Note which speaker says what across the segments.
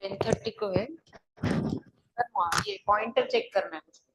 Speaker 1: 10:30 को है। ये पॉइंटर चेक करना है मुझे।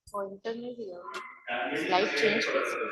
Speaker 1: पॉइंटर नहीं दिया, स्लाइड चेंज कैसे?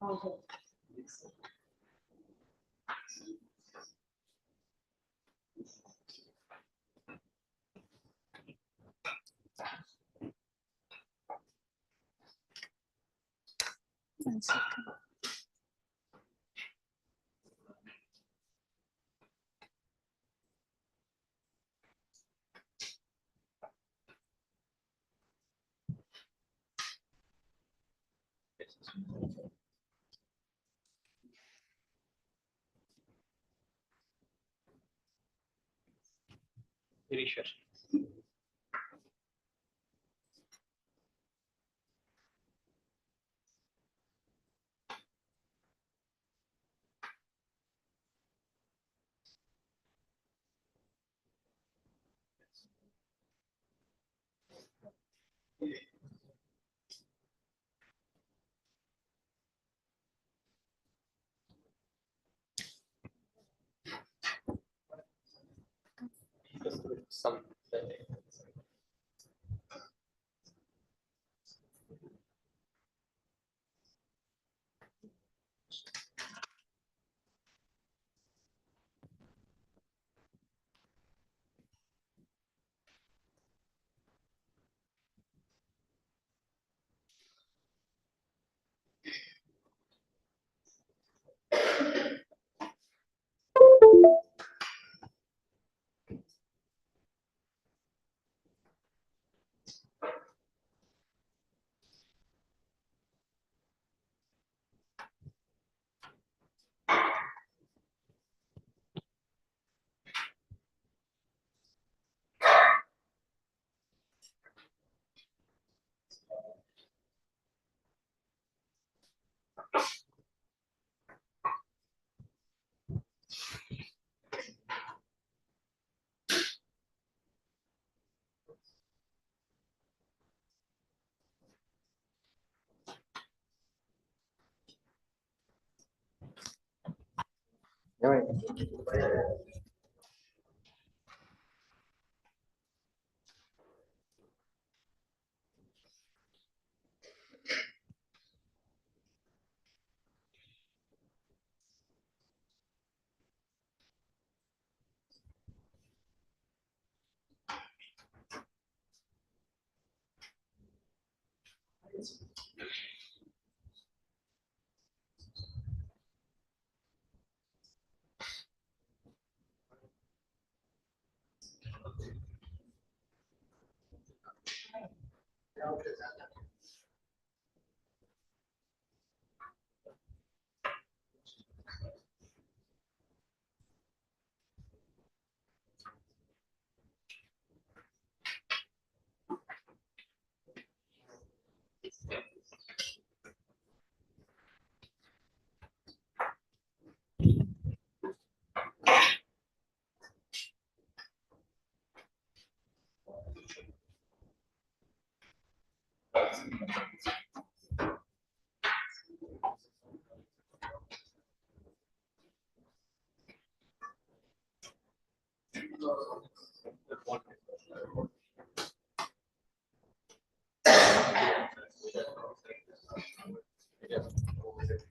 Speaker 2: One second.
Speaker 3: Research. Some.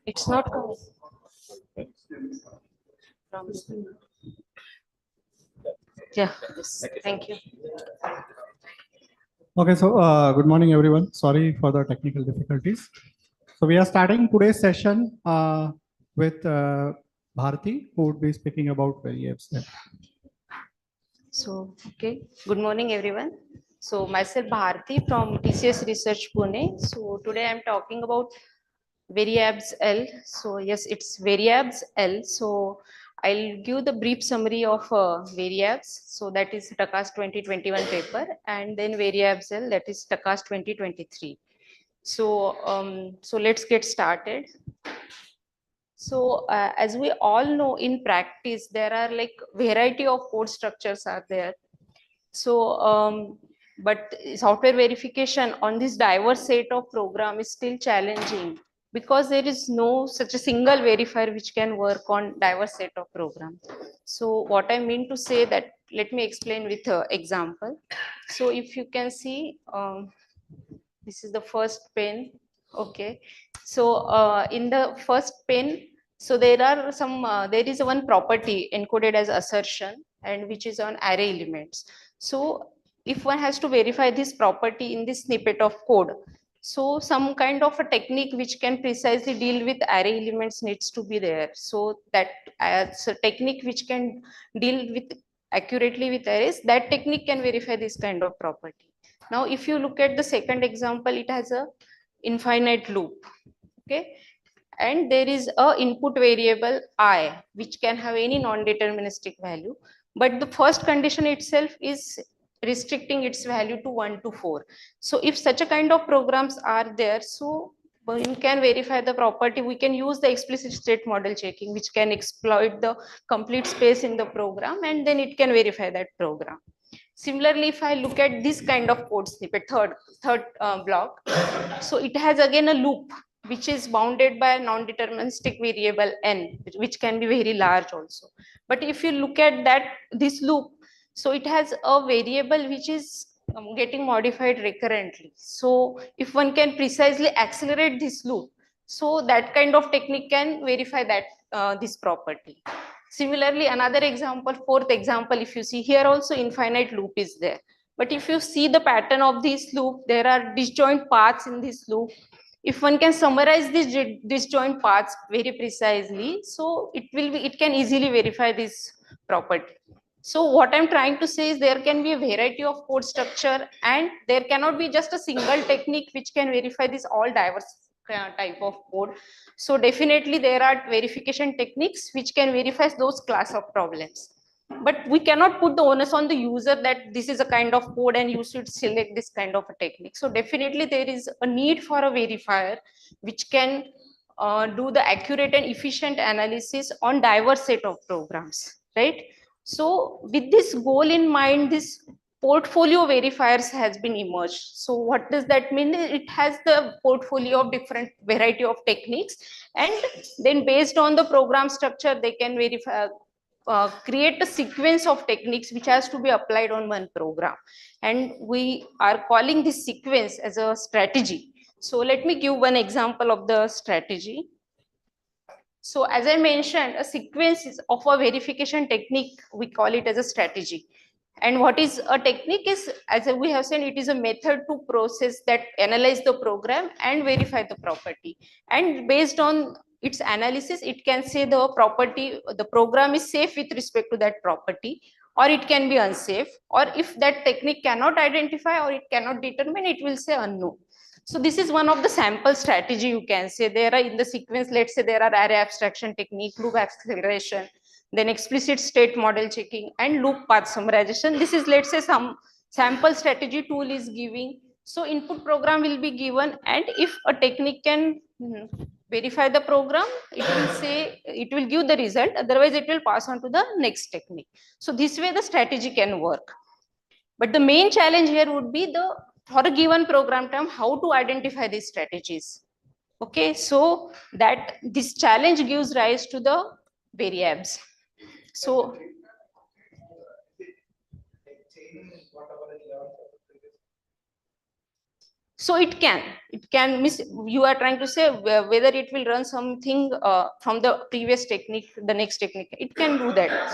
Speaker 2: It's not coming. Yeah, yes. Thank you.
Speaker 4: Okay, so good morning, everyone. Sorry for the technical difficulties. So we are starting today's session with Bharti, who would be speaking about variables.
Speaker 2: So, okay. Good morning, everyone. So, myself Bharti from TCS Research Pune. So, today I'm talking about variables L. So, yes, it's variables L. So, I'll give the brief summary of variables. So, that is TACAS 2021 paper, and then variables L, that is TACAS 2023. So let's get started. So as we all know, in practice, there are like variety of code structures are there. So, but software verification on this diverse set of program is still challenging because there is no such a single verifier which can work on diverse set of program. So what I mean to say that, let me explain with an example. So if you can see, this is the first pane. Okay, so in the first pane, so there are some, there is one property encoded as assertion and which is on array elements. So if one has to verify this property in this snippet of code, so some kind of a technique which can precisely deal with array elements needs to be there. So that as a technique which can deal with accurately with arrays, that technique can verify this kind of property. Now, if you look at the second example, it has a infinite loop. Okay, and there is a input variable I which can have any non-deterministic value, but the first condition itself is restricting its value to 1 to 4. So if such a kind of programs are there, so we can verify the property. We can use the explicit state model checking, which can exploit the complete space in the program, and then it can verify that program. Similarly, if I look at this kind of code snippet, third block, so it has again a loop which is bounded by a non-deterministic variable n, which can be very large also. But if you look at that, this loop, so it has a variable which is getting modified recurrently. So if one can precisely accelerate this loop, so that kind of technique can verify that this property. Similarly, another example, fourth example, if you see here also infinite loop is there. But if you see the pattern of this loop, there are disjoint paths in this loop. If one can summarize these disjoint paths very precisely, so it can easily verify this property. So what I'm trying to say is there can be a variety of code structure, and there cannot be just a single technique which can verify this all diverse type of code. So definitely there are verification techniques which can verify those class of problems. But we cannot put the onus on the user that this is a kind of code and you should select this kind of a technique. So definitely there is a need for a verifier which can do the accurate and efficient analysis on diverse set of programs, right? So with this goal in mind, this portfolio verifiers has been emerged. So what does that mean? It has the portfolio of different variety of techniques, and then based on the program structure, they can verify, create a sequence of techniques which has to be applied on one program. And we are calling this sequence as a strategy. So let me give one example of the strategy. So as I mentioned, a sequence is of a verification technique, we call it as a strategy. And what is a technique is, as we have said, it is a method to process that analyze the program and verify the property. And based on its analysis, it can say the property, the program is safe with respect to that property, or it can be unsafe, or if that technique cannot identify or it cannot determine, it will say unknown. So this is one of the sample strategy you can say. There are in the sequence, let's say there are array abstraction technique, loop acceleration, then explicit state model checking, and loop path summarization. This is, let's say, some sample strategy tool is giving. So input program will be given, and if a technique can verify the program, it will say, it will give the result, otherwise it will pass on to the next technique. So this way the strategy can work. But the main challenge here would be for a given program term, how to identify these strategies. Okay, so that this challenge gives rise to the variables. So it can miss, you are trying to say whether it will run something from the previous technique, the next technique, it can do that.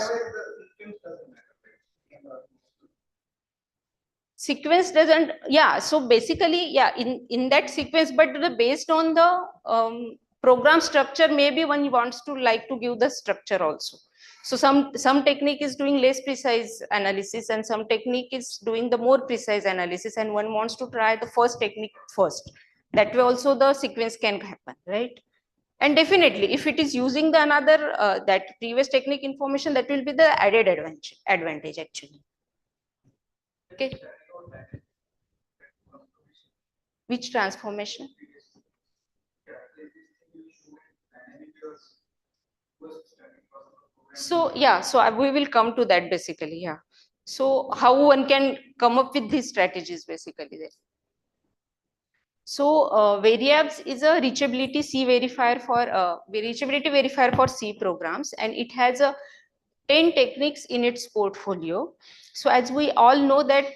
Speaker 2: Sequence doesn't, yeah, so basically, yeah, in that sequence, but based on the program structure, maybe one wants to like to give the structure also. So some technique is doing less precise analysis, and some technique is doing the more precise analysis, and one wants to try the first technique first. That way also the sequence can happen, right? And definitely if it is using the another that previous technique information, that will be the added advantage actually. Okay. Which transformation? So yeah, so we will come to that basically. Yeah. So how one can come up with these strategies basically there. So variables is a reachability C verifier for reachability verifier for C programs, and it has a 10 techniques in its portfolio. So as we all know that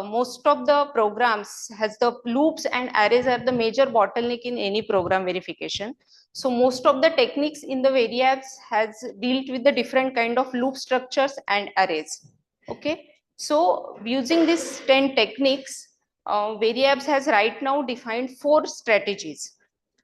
Speaker 2: most of the programs has the loops and arrays are the major bottleneck in any program verification. So most of the techniques in the variables has dealt with the different kind of loop structures and arrays. Okay, so using these 10 techniques, variables has right now defined 4 strategies.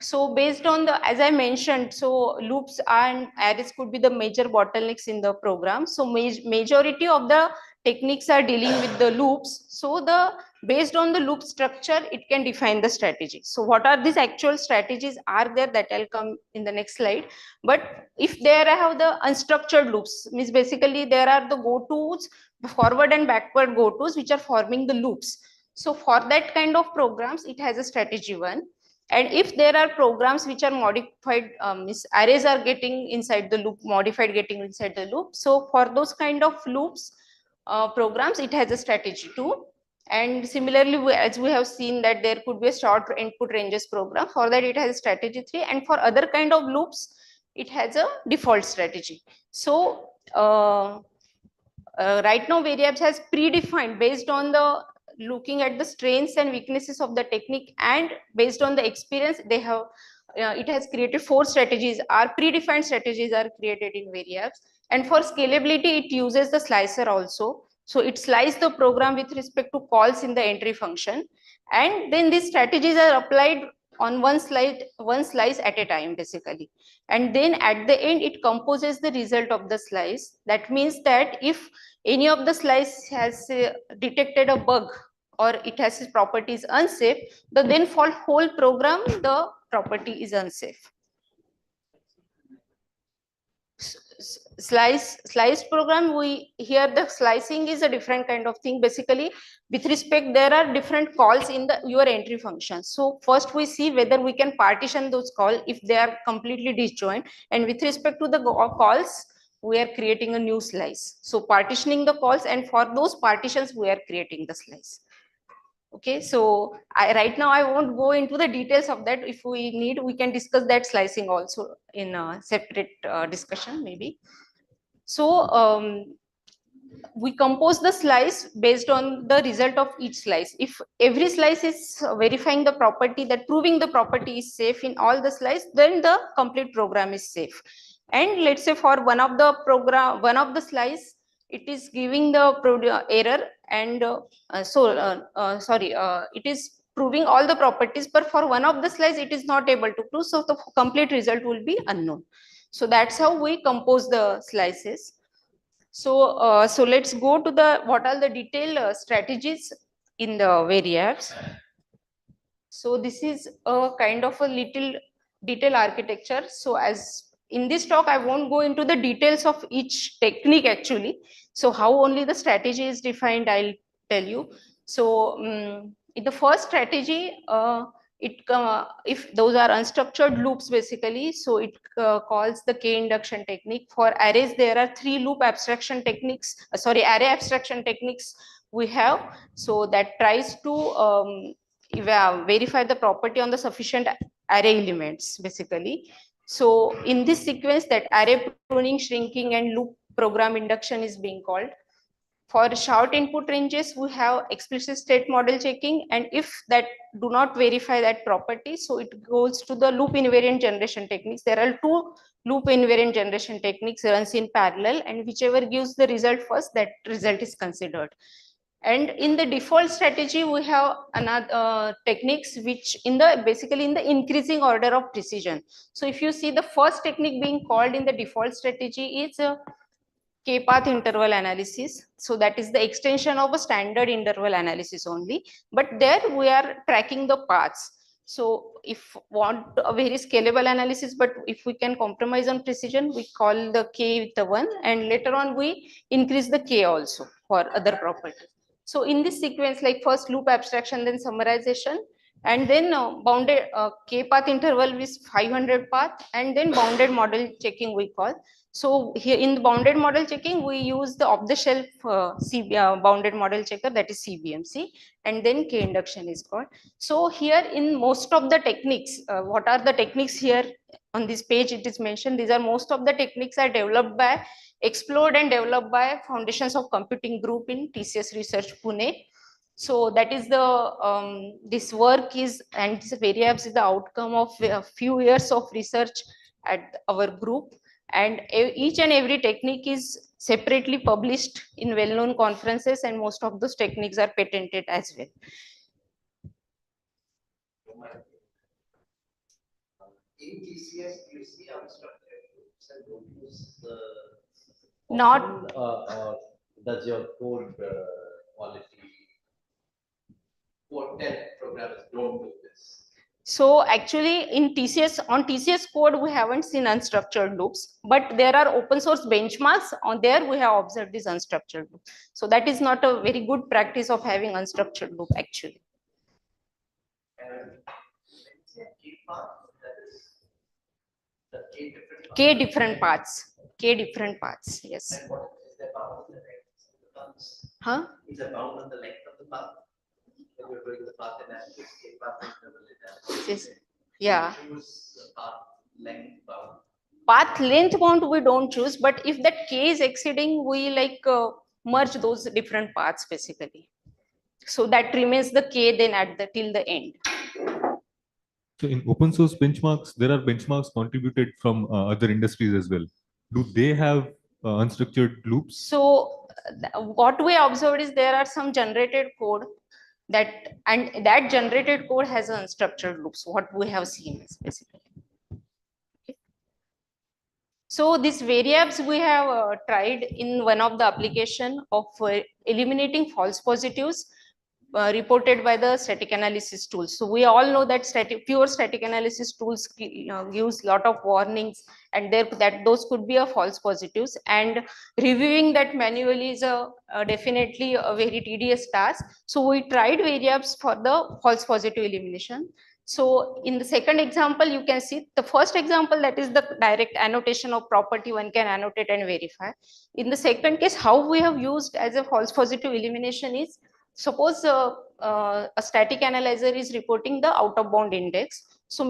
Speaker 2: So based on the, as I mentioned, so loops and arrays could be the major bottlenecks in the program. So majority of the techniques are dealing with the loops. So the based on the loop structure, it can define the strategy. So what are these actual strategies are there, that I'll come in the next slide. But if there I have the unstructured loops, means basically there are the go-tos, forward and backward go-tos, which are forming the loops. So for that kind of programs, it has a strategy 1. And if there are programs which are modified, arrays are getting inside the loop, modified getting inside the loop. So for those kind of loops, programs, it has a strategy 2. And similarly, as we have seen that there could be a short input ranges program, for that it has a strategy 3. And for other kind of loops, it has a default strategy. So right now variables has predefined based on the looking at the strengths and weaknesses of the technique, and based on the experience they have, it has created 4 strategies, are predefined strategies are created in variables. And for scalability, it uses the slicer also. So it slices the program with respect to calls in the entry function, and then these strategies are applied on one slice at a time basically. And then at the end, it composes the result of the slice. That means that if any of the slice has detected a bug or it has its properties unsafe, the then for whole program the property is unsafe. Slice program, we here the slicing is a different kind of thing. Basically, with respect, there are different calls in the your entry function. So first we see whether we can partition those calls if they are completely disjoint, and with respect to the calls, we are creating a new slice. So partitioning the calls, and for those partitions we are creating the slice. Okay, so right now I won't go into the details of that. If we need, we can discuss that slicing also in a separate discussion maybe. So we compose the slice based on the result of each slice. If every slice is verifying the property, that proving the property is safe in all the slice, then the complete program is safe. And let's say for one of the slice, it is giving the error, and it is proving all the properties, but for one of the slice it is not able to prove, so the complete result will be unknown. So that's how we compose the slices. So so let's go to the what are the detailed strategies in the variables. So this is a kind of a little detail architecture. So as in this talk, I won't go into the details of each technique actually. So how only the strategy is defined, I'll tell you. So in the first strategy, if those are unstructured loops basically, so it calls the K induction technique. For arrays, there are 3 loop abstraction techniques, array abstraction techniques we have. So that tries to verify the property on the sufficient array elements basically. So in this sequence, that array pruning, shrinking, and loop program induction is being called. For short input ranges, we have explicit state model checking, and if that do not verify that property, so it goes to the loop invariant generation techniques. There are 2 loop invariant generation techniques runs in parallel, and whichever gives the result first, that result is considered. And in the default strategy, we have another techniques which basically in the increasing order of precision. So if you see the first technique being called in the default strategy is K-path interval analysis. So that is the extension of a standard interval analysis only, but there we are tracking the paths. So if want a very scalable analysis, but if we can compromise on precision, we call the K with the 1, and later on we increase the K also for other properties. So in this sequence, like first loop abstraction, then summarization, and then bounded k path interval with 500 path, and then bounded model checking we call. So here in the bounded model checking, we use the off-the-shelf bounded model checker, that is CBMC, and then K induction is called. So here in most of the techniques, what are the techniques here on this page? It is mentioned these are most of the techniques are developed by, explored and developed by Foundations of Computing Group in TCS Research Pune. So that is the this work is, and this variables is the outcome of a few years of research at our group, and each and every technique is separately published in well-known conferences, and most of those techniques are patented as well.
Speaker 5: In TCS, you see unstructured groups and don't use the.
Speaker 2: Not-
Speaker 5: Does your code quality code test programmers don't do this?
Speaker 2: So actually in TCS, on TCS code, we haven't seen unstructured loops, but there are open source benchmarks on there. We have observed this unstructured loop. So that is not a very good practice of having unstructured loop actually.
Speaker 5: And key path, that is the
Speaker 2: K different paths. K different paths. Yes.
Speaker 5: And what is the bound on the length of the paths?
Speaker 2: Huh?
Speaker 5: Is the bound on the length of the path? When you're doing the path analysis, key path interval
Speaker 2: Yes. Yeah.
Speaker 5: Choose the path length bound.
Speaker 2: Path length bound we don't choose, but if that K is exceeding, we like merge those different paths basically. So that remains the K then at the till the end.
Speaker 6: So in open source benchmarks, there are benchmarks contributed from other industries as well. Do they have unstructured loops?
Speaker 2: So what we observed is there are some generated code that, and that generated code has unstructured loops. What we have seen is basically. Okay. So these variables we have tried in one of the application of eliminating false positives reported by the static analysis tools. So we all know that pure static analysis tools gives lot of warnings, and there that those could be a false positives, and reviewing that manually is definitely a very tedious task. So we tried variables for the false positive elimination. So in the second example, you can see the first example, that is the direct annotation of property, one can annotate and verify. In the second case, how we have used as a false positive elimination is, suppose a static analyzer is reporting the out of bound index. So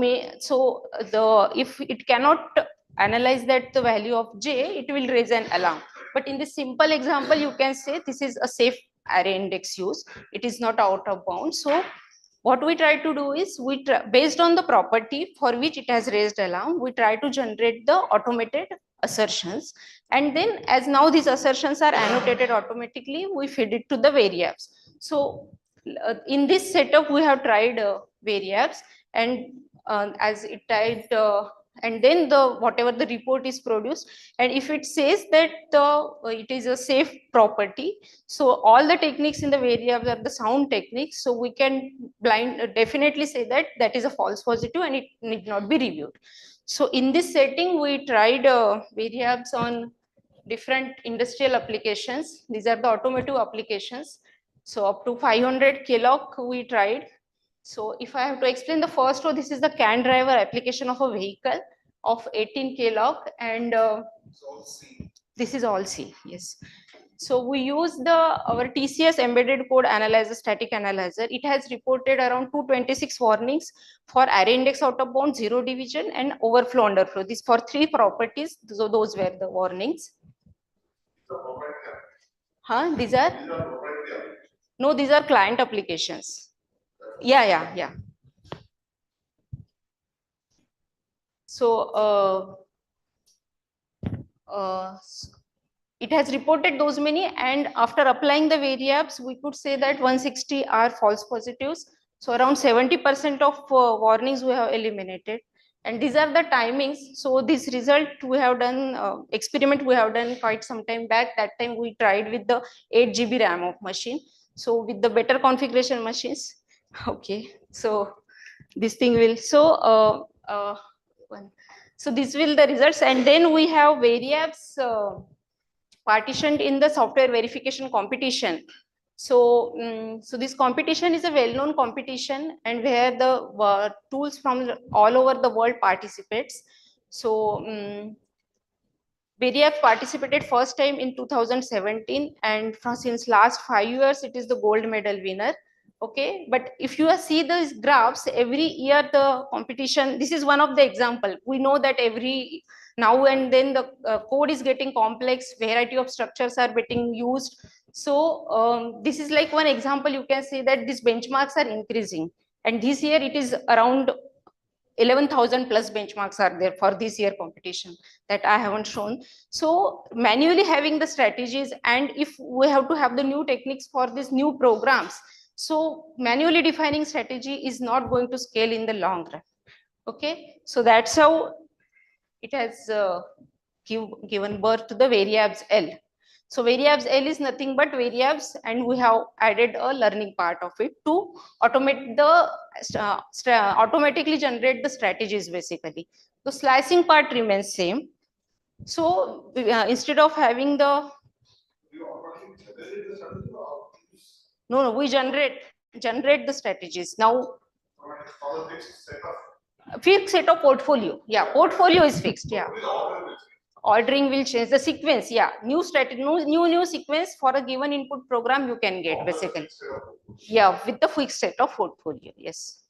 Speaker 2: if it cannot analyze that the value of j, it will raise an alarm. But in this simple example, you can say this is a safe array index use. It is not out of bound. So what we try to do is, based on the property for which it has raised alarm, we try to generate the automated assertions, and then as now these assertions are annotated automatically, we feed it to the variables. So in this setup, we have tried variables, and as it tried, and then the whatever the report is produced, and if it says that it is a safe property, so all the techniques in the variables are the sound techniques, so we can definitely say that that is a false positive and it need not be reviewed. So in this setting, we tried variables on different industrial applications. These are the automotive applications. So up to 500 kLoc we tried. So if I have to explain the first row, this is the CAN driver application of a vehicle of 18 kLoc, and this is all C. Yes. So we use our TCS embedded code analyzer, static analyzer. It has reported around 226 warnings for array index out of bound, zero division, and overflow underflow. These for 3 properties. So those were the warnings. Huh? These are? No, these are client applications. Yeah. So it has reported those many, and after applying the variables, we could say that 160 are false positives. So around 70% of warnings we have eliminated, and these are the timings. So this result we have done, experiment we have done quite some time back. That time we tried with the 8 GB RAM of machine. So with the better configuration machines, okay. So this thing will, so this will the results, and then we have variables partitioned in the software verification competition. So, so this competition is a well-known competition, and where the tools from all over the world participates. So, VRIAB participated first time in 2017, and since last 5 years, it is the gold medal winner. Okay, but if you see these graphs, every year the competition, this is one of the example. We know that every now and then the code is getting complex, variety of structures are getting used. So this is like one example. You can see that these benchmarks are increasing, and this year it is around 11,000 plus benchmarks are there for this year competition that I haven't shown. So manually having the strategies, and if we have to have the new techniques for these new programs, so manually defining strategy is not going to scale in the long run. Okay, so that's how it has given birth to the variables L. So variables L is nothing but variables, and we have added a learning part of it to automate the automatically generate the strategies basically. The slicing part remains same. So instead of having the no, we generate the strategies now. Fixed set of portfolio. Yeah, portfolio is fixed. Yeah. Ordering will change the sequence. Yeah, new strategy, new sequence for a given input program you can get basically. Yeah, with the fixed set of portfolio. Yes.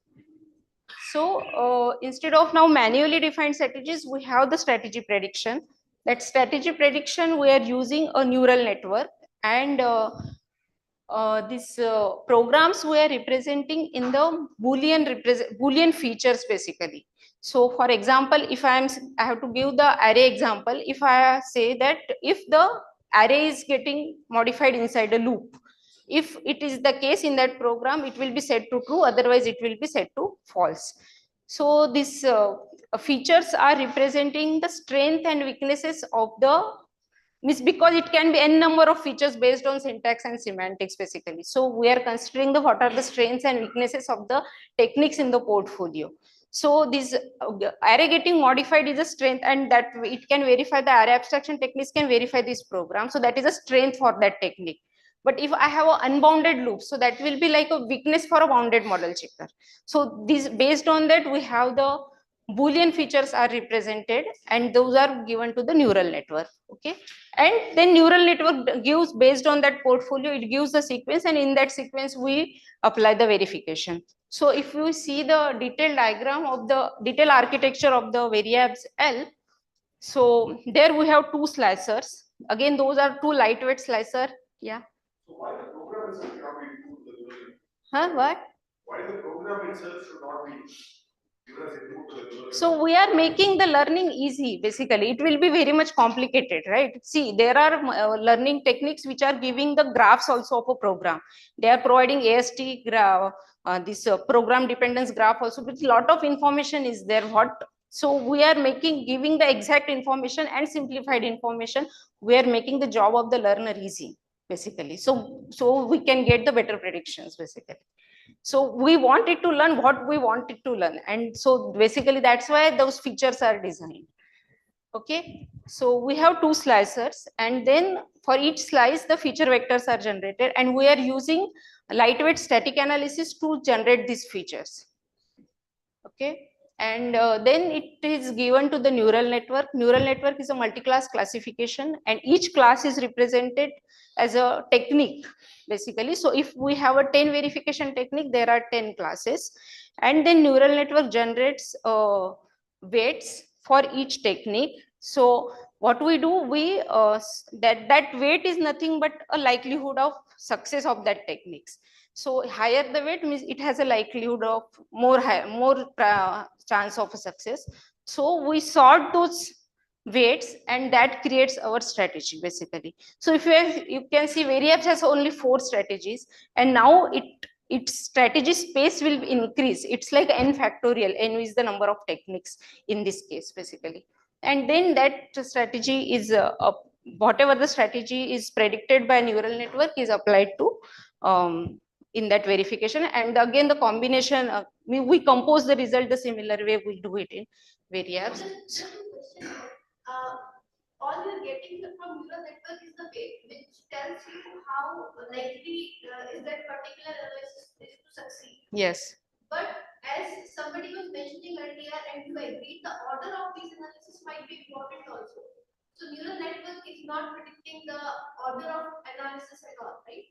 Speaker 2: So instead of now manually defined strategies, we have the strategy prediction. That strategy prediction, we are using a neural network, and these programs we are representing in the Boolean features basically. So for example, if I have to give the array example, if I say that if the array is getting modified inside a loop, if it is the case in that program, it will be set to true, otherwise it will be set to false. So these features are representing the strength and weaknesses of the means, because it can be n number of features based on syntax and semantics basically. So we are considering the what are the strengths and weaknesses of the techniques in the portfolio. So this array getting modified is a strength, and that it can verify the array abstraction techniques can verify this program. So that is a strength for that technique. But if I have an unbounded loop, so that will be like a weakness for a bounded model checker. So this based on that we have the Boolean features are represented, and those are given to the neural network. Okay, and then neural network gives based on that portfolio, it gives the sequence, and in that sequence we apply the verification. So if you see the detailed diagram of the detailed architecture of the variables L, so there we have two slicers. Again, those are two lightweight slicer. Yeah.
Speaker 7: So why the program itself cannot be input to the neural network?
Speaker 2: Huh? What?
Speaker 7: Why the program itself should not be given as input to the neural network?
Speaker 2: So we are making the learning easy basically. It will be very much complicated, right? See, there are learning techniques which are giving the graphs also of a program. They are providing AST graph, this program dependence graph also, with a lot of information is there. So we are giving the exact information and simplified information. We are making the job of the learner easy basically. So we can get the better predictions basically. So we want it to learn what we want it to learn, and so basically that's why those features are designed. Okay, so we have two slicers, and then for each slice the feature vectors are generated, and we are using lightweight static analysis to generate these features. Okay, and then it is given to the neural network. Neural network is a multi-class classification, and each class is represented as a technique basically. So if we have a 10 verification technique, there are 10 classes, and then neural network generates weights for each technique. So what we do, we that weight is nothing but a likelihood of success of that techniques. So higher the weight means it has a likelihood of more chance of a success. So we sort those weights, and that creates our strategy basically. So if you can see variables has only 4 strategies, and now its strategy space will increase. It's like n factorial. N is the number of techniques in this case basically. And then that strategy is whatever the strategy is predicted by neural network is applied to in that verification. And again the combination we compose the result the similar way we do it in variables.
Speaker 8: All you're getting from neural network is the weight, which tells you how likely
Speaker 2: Yes.
Speaker 8: But as somebody was mentioning earlier, and you agreed, the order of these analysis might be important also. So neural network is not predicting the order of analysis at all, right?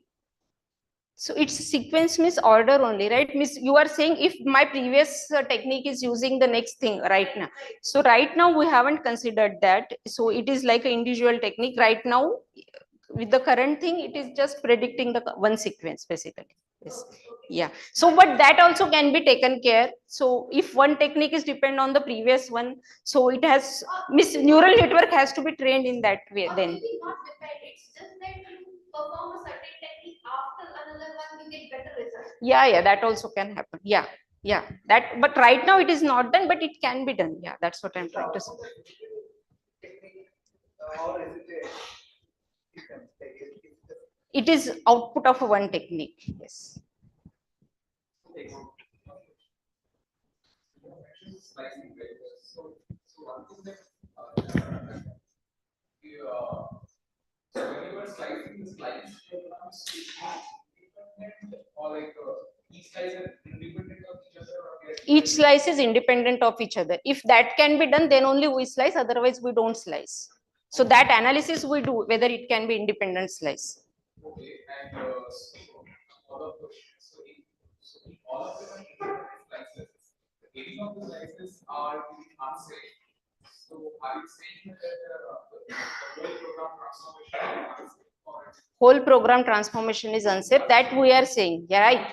Speaker 2: So it's sequence means order only, right? Miss, you are saying if my previous technique is using the next thing right now. So right now we haven't considered that. So it is like an individual technique right now. With the current thing, it is just predicting the one sequence basically. Yes. Yeah. So, but that also can be taken care. So if one technique is depend on the previous one, so it has miss neural network has to be trained in that way
Speaker 8: Or
Speaker 2: then.
Speaker 8: maybe not depend. It's just that you perform a certain technique after another one, you get better results.
Speaker 2: Yeah, that also can happen. Yeah, that, but right now it is not done, but it can be done. Yeah, that's what I'm trying to say.
Speaker 5: Or is it a sequence? Like it's just
Speaker 2: It is output of one technique. Yes.
Speaker 3: Slicing vectors. So one thing that so when you are slicing the slice, or like each slice is independent of each other, or they are
Speaker 2: Each slice is independent of each other. If that can be done, then only we slice. Otherwise, we don't slice. So that analysis we do whether it can be independent slice.
Speaker 3: okay, and so all of those, so in all of them are independent slices. Any of the slices are unsafe. So are you saying that the whole program transformation is unsafe, or
Speaker 2: Whole program transformation is unsafe. That we are saying. Yeah, right.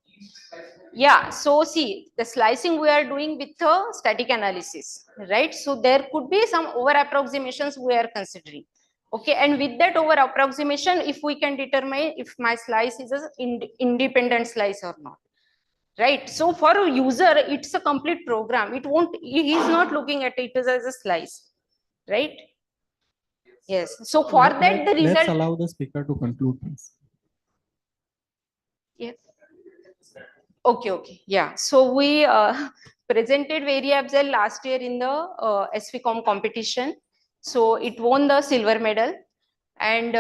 Speaker 3: each slice will be
Speaker 2: Yeah, so see, the slicing we are doing with the static analysis, right? So there could be some over approximations we are considering. Okay, and with that over approximation, if we can determine if my slice is an independent slice or not, right? So for a user, it's a complete program. It won't, he is not looking at it as a slice, right? Yes. So for that, the
Speaker 4: Let's
Speaker 2: result.
Speaker 4: allow the speaker to conclude, please.
Speaker 2: Yes. Okay. Yeah. So we presented Variabs last year in the SVCOM competition. So it won the silver medal. And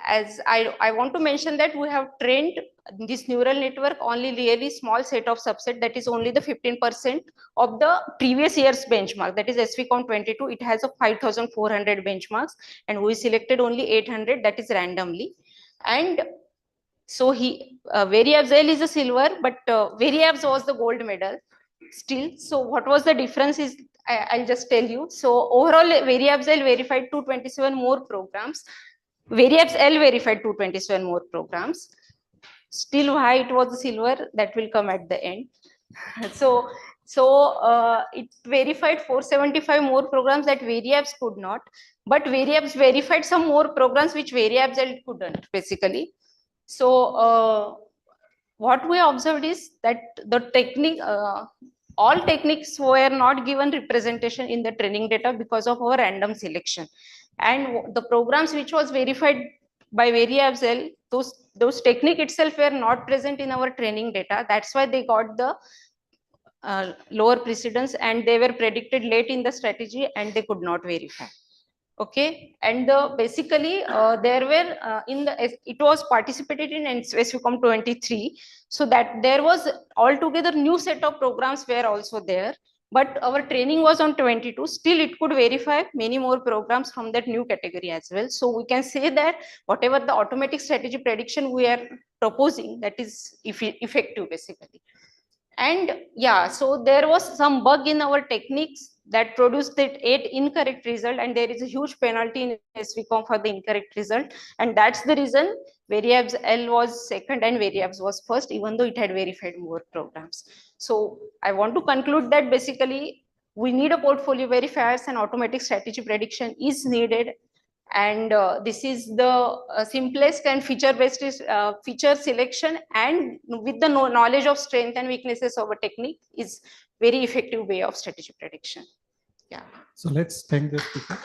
Speaker 2: as I want to mention that we have trained this neural network only really small set of subset, that is only the 15% of the previous year's benchmark, that is SVCOM 22. It has a 5,400 benchmarks and we selected only 800, that is randomly. And so he Variabs is a silver, but Variabs was the gold medal still. So what was the difference is I'll just tell you. So overall Variabs verified 227 more programs. Variabs verified 227 more programs. Still why it was silver, that will come at the end. So it verified 475 more programs that Variabs could not, but Variabs verified some more programs which Variabs couldn't basically. So what we observed is that the technique, all techniques were not given representation in the training data because of our random selection. And the programs which was verified by Variabs, those technique itself were not present in our training data. That's why they got the lower precedence and they were predicted late in the strategy and they could not verify. Okay, and basically there were it was participated in SVCOM 23, so that there was altogether new set of programs were also there, but our training was on 22. Still it could verify many more programs from that new category as well. So we can say that whatever the automatic strategy prediction we are proposing, that is effective basically. And yeah, so there was some bug in our techniques that produced that 8 incorrect result, and there is a huge penalty in SVCOM for the incorrect result, and that's the reason Variabs was second and Variabs was first, even though it had verified more programs. So I want to conclude that basically we need a portfolio verifiers and automatic strategy prediction is needed. And this is the simplest and feature-based feature selection, and with the knowledge of strength and weaknesses of a technique is very effective way of strategy prediction. Yeah.
Speaker 4: So let's thank the speaker.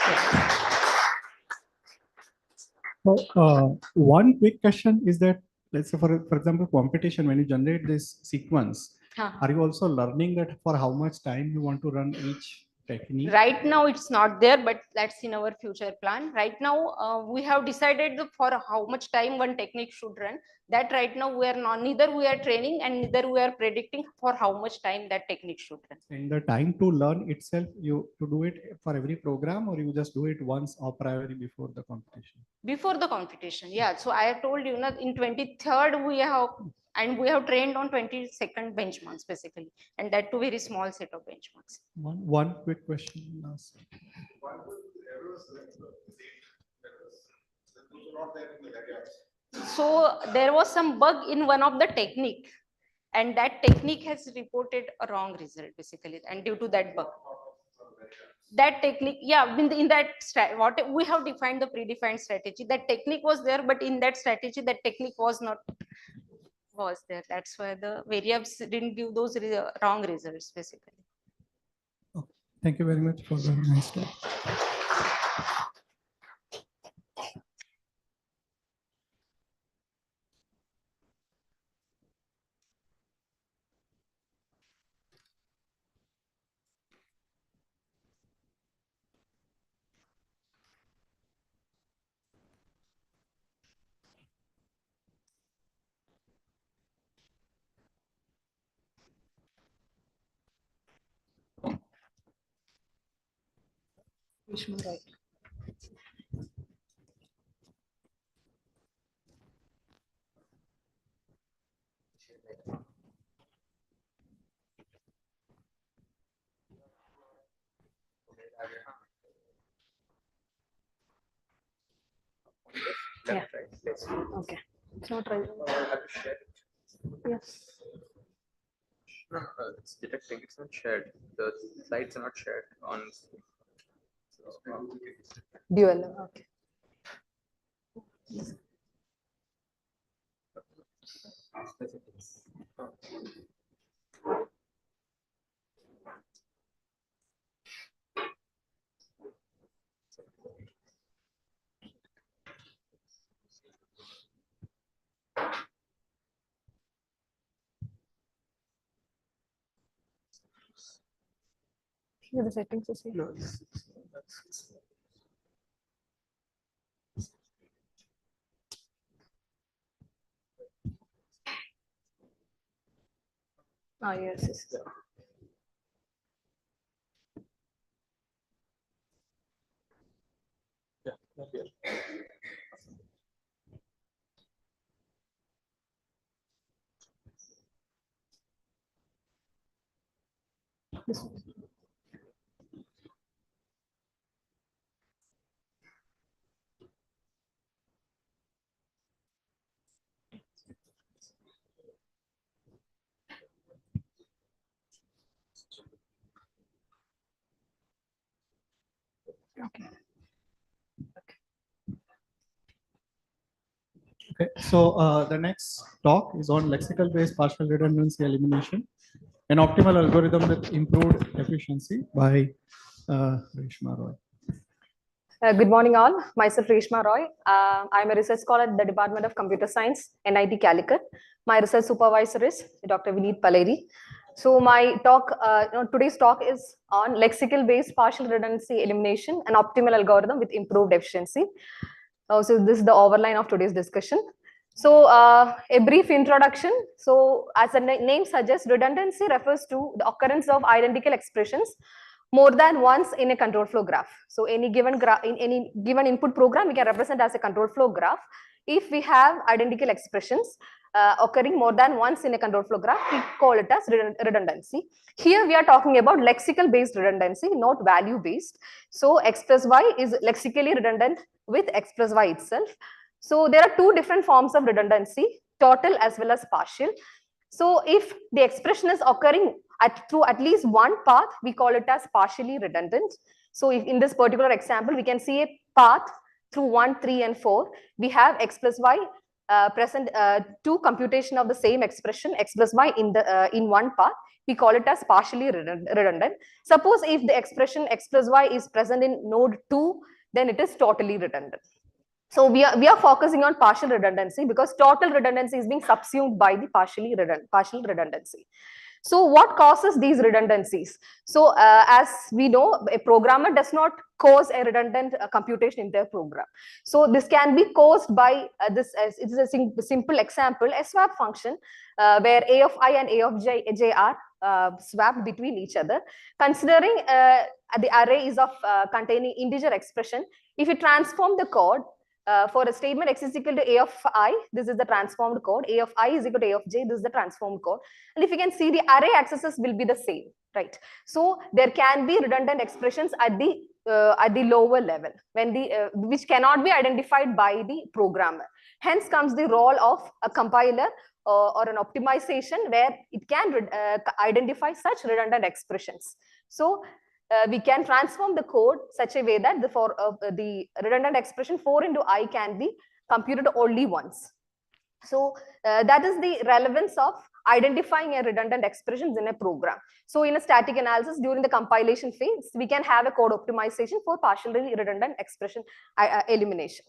Speaker 4: So one quick question is that, let's say for example, competition, when you generate this sequence,
Speaker 2: Huh.
Speaker 4: are you also learning that for how much time you want to run each technique?
Speaker 2: Right now, it's not there, but that's in our future plan. Right now, we have decided for how much time one technique should run. That right now we are not, neither we are training and neither we are predicting for how much time that technique should run.
Speaker 4: And the time to learn itself, you to do it for every program, or you just do it once a priori before the competition?
Speaker 2: Before the competition, yeah. So I have told you, in 23rd we have trained on 22nd benchmarks basically, and that too very small set of benchmarks.
Speaker 4: One quick question last.
Speaker 7: Why would errors like the same errors? Those are not there in the variables.
Speaker 2: So there was some bug in one of the technique, and that technique has reported a wrong result basically, and due to that bug. That technique, yeah, in that what we have defined the predefined strategy, that technique was there, but in that strategy that technique was there. That's why the variables didn't give those wrong results basically.
Speaker 4: Thank you very much for the nice talk.
Speaker 5: Left, right, left.
Speaker 2: Okay, it's not right.
Speaker 5: Have you shared it?
Speaker 2: Yes.
Speaker 5: No, it's detecting. It's not shared. The slides are not shared on.
Speaker 2: Dual. Okay. Here the settings is here.
Speaker 5: No,
Speaker 2: Ah, yes, yes. This one. Okay.
Speaker 4: Okay, so the next talk is on lexical-based partial redundancy elimination, an optimal algorithm with improved efficiency by Reshma Roy.
Speaker 9: Good morning, all. Myself, Reshma Roy. I'm a research scholar at the Department of Computer Science, NIT Calicut. My research supervisor is Dr. Vineet Paleri. So my talk, today's talk is on lexical-based partial redundancy elimination, an optimal algorithm with improved efficiency. So this is the overline of today's discussion. So a brief introduction. So as the name suggests, redundancy refers to the occurrence of identical expressions more than once in a control flow graph. So any given graph in any given input program, we can represent as a control flow graph. If we have identical expressions occurring more than once in a control flow graph, we call it as redundancy. Here we are talking about lexical based redundancy, not value based. So x plus y is lexically redundant with x plus y itself. So there are two different forms of redundancy, total as well as partial. So if the expression is occurring through at least one path, we call it as partially redundant. So if in this particular example, we can see a path through 1, 3, and 4. We have x plus y present to computation of the same expression x plus y in one path. We call it as partially redundant. Suppose if the expression x plus y is present in node 2, then it is totally redundant. So we are focusing on partial redundancy because total redundancy is being subsumed by the partial redundancy. So what causes these redundancies? So as we know, a programmer does not cause a redundant computation in their program. So this can be caused by this, as it is a simple example, a swap function where a of I and a of j are swapped between each other. Considering the array is of containing integer expression, if you transform the code for a statement x is equal to a of I, this is the transformed code. A of I is equal to a of j, this is the transformed code. And if you can see, the array accesses will be the same, right? So there can be redundant expressions at the lower level when the which cannot be identified by the programmer. Hence comes the role of a compiler or an optimization where it can identify such redundant expressions. So we can transform the code such a way that the redundant expression 4 into I can be computed only once. So that is the relevance of identifying a redundant expressions in a program. So in a static analysis during the compilation phase, we can have a code optimization for partially redundant expression elimination.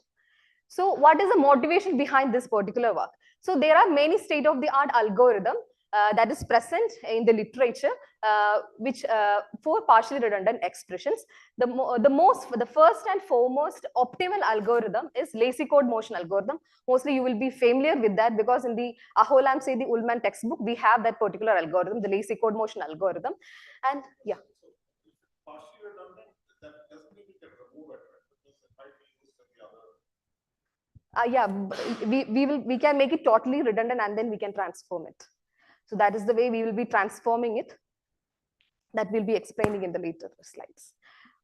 Speaker 9: So what is the motivation behind this particular work? So there are many state-of-the-art algorithms that is present in the literature, which for partially redundant expressions. The first and foremost optimal algorithm is lazy code motion algorithm. Mostly you will be familiar with that because in the Aholam Sethi Ullman textbook, we have that particular algorithm, the lazy code motion algorithm. And yeah.
Speaker 7: Partially redundant, that doesn't mean we can remove it, right? Because it might be used in the other.
Speaker 9: We can make it totally redundant and then we can transform it. So that is the way we will be transforming it. That we'll be explaining in the later slides.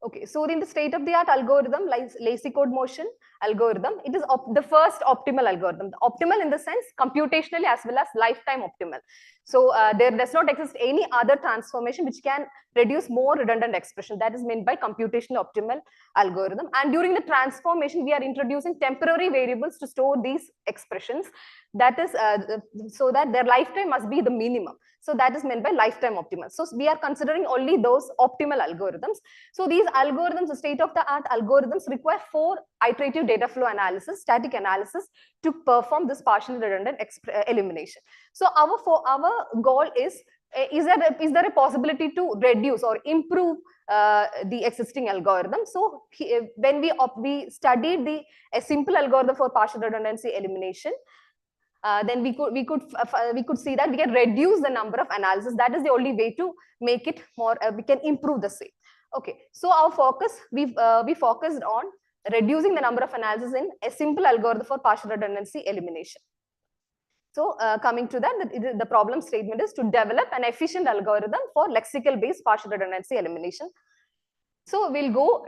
Speaker 9: Okay, so in the state-of-the-art algorithm, like lazy code motion algorithm, it is the first optimal algorithm. The optimal in the sense computationally as well as lifetime optimal. So there does not exist any other transformation which can reduce more redundant expression. That is meant by computational optimal algorithm. And during the transformation, we are introducing temporary variables to store these expressions. That is so that their lifetime must be the minimum. So that is meant by lifetime optimal. So we are considering only those optimal algorithms. So these algorithms, the state-of-the-art algorithms, require 4 iterative data flow analysis, static analysis to perform this partially redundant elimination. So our goal is there a possibility to reduce or improve the existing algorithm? So when we studied a simple algorithm for partial redundancy elimination, then we could see that we can reduce the number of analysis. That is the only way to make it more. We can improve the same. Okay, so our focus we focused on reducing the number of analysis in a simple algorithm for partial redundancy elimination. So coming to that, the problem statement is to develop an efficient algorithm for lexical-based partial redundancy elimination. So we'll go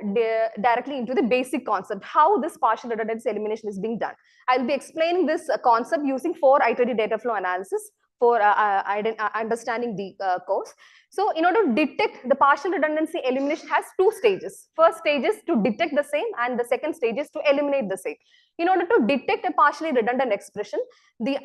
Speaker 9: directly into the basic concept, how this partial redundancy elimination is being done. I'll be explaining this concept using 4 iterative data flow analysis for understanding the course. So in order to detect the partial redundancy elimination has 2 stages. First stage is to detect the same and the second stage is to eliminate the same. In order to detect a partially redundant expression, the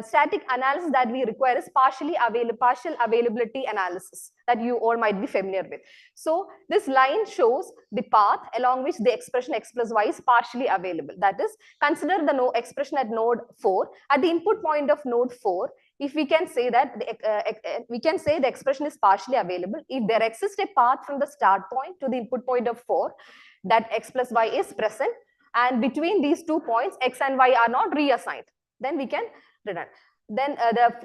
Speaker 9: static analysis that we require is partial availability analysis that you all might be familiar with. So this line shows the path along which the expression x plus y is partially available. That is, consider the expression at node 4. At the input point of node 4, if we can say that the expression is partially available, if there exists a path from the start point to the input point of 4, that x plus y is present, and between these 2 points, x and y are not reassigned, then we can redundant. Then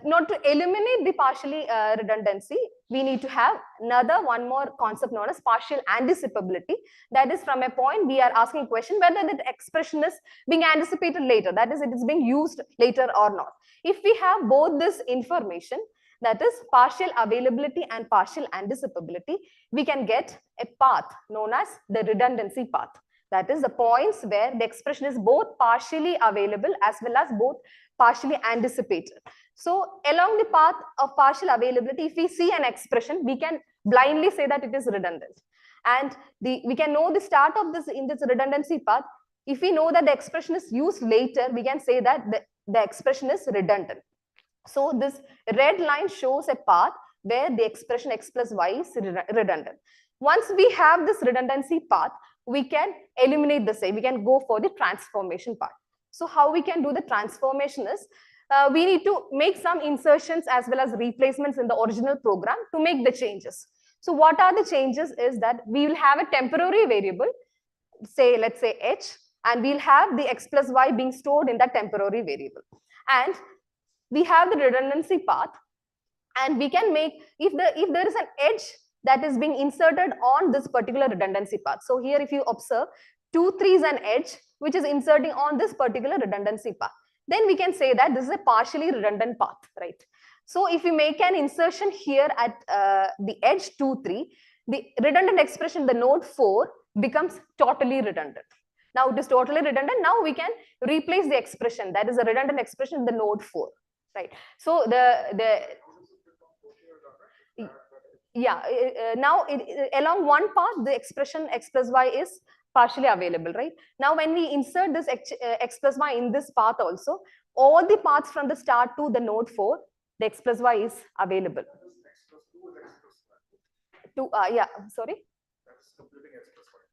Speaker 9: not to eliminate the partially redundancy, we need to have one more concept known as partial anticipability. That is, from a point we are asking a question whether that expression is being anticipated later, that is, it is being used later or not. If we have both this information, that is partial availability and partial anticipability, we can get a path known as the redundancy path. That is the points where the expression is both partially available as well as both partially anticipated. So along the path of partial availability, if we see an expression, we can blindly say that it is redundant. And we can know the start of this in this redundancy path. If we know that the expression is used later, we can say that the expression is redundant. So this red line shows a path where the expression x plus y is redundant. Once we have this redundancy path, we can eliminate the same. We can go for the transformation part. So how we can do the transformation is, we need to make some insertions as well as replacements in the original program to make the changes. So what are the changes is that we will have a temporary variable, say, let's say h, and we'll have the x plus y being stored in that temporary variable. And we have the redundancy path, and we can make, if there is an edge that is being inserted on this particular redundancy path. So here, if you observe, 2, 3 is an edge which is inserting on this particular redundancy path. Then we can say that this is a partially redundant path, right? So if we make an insertion here at the edge 2, 3, the redundant expression, the node 4, becomes totally redundant. Now it is totally redundant. Now we can replace the expression, that is a redundant expression in the node 4, right? So now along one path, the expression x plus y is partially available, right? Now when we insert this x plus y in this path also, all the paths from the start to the node 4, the x plus y is available.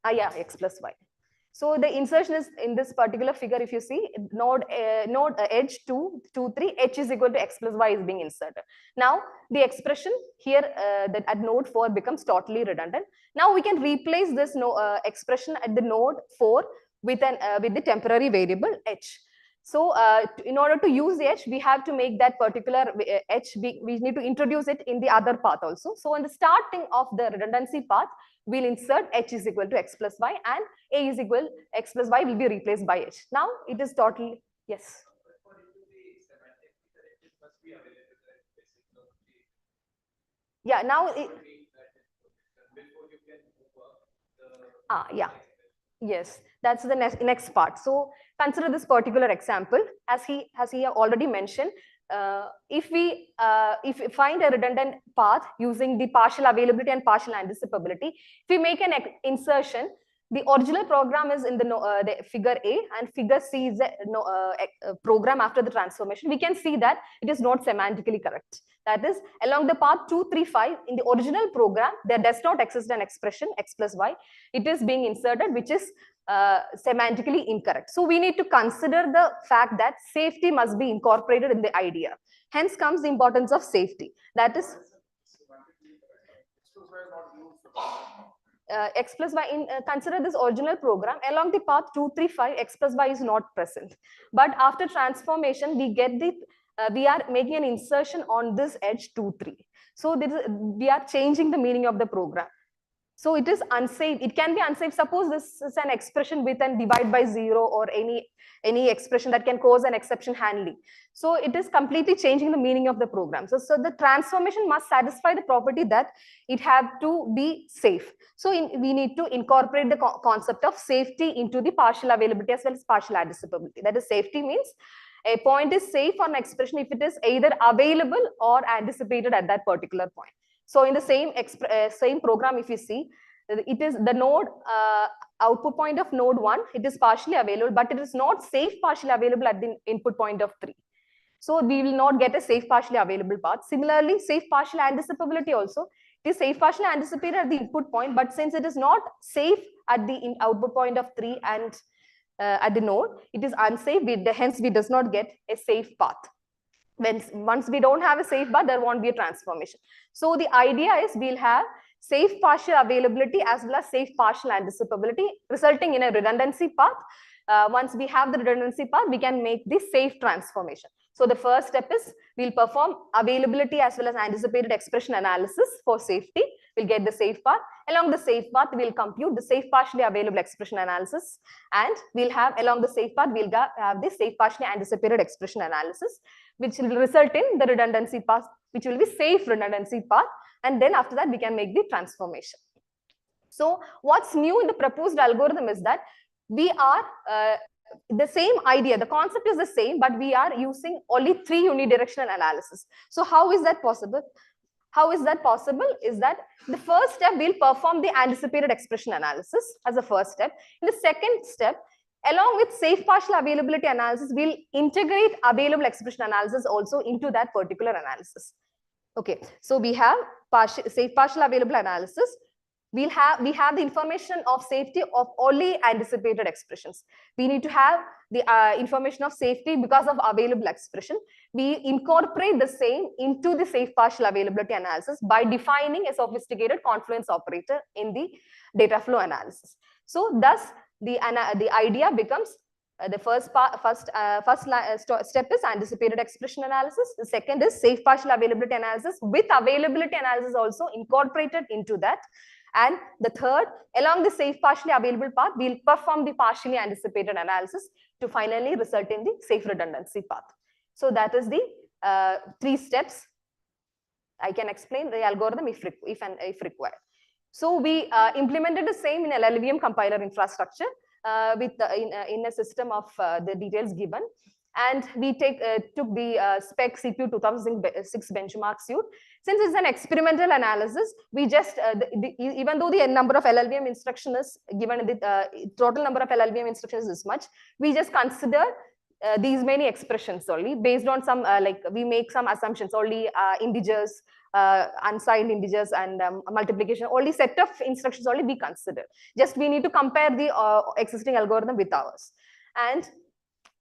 Speaker 9: X plus y. So the insertion is in this particular figure. If you see, node edge 2, 2, 3, h is equal to x plus y is being inserted. Now the expression here that at node 4 becomes totally redundant. Now we can replace this expression at the node 4 with the temporary variable h. So in order to use the h, we have to make that particular h, we need to introduce it in the other path also. So in the starting of the redundancy path, we'll insert h is equal to x plus y, and a is equal x plus y will be replaced by h. Now it is totally, yes. Yeah, now yes, that's the next part. So consider this particular example, as he already mentioned. If we find a redundant path using the partial availability and partial anticipability, if we make an insertion, the original program is in the figure A, and figure C is a program after the transformation. We can see that it is not semantically correct. That is, along the path 2, 3, 5, in the original program, there does not exist an expression x plus y. It is being inserted, which is semantically incorrect. So we need to consider the fact that safety must be incorporated in the idea. Hence comes the importance of safety. That is x plus y. Consider this original program, along the path 2, 3, 5, x plus y is not present. But after transformation, we get we are making an insertion on this edge 2, 3. So we are changing the meaning of the program. So it is unsafe. It can be unsafe. Suppose this is an expression with an divide by 0 or any expression that can cause an exception handling. So it is completely changing the meaning of the program. So the transformation must satisfy the property that it have to be safe. So we need to incorporate the concept of safety into the partial availability as well as partial anticipability. That is, safety means a point is safe on an expression if it is either available or anticipated at that particular point. So in the same program, if you see, it is the node output point of node 1, it is partially available, but it is not safe partially available at the input point of 3. So we will not get a safe partially available path. Similarly, safe partial anticipability also, it is safe partially anticipated at the input point, but since it is not safe at the output point of 3 and at the node, it is unsafe. Hence, we does not get a safe path. Once we don't have a safe path, there won't be a transformation. So the idea is we'll have safe partial availability as well as safe partial anticipability, resulting in a redundancy path. Once we have the redundancy path, we can make the safe transformation. So the first step is we'll perform availability as well as anticipated expression analysis for safety. We'll get the safe path. Along the safe path, we'll compute the safe partially available expression analysis, and we'll have along the safe path, we'll have the safe partially anticipated expression analysis, which will result in the redundancy path, which will be safe redundancy path. And then after that, we can make the transformation. So what's new in the proposed algorithm is that we are the same idea, the concept is the same, but we are using only 3 unidirectional analysis. So how is that possible? How is that possible? Is that the first step, we'll perform the anticipated expression analysis as a first step. In the second step, along with safe partial availability analysis, we'll integrate available expression analysis also into that particular analysis. Okay, so we have safe partial available analysis. we have the information of safety of only anticipated expressions. We need to have the information of safety because of available expression. We incorporate the same into the safe partial availability analysis by defining a sophisticated confluence operator in the data flow analysis. So thus the idea becomes the first step is anticipated expression analysis. The second is safe partial availability analysis with availability analysis also incorporated into that. And the third, along the safe partially available path, we'll perform the partially anticipated analysis to finally result in the safe redundancy path. So that is the 3 steps. I can explain the algorithm if required. So we implemented the same in LLVM compiler infrastructure with in a system of the details given. And we took the spec CPU 2006 benchmark suite. Since it's an experimental analysis, we just, even though the number of LLVM instructions is given, the total number of LLVM instructions is this much, we just consider these many expressions only based on some, like we make some assumptions, only integers, unsigned integers and multiplication, only set of instructions only we consider. Just we need to compare the existing algorithm with ours. And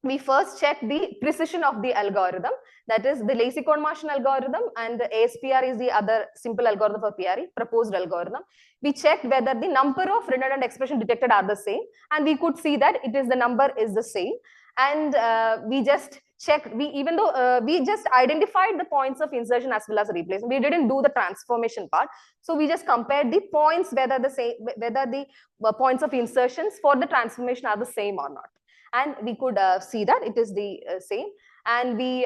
Speaker 9: we first check the precision of the algorithm, that is the lazy code Martian algorithm, and the ASPR is the other simple algorithm for PRE, proposed algorithm. We checked whether the number of redundant expressions detected are the same, and we could see that the number is the same. And we just checked, even though we just identified the points of insertion as well as replacement, we didn't do the transformation part. So we just compared the points, whether the points of insertions for the transformation are the same or not. And we could see that it is the same. And we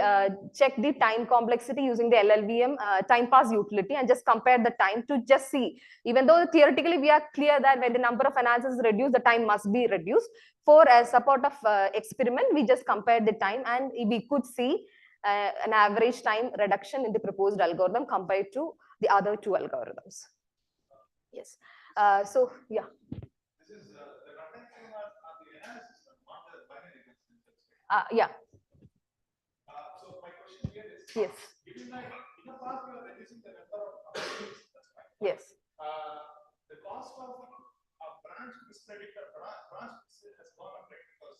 Speaker 9: check the time complexity using the LLVM time pass utility and just compare the time to just see, even though theoretically we are clear that when the number of analysis is reduced, the time must be reduced. For a support of experiment, we just compared the time and we could see an average time reduction in the proposed algorithm compared to the other 2 algorithms. Yes. So, yeah.
Speaker 7: This is the runtime time are the analysis, not the binary constraints.
Speaker 9: Yeah.
Speaker 7: So my question here is,
Speaker 9: Yes.
Speaker 7: given that in the past you are reducing the number of applications, that's fine.
Speaker 9: Yes.
Speaker 7: The cost of a branch predictor, branch has gone up, right? Because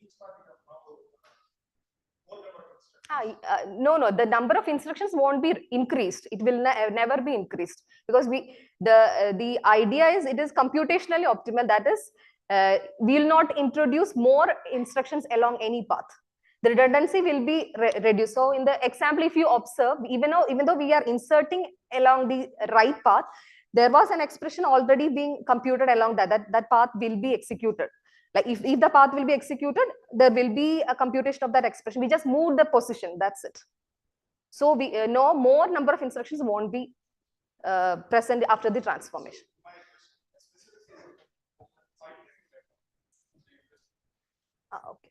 Speaker 7: each party has now more number of instructions.
Speaker 9: No, the number of instructions won't be increased. It will never be increased, because the idea is it is computationally optimal. That is, we will not introduce more instructions along any path. The redundancy will be reduced. So in the example, if you observe, even though we are inserting along the right path, there was an expression already being computed along that path will be executed. Like if the path will be executed, there will be a computation of that expression. We just move the position, that's it. So we no more number of instructions won't be present after the transformation. Okay.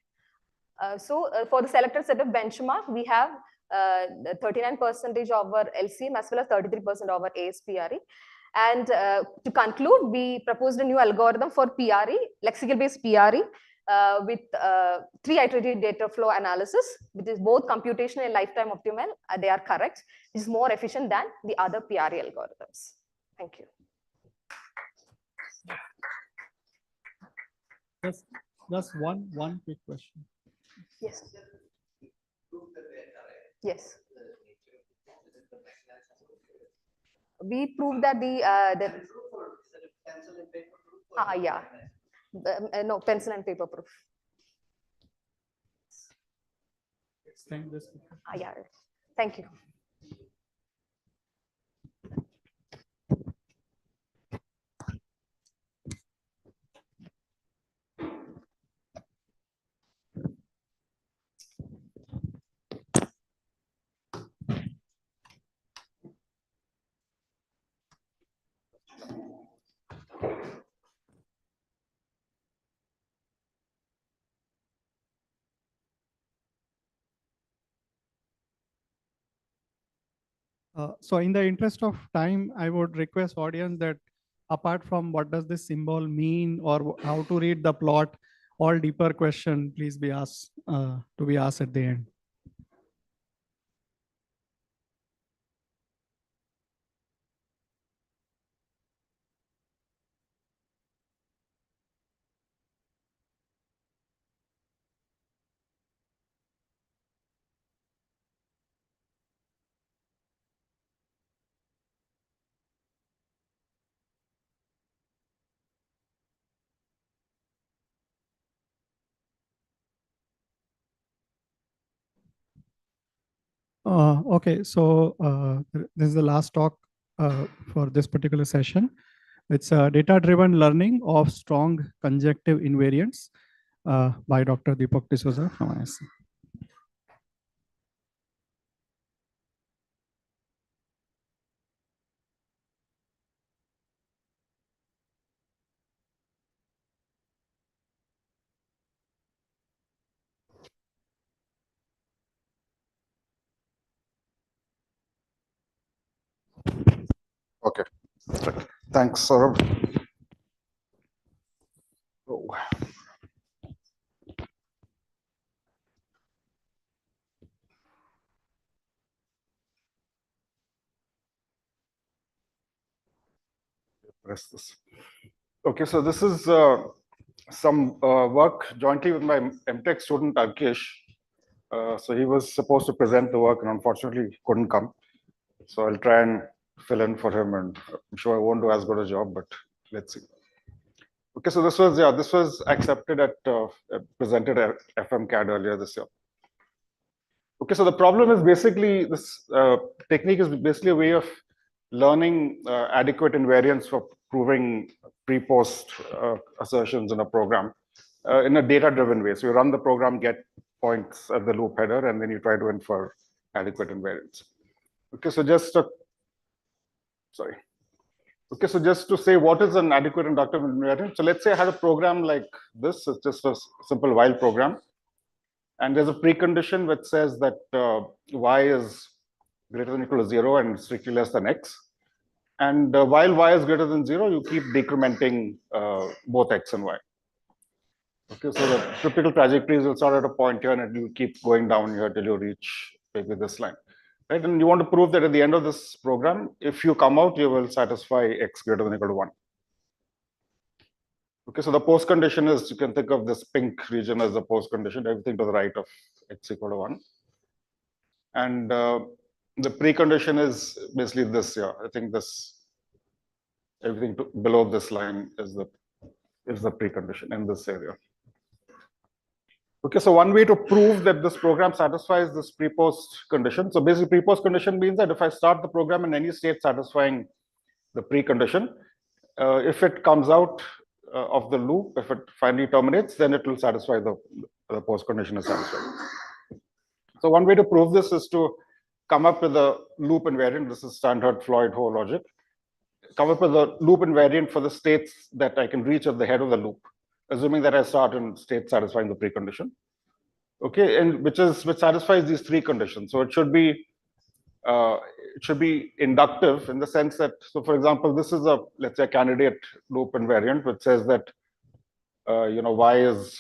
Speaker 9: So for the selected set of benchmark, we have 39% of our LCM as well as 33% of our ASPRE. And to conclude, we proposed a new algorithm for PRE, lexical-based PRE, with 3 iterative data flow analysis, which is both computational and lifetime optimal. They are correct. It is more efficient than the other PRE algorithms. Thank you.
Speaker 4: Just one quick question.
Speaker 9: Yes. Yes. We proved that the yeah, no, pencil and paper proof.
Speaker 4: Extend this.
Speaker 9: Yeah, thank you.
Speaker 4: So in the interest of time, I would request audience that apart from what does this symbol mean or how to read the plot, all deeper question, please be asked to be asked at the end. Okay, so this is the last talk for this particular session. It's data-driven learning of strong conjective invariants by Dr. Deepak D'Souza from ISC.
Speaker 10: Okay, thanks, Saurabh. Oh. Press this. Okay, so this is some work jointly with my MTech student Avkesh. So he was supposed to present the work and unfortunately couldn't come. So I'll try and fill in for him, and I'm sure I won't do as good a job, but let's see. Okay, so this was accepted at presented at FMCAD earlier this year. Okay, so the problem is basically this technique is basically a way of learning adequate invariance for proving pre-post assertions in a program in a data-driven way. So you run the program, get points at the loop header, and then you try to infer adequate invariance. Okay, so Okay, so just to say what is an adequate inductive invariant. So let's say I had a program like this. It's just a simple while program. And there's a precondition which says that y is greater than or equal to 0 and strictly less than x. And while y is greater than 0, you keep decrementing both x and y. Okay, so the typical trajectories will start at a point here and you keep going down here till you reach maybe this line. Right, and you want to prove that at the end of this program, if you come out, you will satisfy x greater than or equal to 1. Okay, so the post condition is, you can think of this pink region as the post condition, everything to the right of x equal to 1. And the precondition is basically this here. I think this, everything below this line is the precondition in this area. Okay, so one way to prove that this program satisfies this pre-post condition. So basically, pre-post condition means that if I start the program in any state satisfying the precondition, if it comes out of the loop, if it finally terminates, then it will satisfy the post condition is satisfied. So one way to prove this is to come up with a loop invariant. This is standard Floyd-Ho logic. Come up with a loop invariant for the states that I can reach at the head of the loop, assuming that I start in state satisfying the precondition. Okay, and which satisfies these three conditions. So it should be inductive in the sense that, so for example, this is let's say a candidate loop invariant which says that y is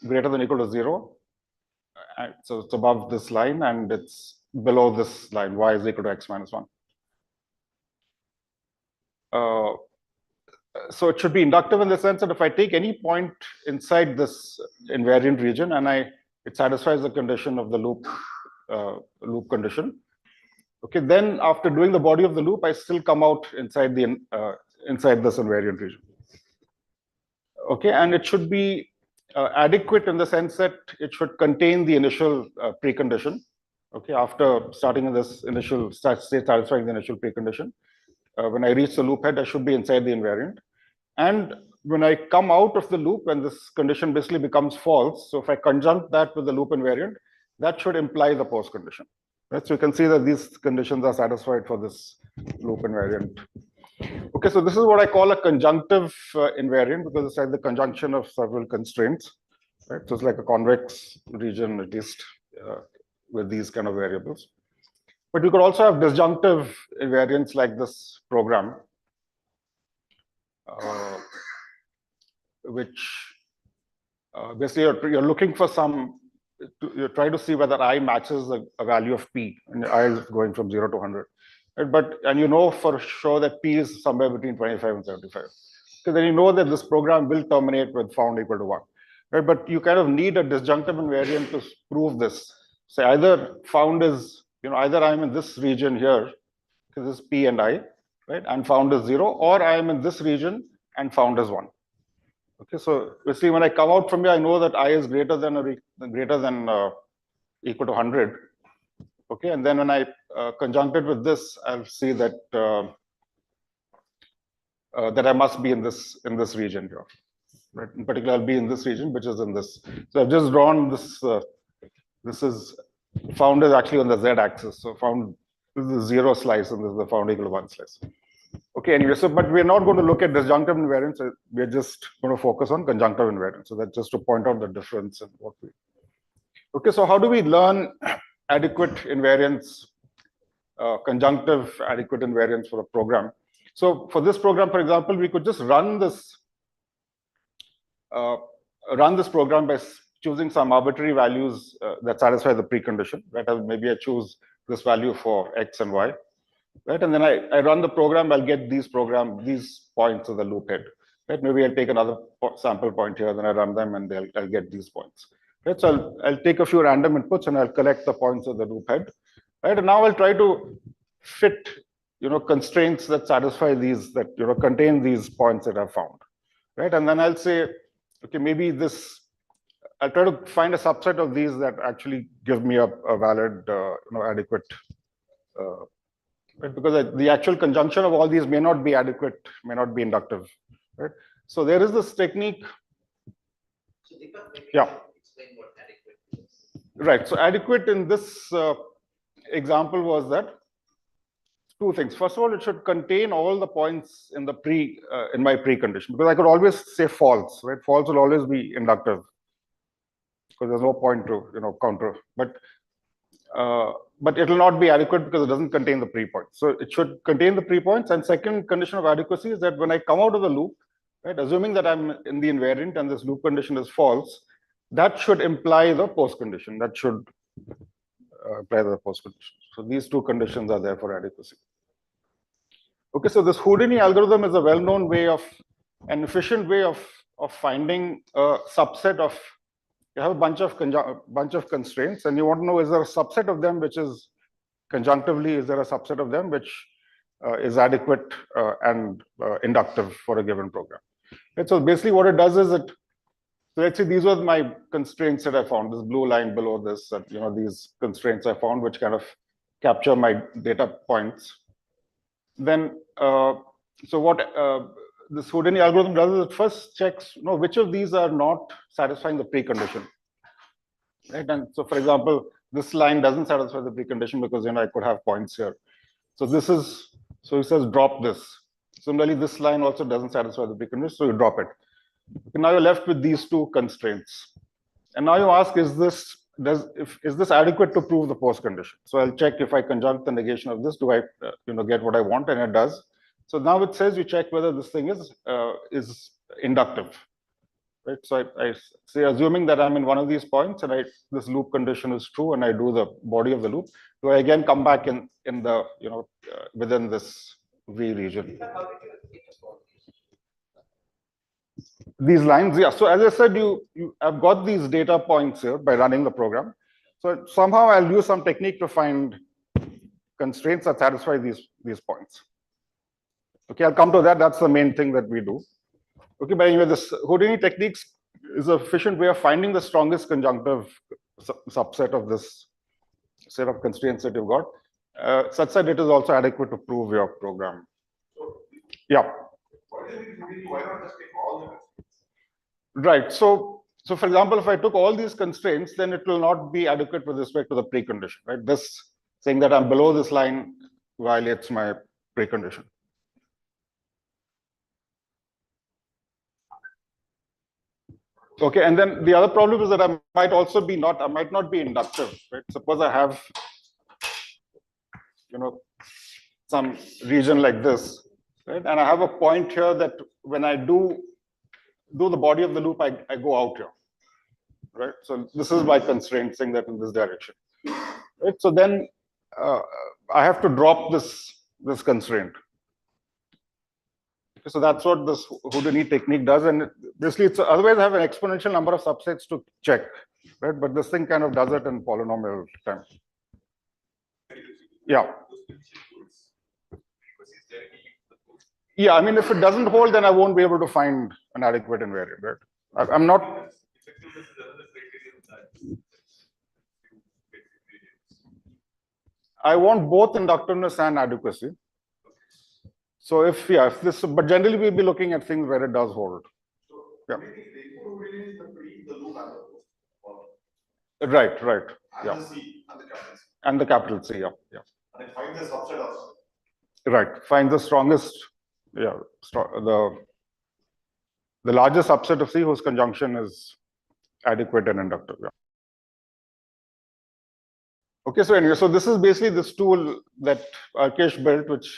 Speaker 10: greater than or equal to 0. So it's above this line and it's below this line, y is equal to x minus 1. So it should be inductive in the sense that if I take any point inside this invariant region and it satisfies the condition of the loop condition. Okay, then after doing the body of the loop, I still come out inside this invariant region. Okay, and it should be adequate in the sense that it should contain the initial precondition. Okay, after starting in this initial state satisfying the initial precondition, when I reach the loop head, I should be inside the invariant. And when I come out of the loop, when this condition basically becomes false, so if I conjunct that with the loop invariant, that should imply the post condition. Right? So you can see that these conditions are satisfied for this loop invariant. Okay, so this is what I call a conjunctive invariant because it's like the conjunction of several constraints. Right? So it's like a convex region, at least with these kind of variables. But you could also have disjunctive invariants like this program, which basically you're looking for you're trying to see whether I matches a value of P, and I is going from 0 to 100. Right? And you know for sure that P is somewhere between 25 and 75. So then you know that this program will terminate with found equal to 1. Right? But you kind of need a disjunctive invariant to prove this. So either found is, either I'm in this region here, because this is P and I, right? And found is 0, or I am in this region and found is 1. Okay, so basically when I come out from here, I know that I is greater than equal to 100. Okay, and then when I conjunct it with this, I'll see that that I must be in this region here. Right? In particular, I'll be in this region, which is in this. So I've just drawn this. This is found is actually on the z-axis. So found this is the 0 slice, and this is the found equal to 1 slice. Okay, anyway, so but we're not going to look at disjunctive invariance. We're just going to focus on conjunctive invariance. So that's just to point out the difference in what we. Okay, so how do we learn adequate invariance, conjunctive adequate invariance for a program? So for this program, for example, we could just run this program by choosing some arbitrary values that satisfy the precondition. Right? Maybe I choose this value for x and y. Right, and then I run the program. I'll get these points of the loop head. Right, maybe I'll take another sample point here, then I run them, and I'll get these points. Right, so I'll take a few random inputs and I'll collect the points of the loop head. Right, and now I'll try to fit, constraints that satisfy these, that contain these points that I've found. Right, and then I'll say, okay, maybe this. I'll try to find a subset of these that actually give me a valid, adequate. Right? Because the actual conjunction of all these may not be adequate, may not be inductive. Right? So there is this technique.
Speaker 5: So Deepak,
Speaker 10: Yeah.
Speaker 5: Explain what adequate is.
Speaker 10: Right. So adequate in this example was that two things. First of all, it should contain all the points in the in my precondition, because I could always say false. Right? False will always be inductive because there's no point to counter. But it will not be adequate because it doesn't contain the pre-points. So it should contain the pre-points. And second condition of adequacy is that when I come out of the loop, right, assuming that I'm in the invariant and this loop condition is false, that should imply the post condition. That should apply the post condition. So these two conditions are there for adequacy. Okay, so this Houdini algorithm is a well-known way of, an efficient way of finding a subset of. You have a bunch of constraints, and you want to know, is there a subset of them which is conjunctively, is there a subset of them which is adequate and inductive for a given program? And so basically what it does is so let's say these were my constraints that I found, this blue line below this, these constraints I found which kind of capture my data points. Then, so what this Houdini algorithm does is it first checks which of these are not satisfying the precondition. Right? And so, for example, this line doesn't satisfy the precondition because I could have points here. So it says drop this. Similarly, this line also doesn't satisfy the precondition, so you drop it. Okay, now you're left with these two constraints. And now you ask, is this adequate to prove the post condition? So I'll check if I conjunct the negation of this, do I get what I want? And it does. So now it says you check whether this thing is inductive. Right? So I say, assuming that I'm in one of these points and this loop condition is true, and I do the body of the loop, do I again come back in the within this V region? These lines, yeah. So as I said, I've got these data points here by running the program. So somehow I'll use some technique to find constraints that satisfy these points. Okay, I'll come to that. That's the main thing that we do. Okay, but anyway, this Houdini techniques is an efficient way of finding the strongest conjunctive subset of this set of constraints that you've got, such that it is also adequate to prove your program. Yeah.
Speaker 7: Why not just take all the constraints?
Speaker 10: Right. So for example, if I took all these constraints, then it will not be adequate with respect to the precondition. Right. This saying that I'm below this line violates my precondition. Okay, and then the other problem is that I might not be inductive. Right? Suppose I have, some region like this, right? And I have a point here that when I do the body of the loop, I go out here, right? So this is my constraint saying that in this direction, right? So then I have to drop this constraint. So that's what this Houdini technique does, and basically, otherwise I have an exponential number of subsets to check, right? But this thing kind of does it in polynomial time. Yeah. Yeah, I mean, if it doesn't hold, then I won't be able to find an adequate invariant, right? I'm not. I want both inductiveness and adequacy. So if this, but generally we'll be looking at things where it does hold. Yeah. Right. Yeah. And the capital C. Yeah.
Speaker 7: And then find the subset of.
Speaker 10: Right. Find the strongest. Yeah. The largest subset of C whose conjunction is adequate and inductive. Yeah. Okay. So anyway, so this is basically this tool that Arkesh built, which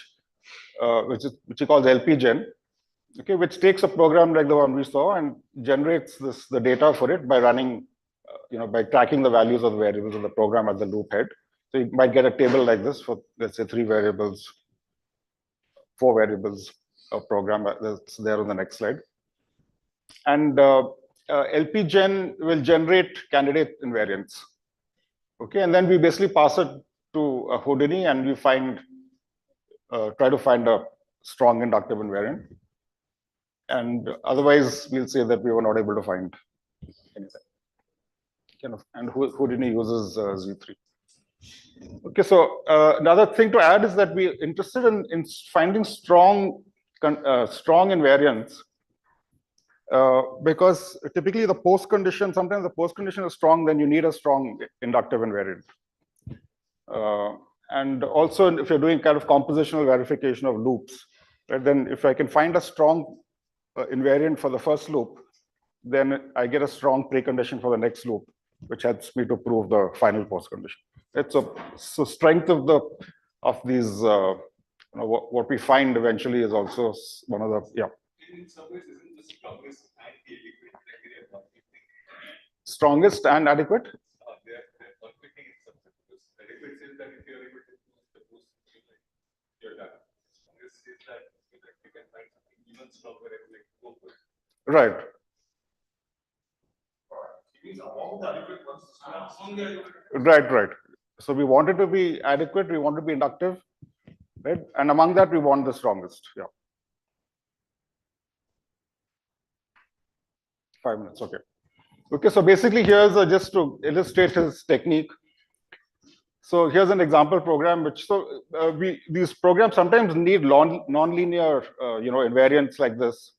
Speaker 10: he calls LPGen. Okay, which takes a program like the one we saw and generates the data for it by running, by tracking the values of the variables of the program at the loop head. So you might get a table like this for, let's say, 3 variables, 4 variables of program that's there on the next slide. And LPGen will generate candidate invariants. Okay, and then we basically pass it to Houdini and we try to find a strong inductive invariant. And otherwise, we'll say that we were not able to find anything. And Houdini uses Z3. Okay, so another thing to add is that we're interested in finding strong invariants because typically the post condition, sometimes the post condition is strong, then you need a strong inductive invariant. And also, if you're doing kind of compositional verification of loops, right, then if I can find a strong invariant for the first loop, then I get a strong precondition for the next loop, which helps me to prove the final post condition. It's so strength of these what we find eventually is also one of the
Speaker 6: In some ways, isn't the strongest and the adequate criteria conflicting?
Speaker 10: Strongest and adequate?
Speaker 6: They're conflicting in some sense because adequate says that if you're able to boost the boost, you're done. Strongest says that you can find something even stronger and like go for it.
Speaker 10: Right. Right. So we want it to be adequate, we want to be inductive, right? And among that, we want the strongest. Yeah. 5 minutes, okay. Okay, so basically here's just to illustrate his technique. So here's an example program, these programs sometimes need non-linear, invariants like this.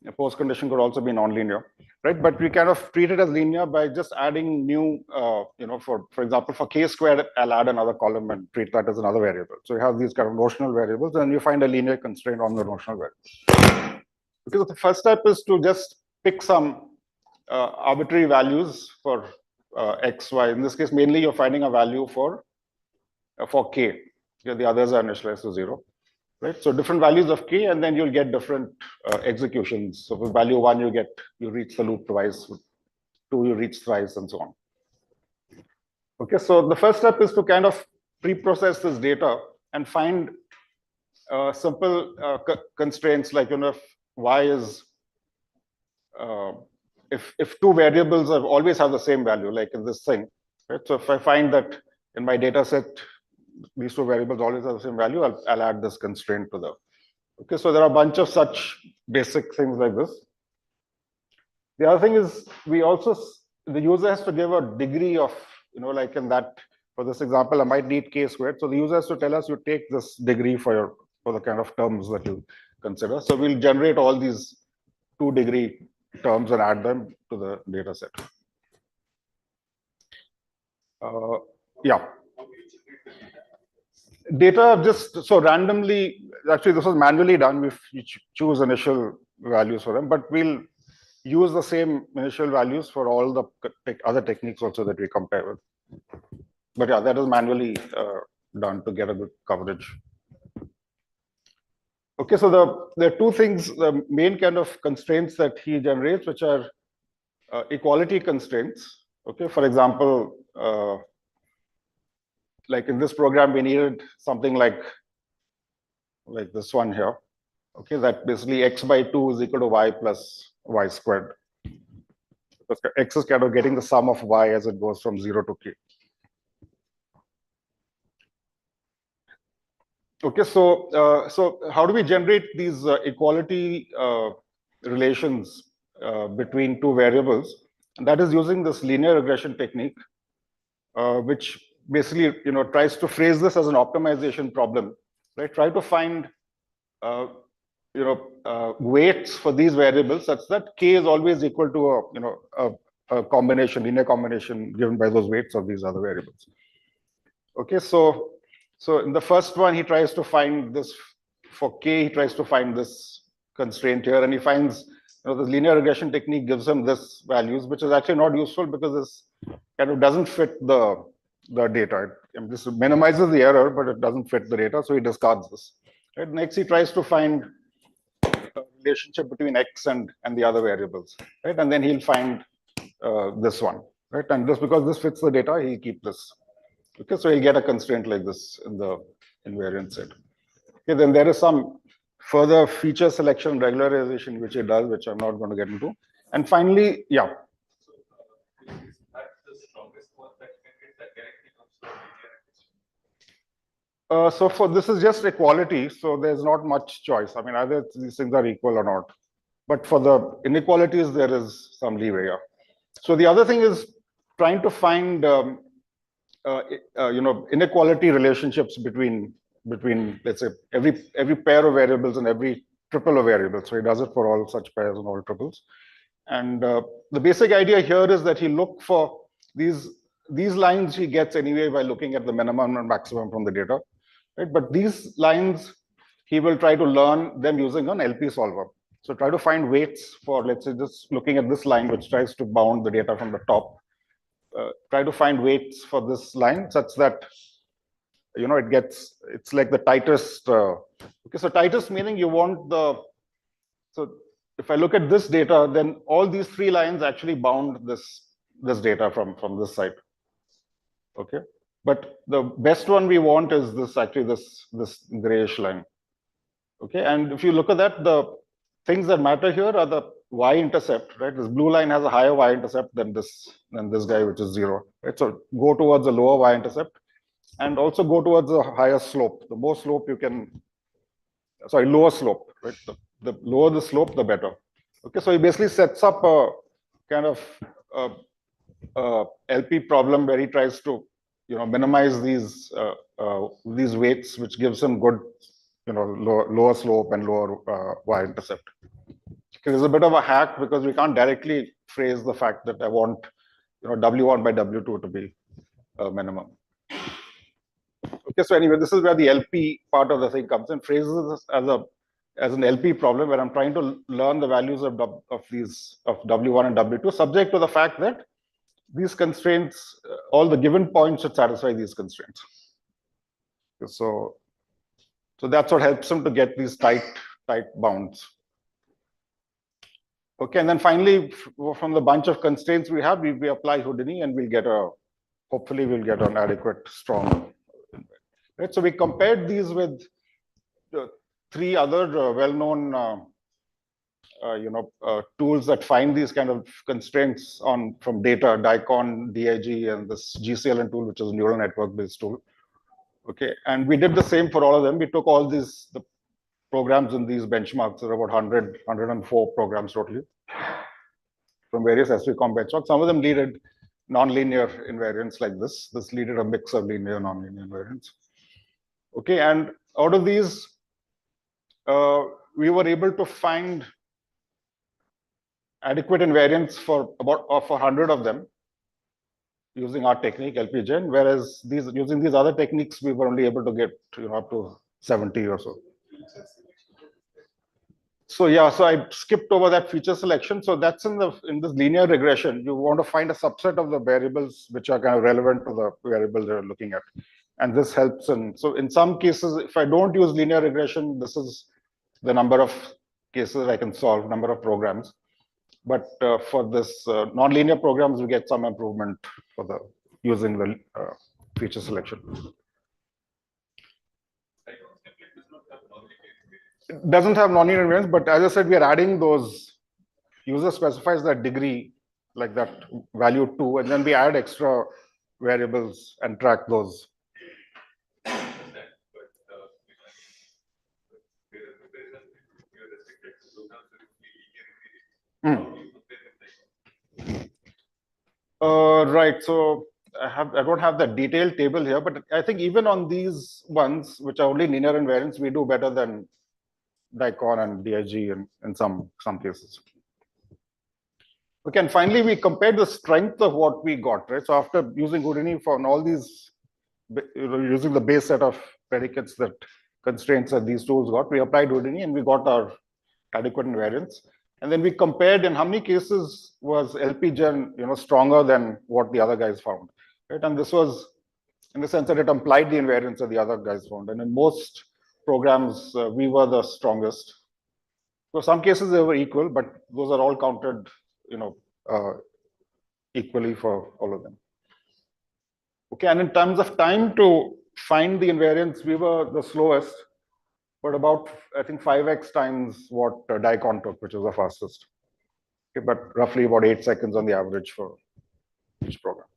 Speaker 10: A post condition could also be nonlinear, right? But we kind of treat it as linear by just adding new, for example, for k squared, I'll add another column and treat that as another variable. So you have these kind of notional variables, and you find a linear constraint on the notional variables. Because the first step is to just pick some arbitrary values for x, y. In this case, mainly you're finding a value for k. Here the others are initialized to 0. Right, so different values of k, and then you'll get different executions. So for value 1, you reach the loop twice. 2, you reach thrice, and so on. Okay, so the first step is to kind of pre-process this data and find simple constraints like if y is if 2 variables always have the same value, like in this thing. Right, so if I find that in my data set these 2 variables always have the same value, I'll add this constraint to them. Okay, so there are a bunch of such basic things like this. The other thing is the user has to give a degree of, like in that, for this example, I might need k squared. So the user has to tell us you take this degree for the kind of terms that you consider. So we'll generate all these 2 degree terms and add them to the data set. Yeah. Data just so randomly, actually this was manually done. We choose initial values for them, but we'll use the same initial values for all the other techniques also that we compare with. But yeah, that is manually done to get a good coverage. Okay, so there are 2 things, the main kind of constraints that he generates, which are equality constraints. Okay, for example, like in this program, we needed something like this one here. Okay, that basically x by 2 is equal to y plus y squared. Because x is kind of getting the sum of y as it goes from 0 to k. Okay, so how do we generate these equality relations between 2 variables? And that is using this linear regression technique, which basically, tries to phrase this as an optimization problem, right? Try to find, weights for these variables such that k is always equal to a combination, linear combination given by those weights of these other variables. Okay, so in the first one, he tries to find this for k. He tries to find this constraint here, and he finds the linear regression technique gives him this values, which is actually not useful because this kind of doesn't fit the data. This minimizes the error, but it doesn't fit the data, so he discards this. Right? Next, he tries to find a relationship between x and the other variables, right? And then he'll find this one, right? And just because this fits the data, he'll keep this. Okay, so he'll get a constraint like this in the invariant set. Okay, then there is some further feature selection regularization which it does, which I'm not going to get into. And finally, yeah.
Speaker 6: That's the strongest one that can get that directly comes from linear.
Speaker 10: So for this is just equality, so there's not much choice. I mean, either these things are equal or not. But for the inequalities, there is some leeway. Yeah. So the other thing is trying to find inequality relationships between let's say every pair of variables and every triple of variables. So he does it for all such pairs and all triples. And the basic idea here is that he look for these lines he gets anyway by looking at the minimum and maximum from the data, right? But these lines he will try to learn them using an LP solver. So try to find weights for, let's say, just looking at this line which tries to bound the data from the top. Try to find weights for this line such that it's like the tightest. Okay, so tightest meaning you want so if I look at this data, then all these three lines actually bound this data from this side. Okay, but the best one we want is this grayish line. Okay, and if you look at that, the things that matter here are the y-intercept, right? This blue line has a higher y-intercept than this guy, which is 0. Right? So go towards a lower y-intercept, and also go towards a higher slope. The more slope you can, lower slope, right? The lower the slope, the better. Okay, so he basically sets up a kind of LP problem where he tries to, minimize these weights, which gives him good, lower slope and lower y-intercept. There's a bit of a hack because we can't directly phrase the fact that I want, W1 by W2 to be a minimum. Okay, so anyway, this is where the LP part of the thing comes in. Phrases this as an LP problem where I'm trying to learn the values of W1 and W2, subject to the fact that these constraints, all the given points should satisfy these constraints. So that's what helps him to get these tight bounds. Okay, and then finally, from the bunch of constraints we have, we apply Houdini, and hopefully we'll get an adequate, strong. Right, so we compared these with three other well-known, tools that find these kind of constraints from data, DICON, DIG, and this GCLN tool, which is a neural network-based tool. Okay, and we did the same for all of them. We took all the programs in these benchmarks. There are about 104 programs totally from various SVCOM benchmarks. Some of them needed nonlinear invariants like this. This needed a mix of linear and nonlinear invariants. Okay, and out of these, we were able to find adequate invariants for about 100 of them using our technique, LPGen, whereas using these other techniques, we were only able to get up to 70 or so. So yeah, so I skipped over that feature selection. So that's in this linear regression. You want to find a subset of the variables which are kind of relevant to the variable you're looking at. And this helps. So in some cases, if I don't use linear regression, this is the number of cases I can solve, number of programs. But for this nonlinear programs, we get some improvement for using the feature selection. It doesn't have nonlinear invariants, but as I said, we are adding those. User specifies that degree, like that value 2, and then we add extra variables and track those. Right. So I don't have the detailed table here, but I think even on these ones, which are only linear invariants, we do better than DICON and DIG in some cases. Okay, and finally, we compared the strength of what we got, right? So after using Houdini for all these, using the base set of predicates that constraints that these tools got, we applied Houdini and we got our adequate invariance. And then we compared in how many cases was LP-Gen, stronger than what the other guys found, right? And this was in the sense that it implied the invariance that the other guys found. And in most programs, we were the strongest. So some cases they were equal, but those are all counted, equally for all of them. Okay, and in terms of time to find the invariance, we were the slowest, but about, I think, 5x times what DICON took, which is the fastest. Okay, but roughly about 8 seconds on the average for each program.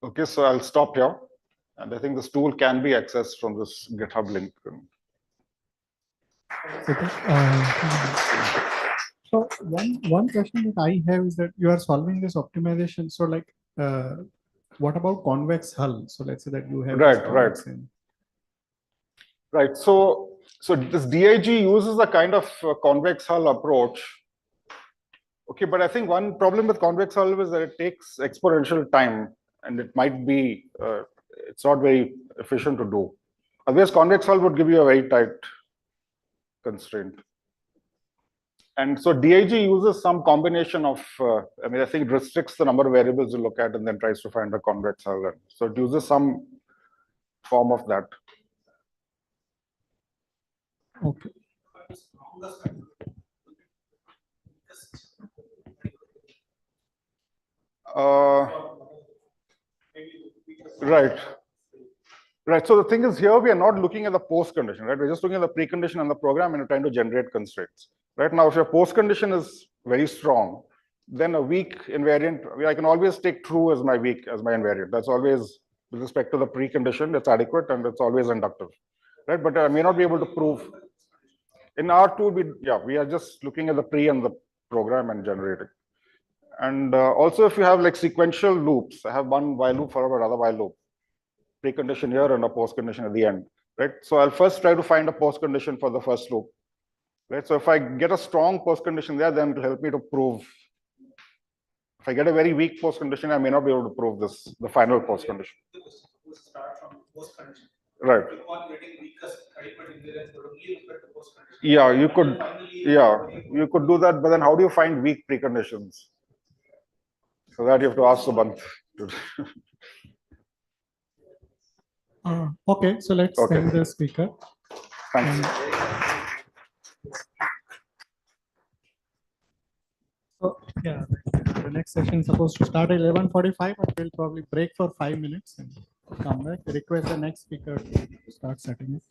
Speaker 10: Okay, so I'll stop here. And I think this tool can be accessed from this GitHub link.
Speaker 4: So one question that I have is that you are solving this optimization. So like, what about convex hull? So let's say that you have
Speaker 10: Right. So this DIG uses a kind of convex hull approach. Okay, but I think one problem with convex hull is that it takes exponential time, and it might be it's not very efficient to do. Otherwise, convex hull would give you a very tight constraint. And so DIG uses some combination of, I think it restricts the number of variables you look at and then tries to find a convex hull. So it uses some form of that.
Speaker 4: Okay.
Speaker 10: Right. Right. So the thing is, here we are not looking at the post condition, right? We're just looking at the precondition and the program, and we're trying to generate constraints. Right now, if your post condition is very strong, then a weak invariant, I can always take true as my invariant. That's always with respect to the precondition, it's adequate and it's always inductive, right? But I may not be able to prove. In our tool, we are just looking at the pre and the program and generating. And also, if you have like sequential loops, I have one while loop followed by another while loop, precondition here and a post condition at the end, right? So I'll first try to find a post condition for the first loop, right? So if I get a strong post condition there, then it'll help me to prove. If I get a very weak post condition, I may not be able to prove the final post condition.
Speaker 7: Start from post condition.
Speaker 10: Right. Yeah, you could. Yeah, you could do that, but then how do you find weak preconditions? So that you have to ask the bunch.
Speaker 4: Okay, so let's send the speaker.
Speaker 10: Thanks.
Speaker 4: So yeah, the next session is supposed to start at 11:45, but we'll probably break for 5 minutes and come back. Request the next speaker to start setting it.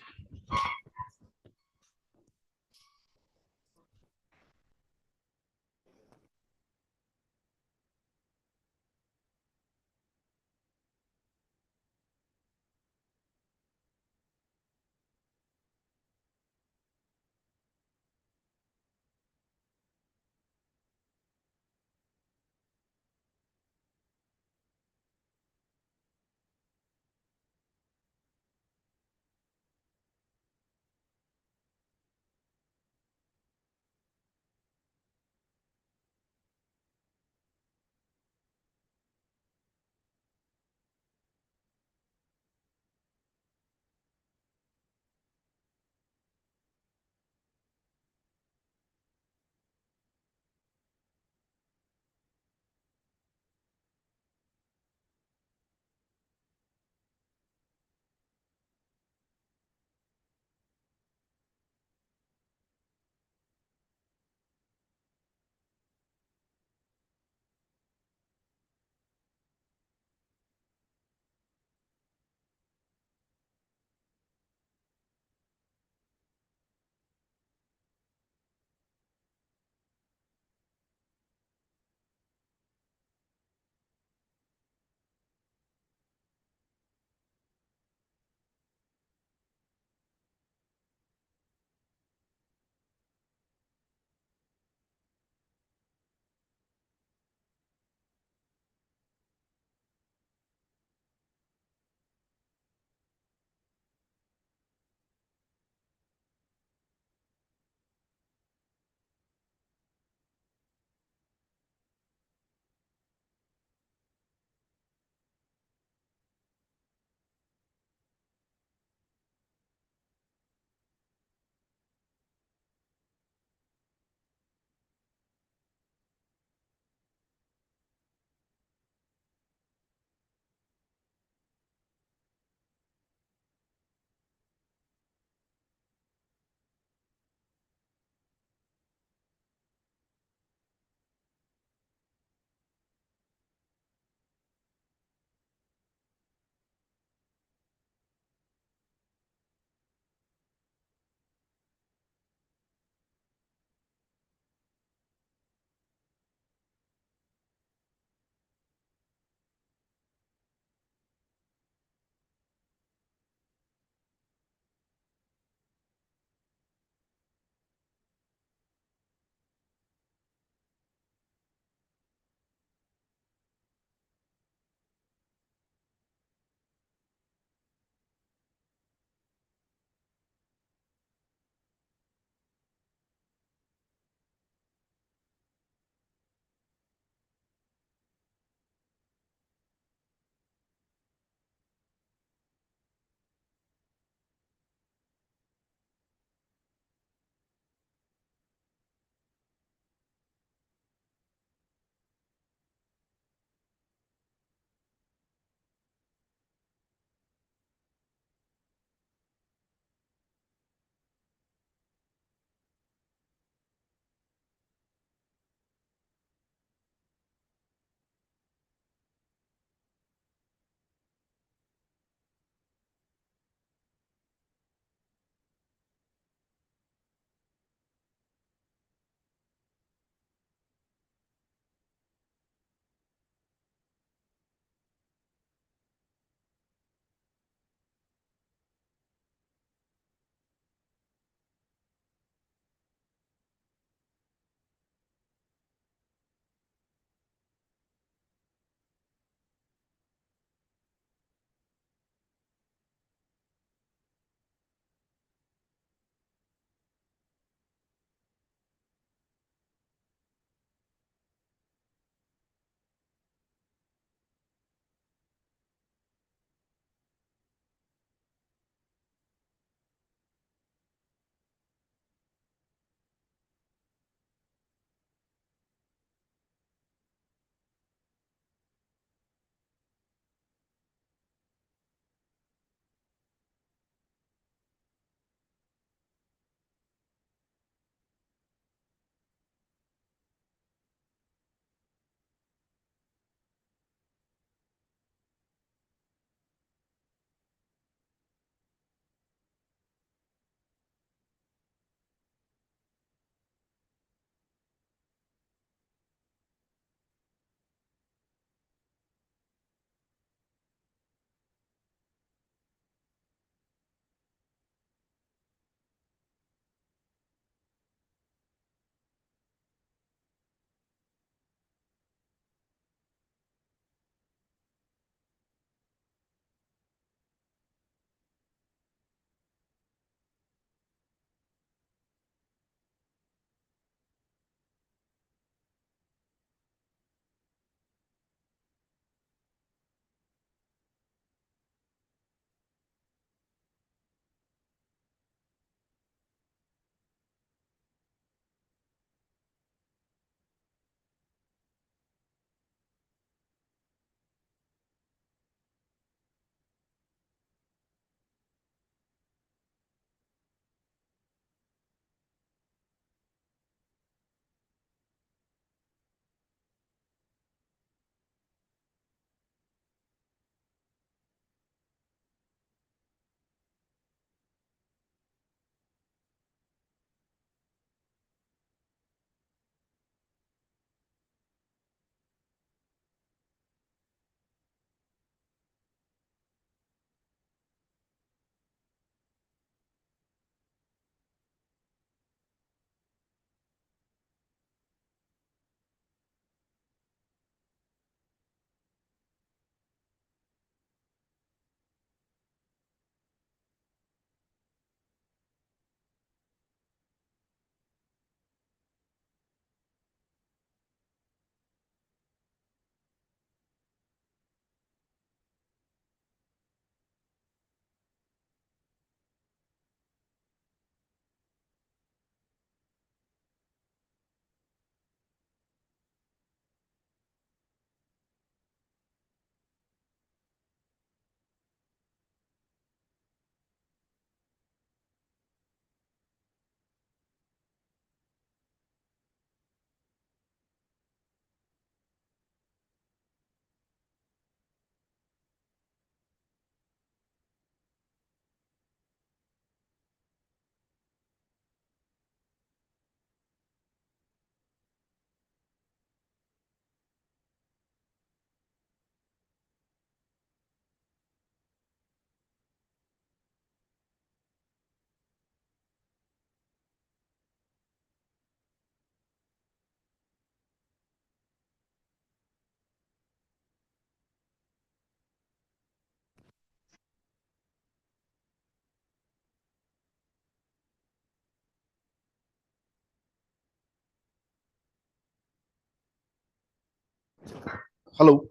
Speaker 11: Hello.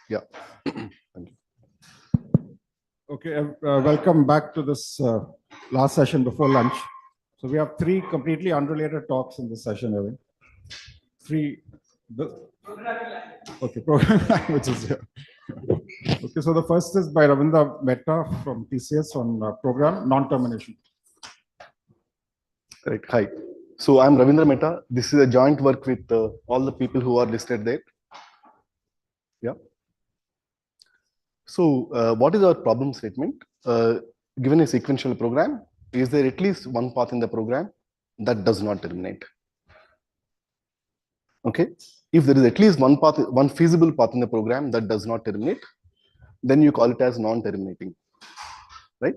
Speaker 11: Yeah. Thank you.
Speaker 12: Okay, welcome back to this last session before lunch. So we have three completely unrelated talks in this session, Evan. Programming languages. Yeah. Okay, so the first is by Ravindra Mehta from TCS on program non-termination.
Speaker 11: Correct. Hi. So I'm Ravindra Mehta. This is a joint work with all the people who are listed there. Yeah. So what is our problem statement? Given a sequential program, is there at least one path in the program that does not terminate? Okay. If there is at least one path, one feasible path in the program that does not terminate, then you call it as non-terminating, right?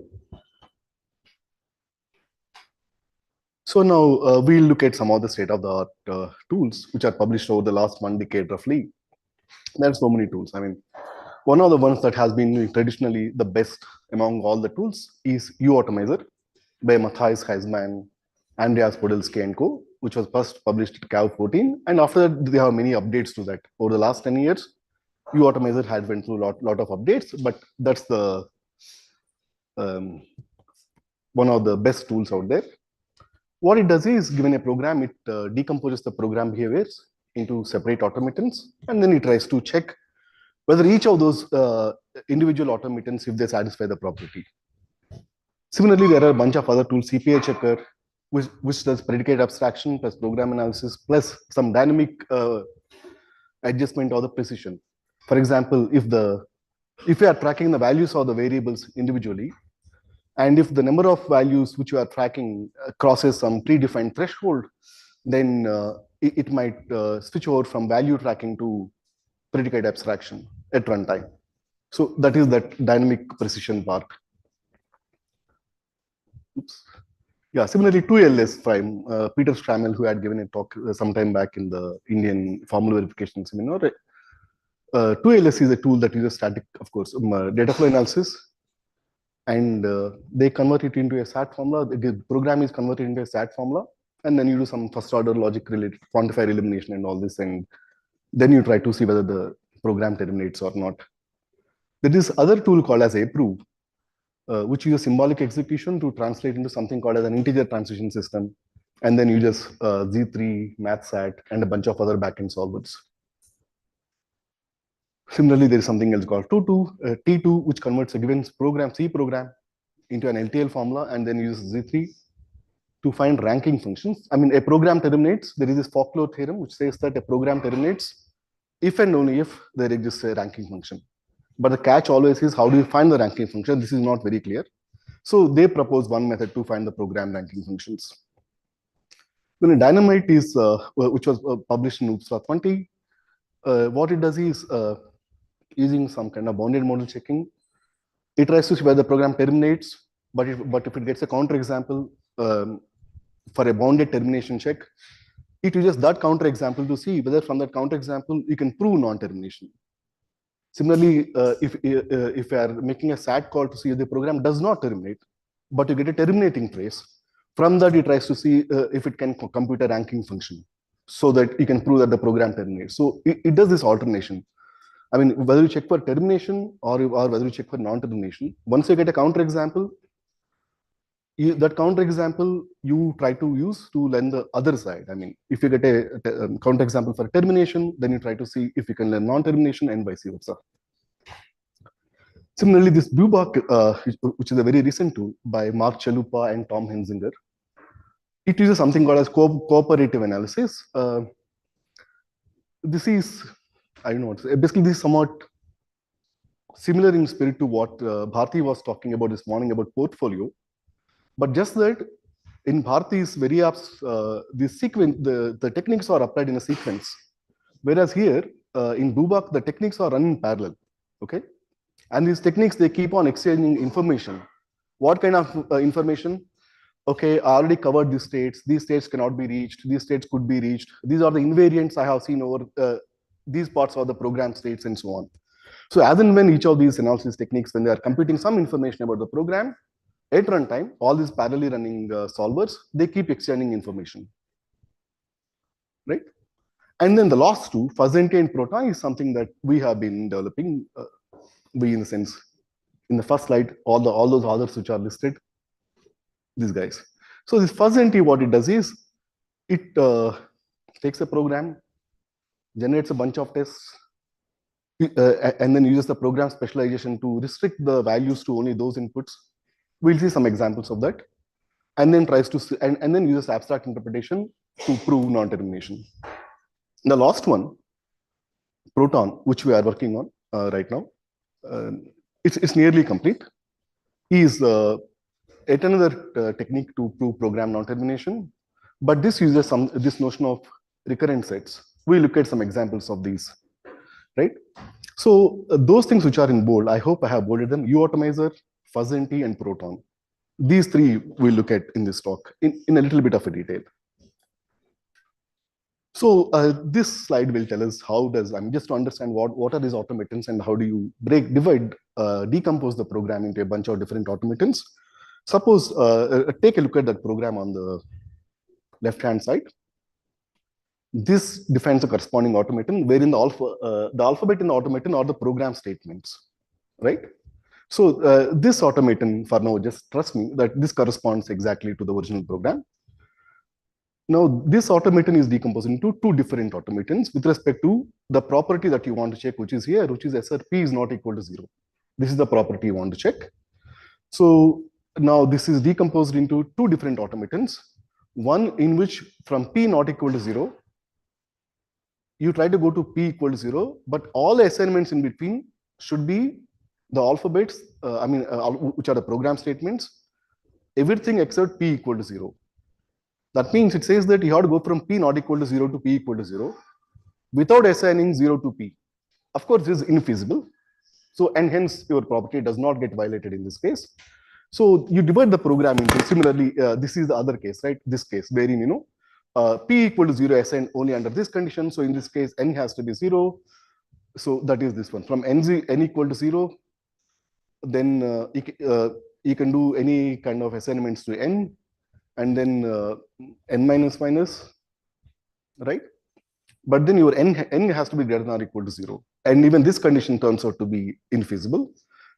Speaker 11: So now we'll look at some of the state-of-the-art tools which are published over the last 1 decade roughly. There are so many tools. I mean, one of the ones that has been traditionally the best among all the tools is UAutomizer by Matthias Heisman, Andreas Podolsky and co, which was first published at CAV 14. And after that, there are many updates to that. Over the last 10 years, UAutomizer had went through a lot of updates, but that's the one of the best tools out there. What it does is, given a program, it decomposes the program behaviors into separate automatons, and then it tries to check whether each of those individual automatons, if they satisfy the property. Similarly, there are a bunch of other tools, CPI checker, which does predicate abstraction plus program analysis plus some dynamic adjustment of the precision. For example, if you are tracking the values of the variables individually, and if the number of values which you are tracking crosses some predefined threshold, then it might switch over from value tracking to predicate abstraction at runtime. So that is that dynamic precision part. Oops. Yeah, similarly, 2LS prime, Peter Strammel, who had given a talk some time back in the Indian formal verification seminar. 2LS is a tool that uses static, of course, data flow analysis, and they convert it into a SAT formula. The program is converted into a SAT formula, and then you do some first order logic related quantifier elimination and all this, and then you try to see whether the program terminates or not. There is other tool called as approve, which uses symbolic execution to translate into something called as an integer transition system, and then you just Z3, MathSat, and a bunch of other backend solvers. Similarly, there is something else called T2, which converts a given program, C program, into an LTL formula, and then uses Z3 to find ranking functions. I mean, a program terminates. There is this folklore theorem which says that a program terminates if and only if there exists a ranking function. But the catch always is, how do you find the ranking function? This is not very clear. So they propose one method to find the program ranking functions. Then Dynamite is, which was published in UPSA 20. What it does is, using some kind of bounded model checking, it tries to see where the program terminates, but if it gets a counterexample for a bounded termination check, it uses that counterexample to see whether from that counterexample you can prove non-termination. Similarly, if you are making a SAT call to see if the program does not terminate, but you get a terminating trace, from that it tries to see if it can compute a ranking function so that you can prove that the program terminates. So it does this alternation. I mean, whether you check for termination or whether you check for non-termination, once you get a counterexample, that counterexample you try to use to learn the other side. I mean, if you get a counterexample for termination, then you try to see if you can learn non-termination and vice versa. Similarly, this BUBAC, which is a very recent tool by Mark Chalupa and Tom Hensinger, it uses something called as cooperative analysis. This is, I don't know, basically this is somewhat similar in spirit to what Bharti was talking about this morning about portfolio. But just that in Bharti's very apps, the sequence, the techniques are applied in a sequence. Whereas here in BUBAC, the techniques are run in parallel. Okay. And these techniques, they keep on exchanging information. What kind of information? Okay, I already covered these states cannot be reached, these states could be reached. These are the invariants I have seen over these parts of the program states and so on. So as and when each of these analysis techniques, when they are computing some information about the program, at runtime, all these parallelly running solvers, they keep exchanging information, right? And then the last two, fuzzNT and Proton, is something that we have been developing. We, in the sense, in the first slide, all those others which are listed, these guys. So this fuzzNT, what it does is, it takes a program, generates a bunch of tests, and then uses the program specialization to restrict the values to only those inputs. We'll see some examples of that. And then tries to, and then uses abstract interpretation to prove non-termination. The last one, Proton, which we are working on right now, it's nearly complete, is yet another technique to prove program non-termination. But this uses this notion of recurrent sets. We look at some examples of these, right? So those things which are in bold, I hope I have bolded them: uAtomizer, fuzzNT, and Proton. These three we'll look at in this talk in a little bit of a detail. So this slide will tell us how does, just to understand what are these automatons and how do you decompose the program into a bunch of different automatons. Suppose, take a look at that program on the left-hand side. This defines a corresponding automaton, wherein the alphabet in the automaton are the program statements, right? So this automaton, for now, just trust me that this corresponds exactly to the original program. Now, this automaton is decomposed into two different automatons with respect to the property that you want to check, which is here, which is SRP is not equal to 0. This is the property you want to check. So now this is decomposed into two different automatons. One in which from P not equal to 0, you try to go to P equal to 0, but all assignments in between should be the alphabets, which are the program statements, everything except P equal to 0. That means it says that you have to go from P not equal to 0 to P equal to 0 without assigning 0 to P. Of course, this is infeasible. So, and hence your property does not get violated in this case. So you divide the program into, similarly, this is the other case, right? This case wherein, P equal to 0 assigned only under this condition. So in this case, N has to be 0. So that is this one. From N equal to 0, then you can do any kind of assignments to N, and then N minus minus, right? But then your N has to be greater than or equal to 0. And even this condition turns out to be infeasible.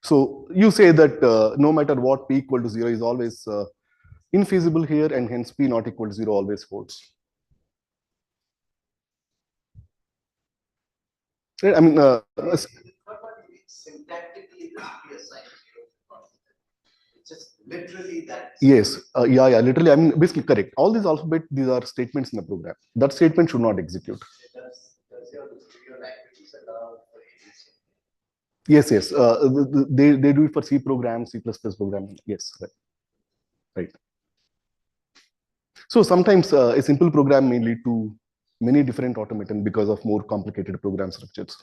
Speaker 11: So you say that no matter what, P equal to 0 is always infeasible here, and hence P not equal to 0 always holds. Right?
Speaker 5: Syntactically, this should be assigned 0 to 1. It's just literally that.
Speaker 11: Yes, yeah, literally, basically correct. All these alphabet, these are statements in the program. That statement should not execute.
Speaker 5: Does your languages allow for agency?
Speaker 11: Yes, yes. They do it for C program, C++ program. Yes, right. So sometimes a simple program may lead to many different automaton because of more complicated program structures.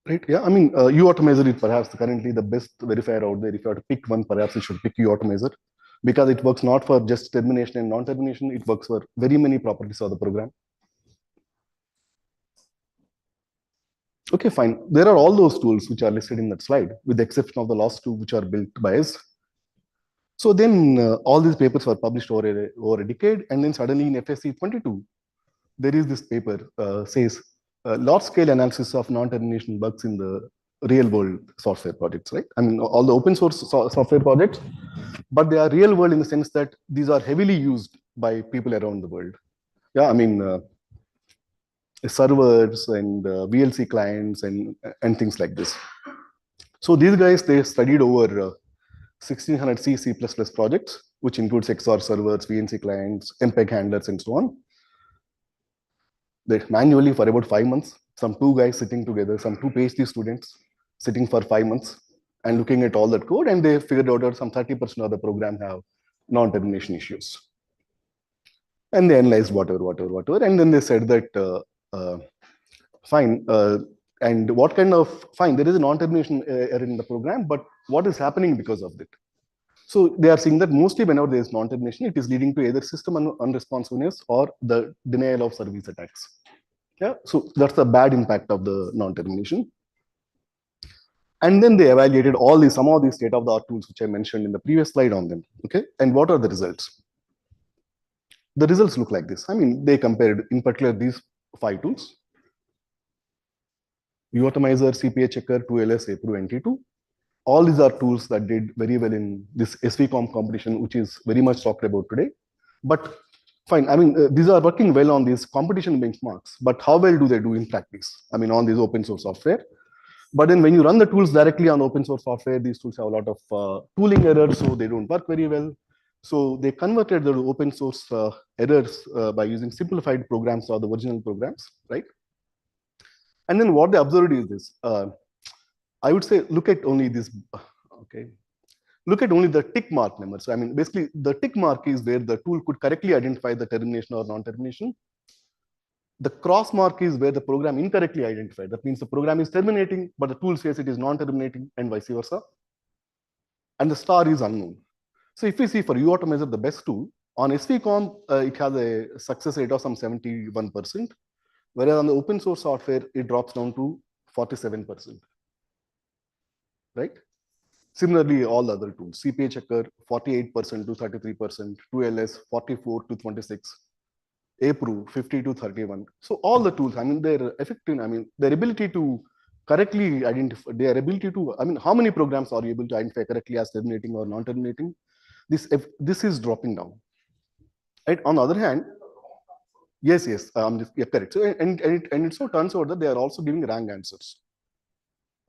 Speaker 11: Right? Yeah, uAtomizer is perhaps currently the best verifier out there. If you have to pick one, perhaps you should pick uAtomizer, because it works not for just termination and non-termination. It works for very many properties of the program. Okay, fine. There are all those tools which are listed in that slide, with the exception of the last two, which are built by us. So then all these papers were published over a decade, and then suddenly in FSTTCS'23, there is this paper says large-scale analysis of non-termination bugs in the real-world software projects, right? All the open source software projects, but they are real-world in the sense that these are heavily used by people around the world. Yeah, servers and VLC clients and things like this. So these guys, they studied over 1600 C++ projects, which includes XOR servers, VNC clients, MPEG handlers, and so on. They manually for about 5 months, some two guys sitting together, some two PhD students sitting for 5 months and looking at all that code, and they figured out that some 30% of the program have non-termination issues. And they analyzed whatever, and then they said that fine, and what kind of, fine, there is a non-termination error in the program, but what is happening because of it? So they are seeing that mostly whenever there is non-termination, it is leading to either system unresponsiveness or the denial of service attacks. Yeah, so that's the bad impact of the non-termination. And then they evaluated some of these state-of-the-art tools which I mentioned in the previous slide on them. Okay, and what are the results? the results look like this. I mean, they compared in particular these 5 tools: Uatomizer, CPA Checker, 2LS, APRO, NT2. All these are tools that did very well in this SVCOM competition, which is very much talked about today. But fine, I mean, these are working well on these competition benchmarks, but how well do they do in practice? I mean, on these open source software. But then when you run the tools directly on open source software, these tools have a lot of tooling errors, so they don't work very well. So they converted the open source errors by using simplified programs or the original programs, right? And then what they observed is this. I would say look at only this, okay. Look at only the tick mark number. So I mean, basically the tick mark is where the tool could correctly identify the termination or non-termination. The cross mark is where the program incorrectly identified. That means the program is terminating, but the tool says it is non-terminating, and vice versa. And the star is unknown. So if we see for Uautomizer, the best tool, on SVCOM, it has a success rate of some 71%, whereas on the open source software, it drops down to 47%, right? Similarly, all the other tools, CPA Checker, 48% to 33%, 2LS, 44 to 26, APRO, 50 to 31. So all the tools, I mean, they're effective, I mean, their ability to correctly identify, their ability to, I mean, how many programs are you able to identify correctly as terminating or non-terminating? This is dropping down. Right? On the other hand, yes, yeah, correct. So, and it so turns out that they are also giving wrong answers.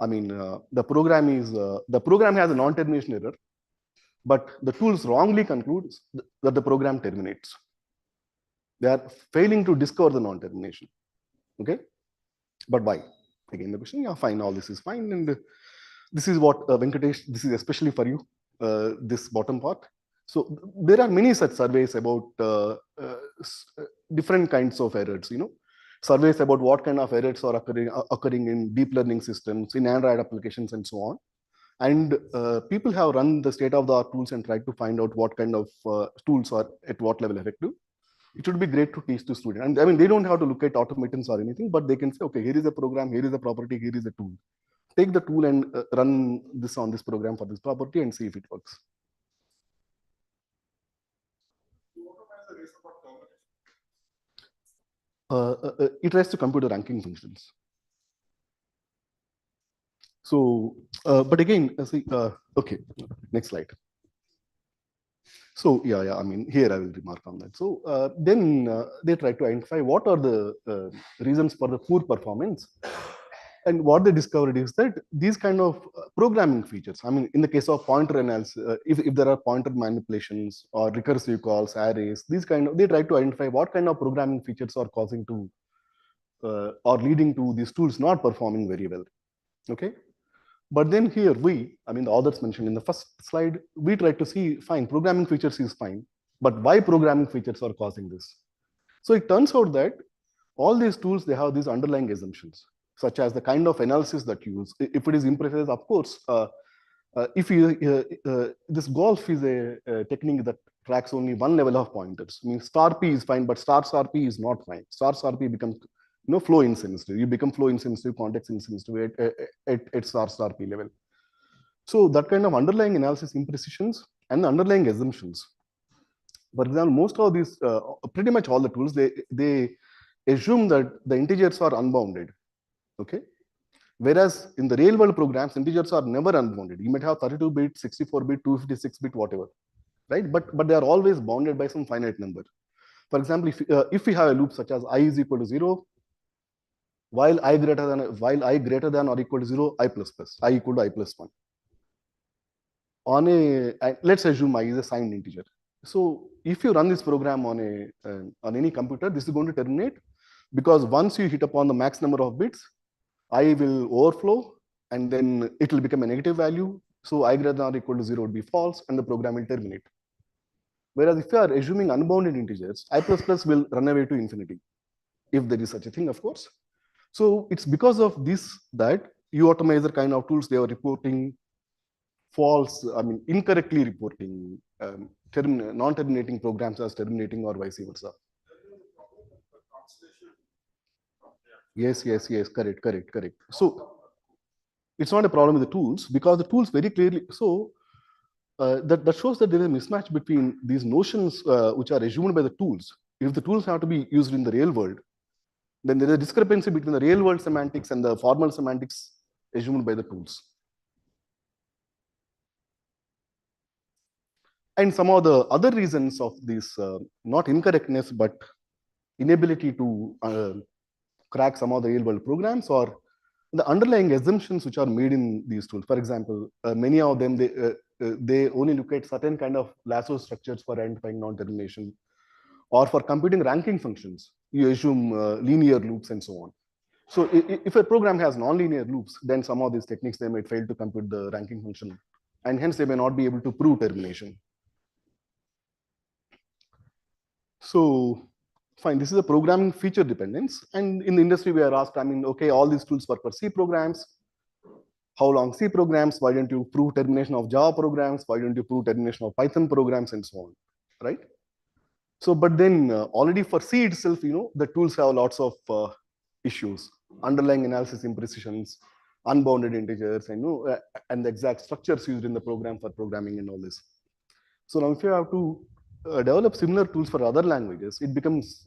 Speaker 11: I mean, the program has a non-termination error, but the tools wrongly concludes that the program terminates. They are failing to discover the non-termination. Okay, but why? Again, the question, yeah, fine, all this is fine, and this is what Venkatesh, this is especially for you, this bottom part. So there are many such surveys about different kinds of errors, you know, surveys about what kind of errors are occurring in deep learning systems, in Android applications, and so on. And people have run the state-of-the-art tools and tried to find out what kind of tools are at what level effective. It would be great to teach to students. And I mean, they don't have to look at automatons or anything, but they can say, okay, here is a program, here is a property, here is a tool. Take the tool and run this on this program for this property and see if it works. It tries to compute the ranking functions. So, but again, see, okay, next slide. So, yeah, I mean, here I will remark on that. So, then they try to identify what are the reasons for the poor performance. And what they discovered is that these kind of programming features, I mean, in the case of pointer analysis, if there are pointer manipulations or recursive calls, arrays, these kind of, they try to identify what kind of programming features are causing to or leading to these tools not performing very well. Okay. But then here I mean, the authors mentioned in the first slide, we try to see, fine, programming features is fine, but why programming features are causing this? So it turns out that all these tools, they have these underlying assumptions, such as the kind of analysis that you use. If it is imprecise, of course, if you, this golf is a technique that tracks only one level of pointers. I mean, star P is fine, but star P is not fine. Star P becomes, you know, flow insensitive. You become flow insensitive, context insensitive at star P level. So that kind of underlying analysis imprecisions and the underlying assumptions. For example, most of these, pretty much all the tools, they assume that the integers are unbounded. Okay. Whereas in the real world programs, integers are never unbounded. You might have 32-bit, 64-bit, 256-bit, whatever, right? But they are always bounded by some finite number. For example, if we have a loop such as I is equal to 0, while I greater than or equal to 0, I plus plus, I equal to I plus 1. On let's assume I is a signed integer. So if you run this program on any computer, this is going to terminate, because once you hit upon the max number of bits, I will overflow and then it will become a negative value. So I greater than or equal to 0 would be false and the program will terminate. Whereas if you are assuming unbounded integers, I plus plus will run away to infinity, if there is such a thing, of course. So it's because of this that Uautomizer kind of tools, they are reporting false, I mean, incorrectly reporting non-terminating programs as terminating or vice versa. Yes, correct. So it's not a problem with the tools, because the tools very clearly, so that shows that there is a mismatch between these notions which are assumed by the tools. If the tools have to be used in the real world, then there is a discrepancy between the real world semantics and the formal semantics assumed by the tools. And some of the other reasons of this, not incorrectness, but inability to crack some of the real world programs, or the underlying assumptions which are made in these tools. For example, many of them, they only look at certain kind of lasso structures for identifying non-termination, or for computing ranking functions, you assume linear loops and so on. So if a program has non-linear loops, then some of these techniques, they might fail to compute the ranking function, and hence they may not be able to prove termination. So fine, this is a programming feature dependence. And in the industry, we are asked, I mean, okay, all these tools work for C programs. How long C programs? Why don't you prove termination of Java programs? Why don't you prove termination of Python programs and so on, right? So, but then already for C itself, the tools have lots of issues, underlying analysis imprecisions, unbounded integers, and and the exact structures used in the program for programming and all this. So now, if you have to develop similar tools for other languages, it becomes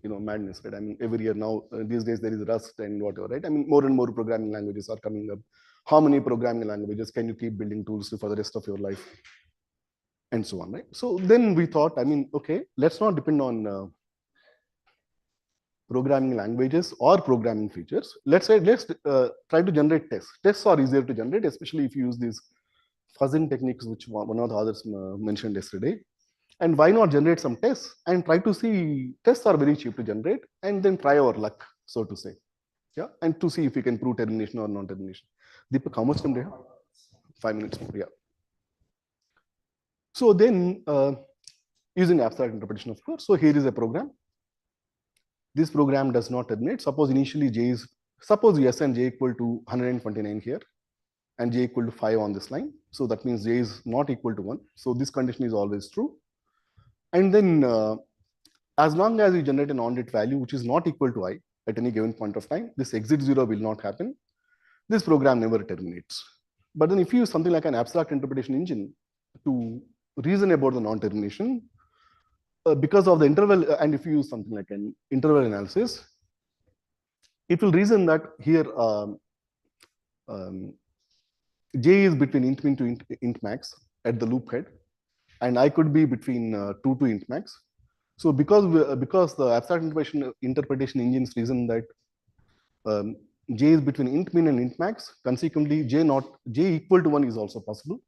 Speaker 11: madness, right? I mean, every year now, these days there is Rust and whatever, right? I mean, more and more programming languages are coming up. How many programming languages can you keep building tools to for the rest of your life? And so on, right? So then we thought, I mean, okay, let's not depend on programming languages or programming features. Let's try to generate tests. Tests are easier to generate, especially if you use these fuzzing techniques, which one of the others mentioned yesterday. And why not generate some tests and try to see, tests are very cheap to generate, and then try our luck, so to say. Yeah, and to see if we can prove termination or non-termination. Deepak, how much time do you have? 5 minutes more, yeah. So then, using abstract interpretation, of course. So here is a program. This program does not terminate. Suppose initially suppose S and J equal to 129 here, and J equal to 5 on this line. So that means J is not equal to 1. So this condition is always true. And then as long as you generate a non-dit value which is not equal to I at any given point of time, this exit 0 will not happen. This program never terminates. But then if you use something like an abstract interpretation engine to reason about the non-termination, because of the interval, and if you use something like an interval analysis, it will reason that here J is between int min to int max at the loop head, and I could be between 2 to int max. So because the abstract interpretation engines reason that J is between int min and int max, consequently J equal to 1 is also possible.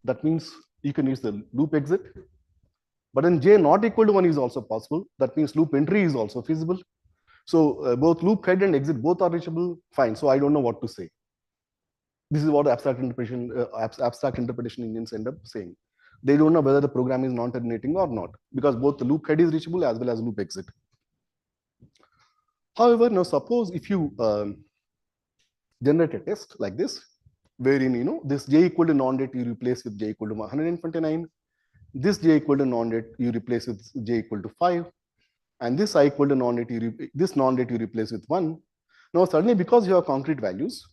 Speaker 11: That means you can use the loop exit. But then J not equal to 1 is also possible. That means loop entry is also feasible. So both loop head and exit both are reachable. Fine. So I don't know what to say. This is what abstract interpretation engines end up saying. They don't know whether the program is non-terminating or not, because both the loop head is reachable as well as loop exit. However, now suppose if you generate a test like this, wherein this J equal to non-dit you replace with J equal to 129. This J equal to non-dit you replace with J equal to 5, and this I equal to non-dit you replace with 1. Now suddenly, because you have concrete values,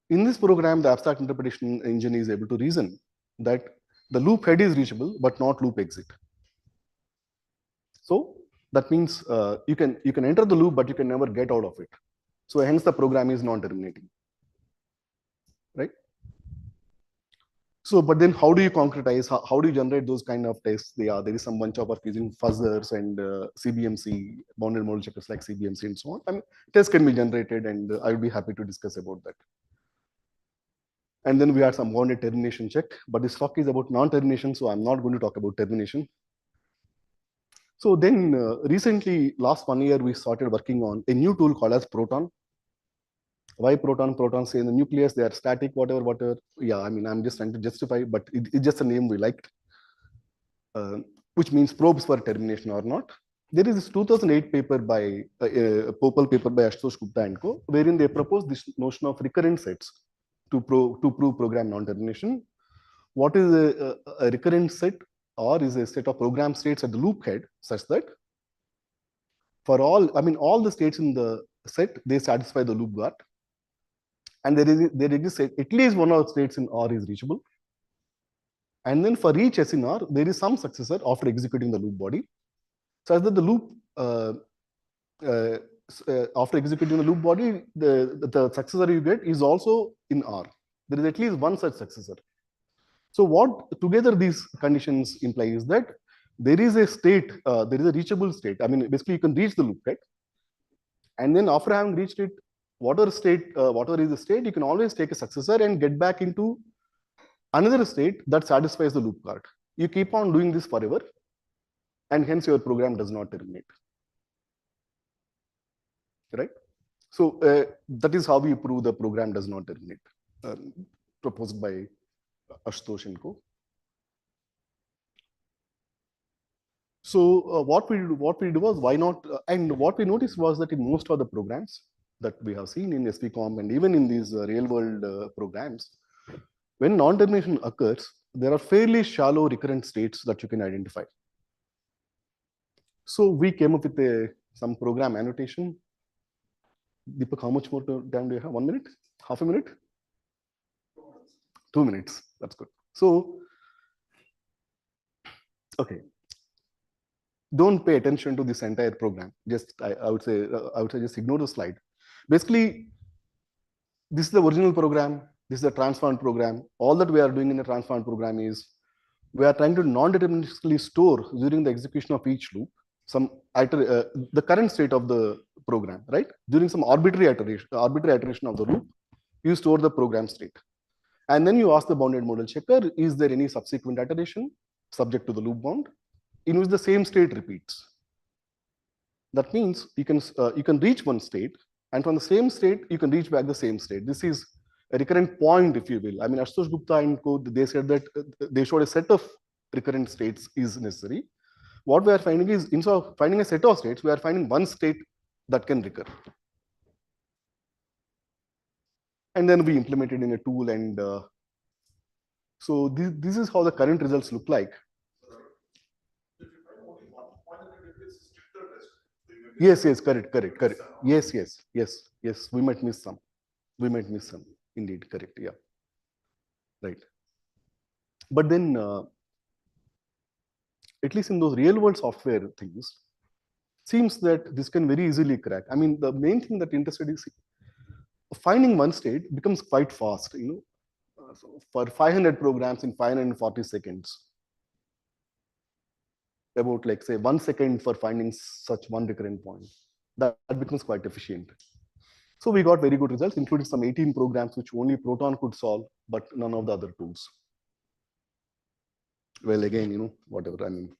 Speaker 11: in this program the abstract interpretation engine is able to reason that the loop head is reachable but not loop exit. So that means you can enter the loop but you can never get out of it. So hence the program is non-terminating, right? So, but then how do you concretize? How do you generate those kind of tests? There is some bunch of work using fuzzers and CBMC, bounded model checkers like CBMC and so on. I mean, tests can be generated, and I would be happy to discuss about that. And then we had some bounded termination check, but this talk is about non-termination, so I'm not going to talk about termination. So then recently, last 1 year, we started working on a new tool called as Proton. Why proton? Protons say in the nucleus, they are static, whatever. Yeah, I mean, I'm just trying to justify, but it's just a name we liked, which means probes for termination or not. There is this 2008 paper by, Popal paper by Ashutosh Gupta and co, wherein they proposed this notion of recurrent sets to prove program non-termination. What is a recurrent set? Or is a set of program states at the loop head such that for all the states in the set, they satisfy the loop guard. And there exists at least one of the states in R is reachable. And then for each SNR, there is some successor after executing the loop body, such that the loop, after executing the loop body, the successor you get is also in R. There is at least one such successor. So what together these conditions imply is that there is a state, there is a reachable state. I mean, basically you can reach the loop, right? And then after having reached it, whatever is the state, you can always take a successor and get back into another state that satisfies the loop card. You keep on doing this forever, and hence your program does not terminate. Right? So that is how we prove the program does not terminate, proposed by Ashutosh and co. So what we did was, why not? And what we noticed was that in most of the programs that we have seen in SPCOM and even in these real world programs, when non-termination occurs, there are fairly shallow recurrent states that you can identify. So we came up with some program annotation. Deepak, how much more time do you have? 1 minute? Half a minute? 2 minutes. That's good. So, okay. Don't pay attention to this entire program. Just I would say just ignore the slide. Basically, this is the original program. This is the transformed program. All that we are doing in the transformed program is we are trying to non-deterministically store during the execution of each loop the current state of the program, right? During some arbitrary iteration of the loop, you store the program state. And then you ask the bounded model checker, is there any subsequent iteration subject to the loop bound in which the same state repeats? That means you can reach one state, and from the same state, you can reach back the same state. This is a recurrent point, if you will. I mean, Ashutosh Gupta and co, they said that they showed a set of recurrent states is necessary. What we are finding is, instead of finding a set of states, we are finding one state that can recur. And then we implemented in a tool, and so this is how the current results look like. Yes, correct. Yes. We might miss some. Indeed, correct. Yeah. Right. But then, at least in those real world software things, seems that this can very easily crack. I mean, the main thing that interested is finding one state becomes quite fast, so for 500 programs in 540 seconds. About, like, say, 1 second for finding such one recurrent point. That becomes quite efficient. So we got very good results, including some 18 programs which only Proton could solve, but none of the other tools. Well, again, whatever. I mean,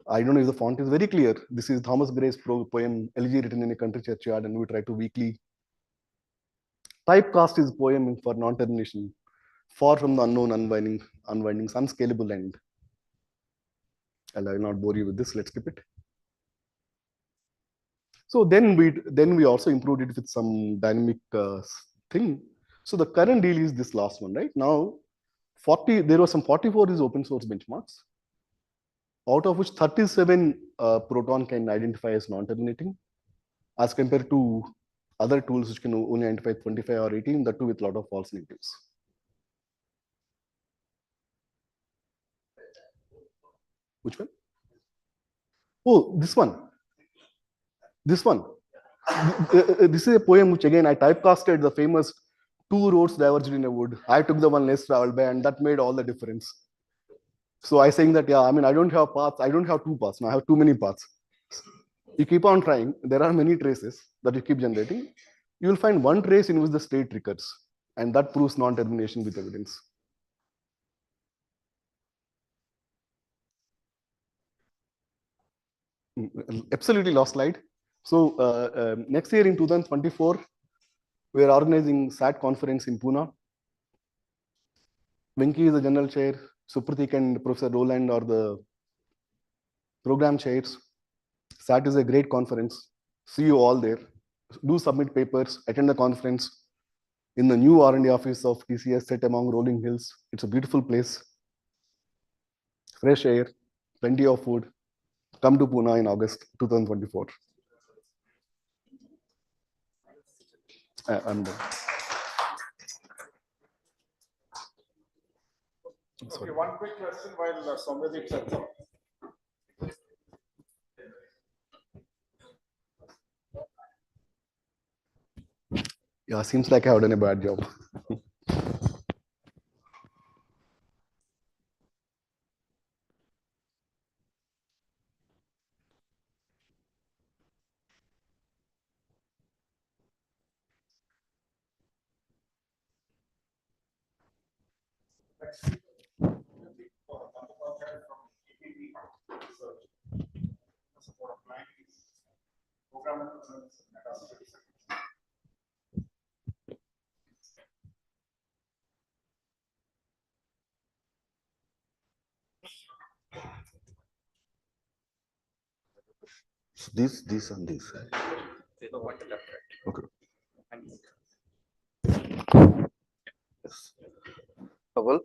Speaker 11: I don't know if the font is very clear. This is Thomas Gray's poem, Elegy Written in a Country Churchyard, and we try to weekly typecast his poem for non-termination, far from the unknown unwindings, unscalable end. I will not bore you with this. Let's skip it. So then we also improved it with some dynamic thing. So the current deal is this last one, right? Now, there were some 44 is open source benchmarks, out of which 37 Proton can identify as non-terminating, as compared to other tools which can only identify 25 or 18, that too with a lot of false negatives. Which one? Oh, this one. This one. This is a poem which, again, I typecasted the famous 2 roads diverged in a wood. I took the one less traveled by, and that made all the difference. So I saying that, yeah, I mean, I don't have paths. I don't have 2 paths. Now I have too many paths. You keep on trying. There are many traces that you keep generating. You will find one trace in which the state recurs, and that proves non-termination with evidence. Absolutely lost slide. So next year in 2024, we are organizing SAT conference in Pune. Venki is the general chair. Supratik and Professor Roland are the program chairs. SAT is a great conference. See you all there. Do submit papers, attend the conference in the new R&D office of TCS set among rolling hills. It's a beautiful place. Fresh air, plenty of food. Come to Pune in August 2024. I'm done.
Speaker 12: Okay, one quick question while Somyadeep sets up.
Speaker 11: Yeah, seems like I have done a bad job. So these and these. Okay. Yes. Well,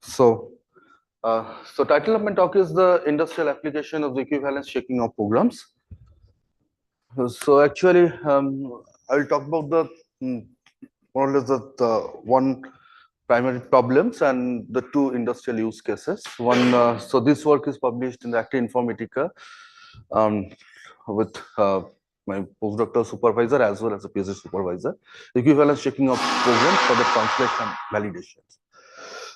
Speaker 11: so title of my talk is the industrial application of the equivalence checking of programs. So actually, I will talk about the more or less the one primary problems and the two industrial use cases. One, so this work is published in the Acta Informatica with my postdoctoral supervisor as well as a PhD supervisor, equivalence checking of programs for the translation validations.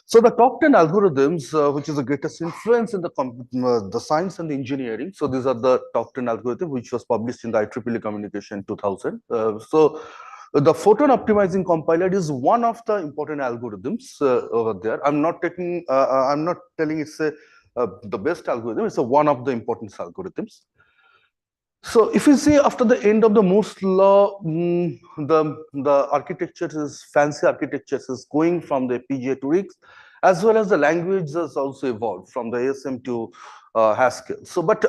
Speaker 11: So the top 10 algorithms, which is the greatest influence in the science and the engineering. So these are the top 10 algorithms, which was published in the IEEE Communication 2000. So the photon optimizing compiler is one of the important algorithms over there. I'm not telling it's the best algorithm. It's one of the important algorithms. So if you see after the end of the Moore's law, the architecture is fancy architectures is going from the FPGA to RISC, as well as the language has also evolved from the ASM to Haskell. So, but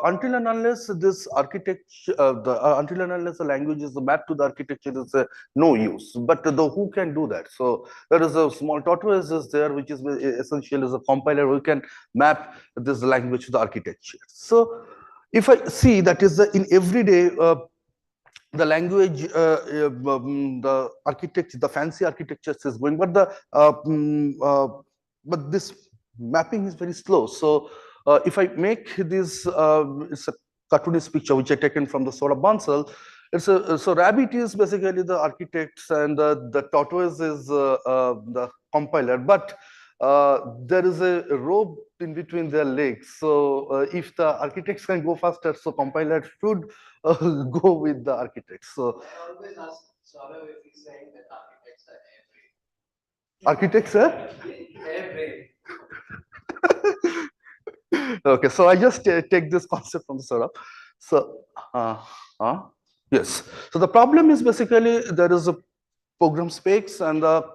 Speaker 11: until and unless this architecture, until and unless the language is mapped to the architecture, is no use. But who can do that? So there is a small tortoise is there, which is essentially is a compiler who can map this language to the architecture. So if I see that is in everyday the language, the architecture, the fancy architectures is going, but but this mapping is very slow. So if I make this, it's a cartoonist picture which I taken from the Sora Bansal. It's so rabbit is basically the architects and the tortoise is the compiler, but there is a rope in between their legs. So if the architects can go faster, so compiler should go with the architects. So
Speaker 5: I always ask Saurav if he's saying that architects are
Speaker 11: architects are
Speaker 5: hair
Speaker 11: okay. So I just take this concept from Saurabh. So yes. So the problem is basically there is a program specs and the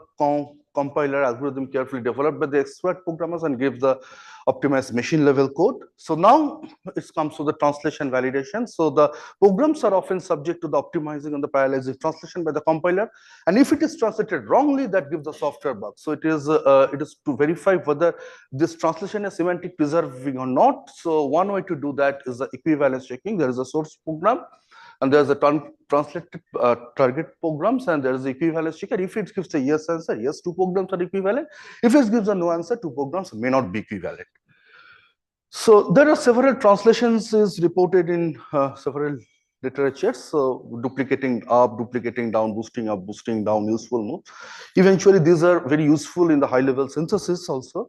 Speaker 11: compiler algorithm carefully developed by the expert programmers and give the optimized machine level code. So now it comes to the translation validation. So the programs are often subject to the optimizing and the parallelizing translation by the compiler. And if it is translated wrongly, that gives the software bug. So it is to verify whether this translation is semantic preserving or not. So one way to do that is the equivalence checking. There is a source program, and there's a translated target programs, and there is the equivalence checker. If it gives a yes answer, yes, two programs are equivalent. If it gives a no answer, two programs may not be equivalent. So there are several translations is reported in several literatures. So duplicating up, duplicating down, boosting up, boosting down, useful move. Eventually, these are very useful in the high-level synthesis also.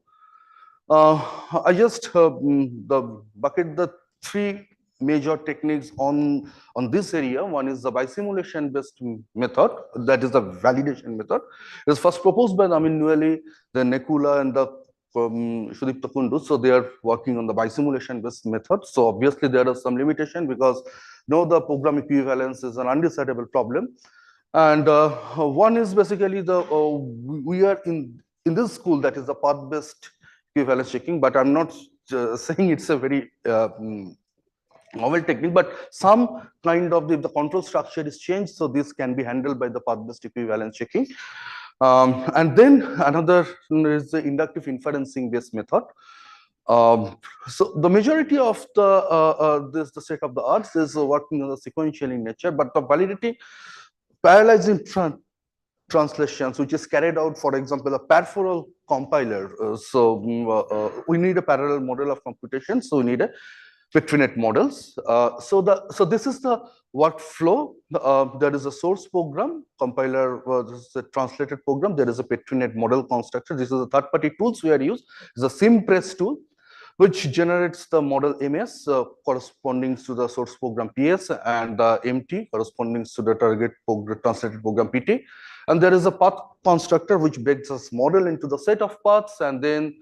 Speaker 11: I just bucket the three major techniques on this area. One is the bisimulation based method, that is the validation method. It was first proposed by Amin Nueli, the Nekula, and the Sudipta Kundu. So they are working on the bisimulation based method. So obviously there are some limitation because the program equivalence is an undecidable problem. And one is basically the we are in this school, that is the path based equivalence checking, but I'm not saying it's a very novel technique, but some kind of the control structure is changed, so this can be handled by the path-based equivalence checking. And then another is the inductive inferencing based method. So the majority of the state of the arts is working on the sequential in nature, but the validity parallelizing translations, which is carried out, for example, a peripheral compiler. We need a parallel model of computation. So we need a Petri-net models. So this is the workflow. There is a source program, compiler, this is a translated program. There is a Petri-net model constructor. This is a third-party tools we are used. It's a SimPress tool, which generates the model MS corresponding to the source program PS, and the MT corresponding to the target translated program PT. And there is a path constructor which breaks this model into the set of paths, and then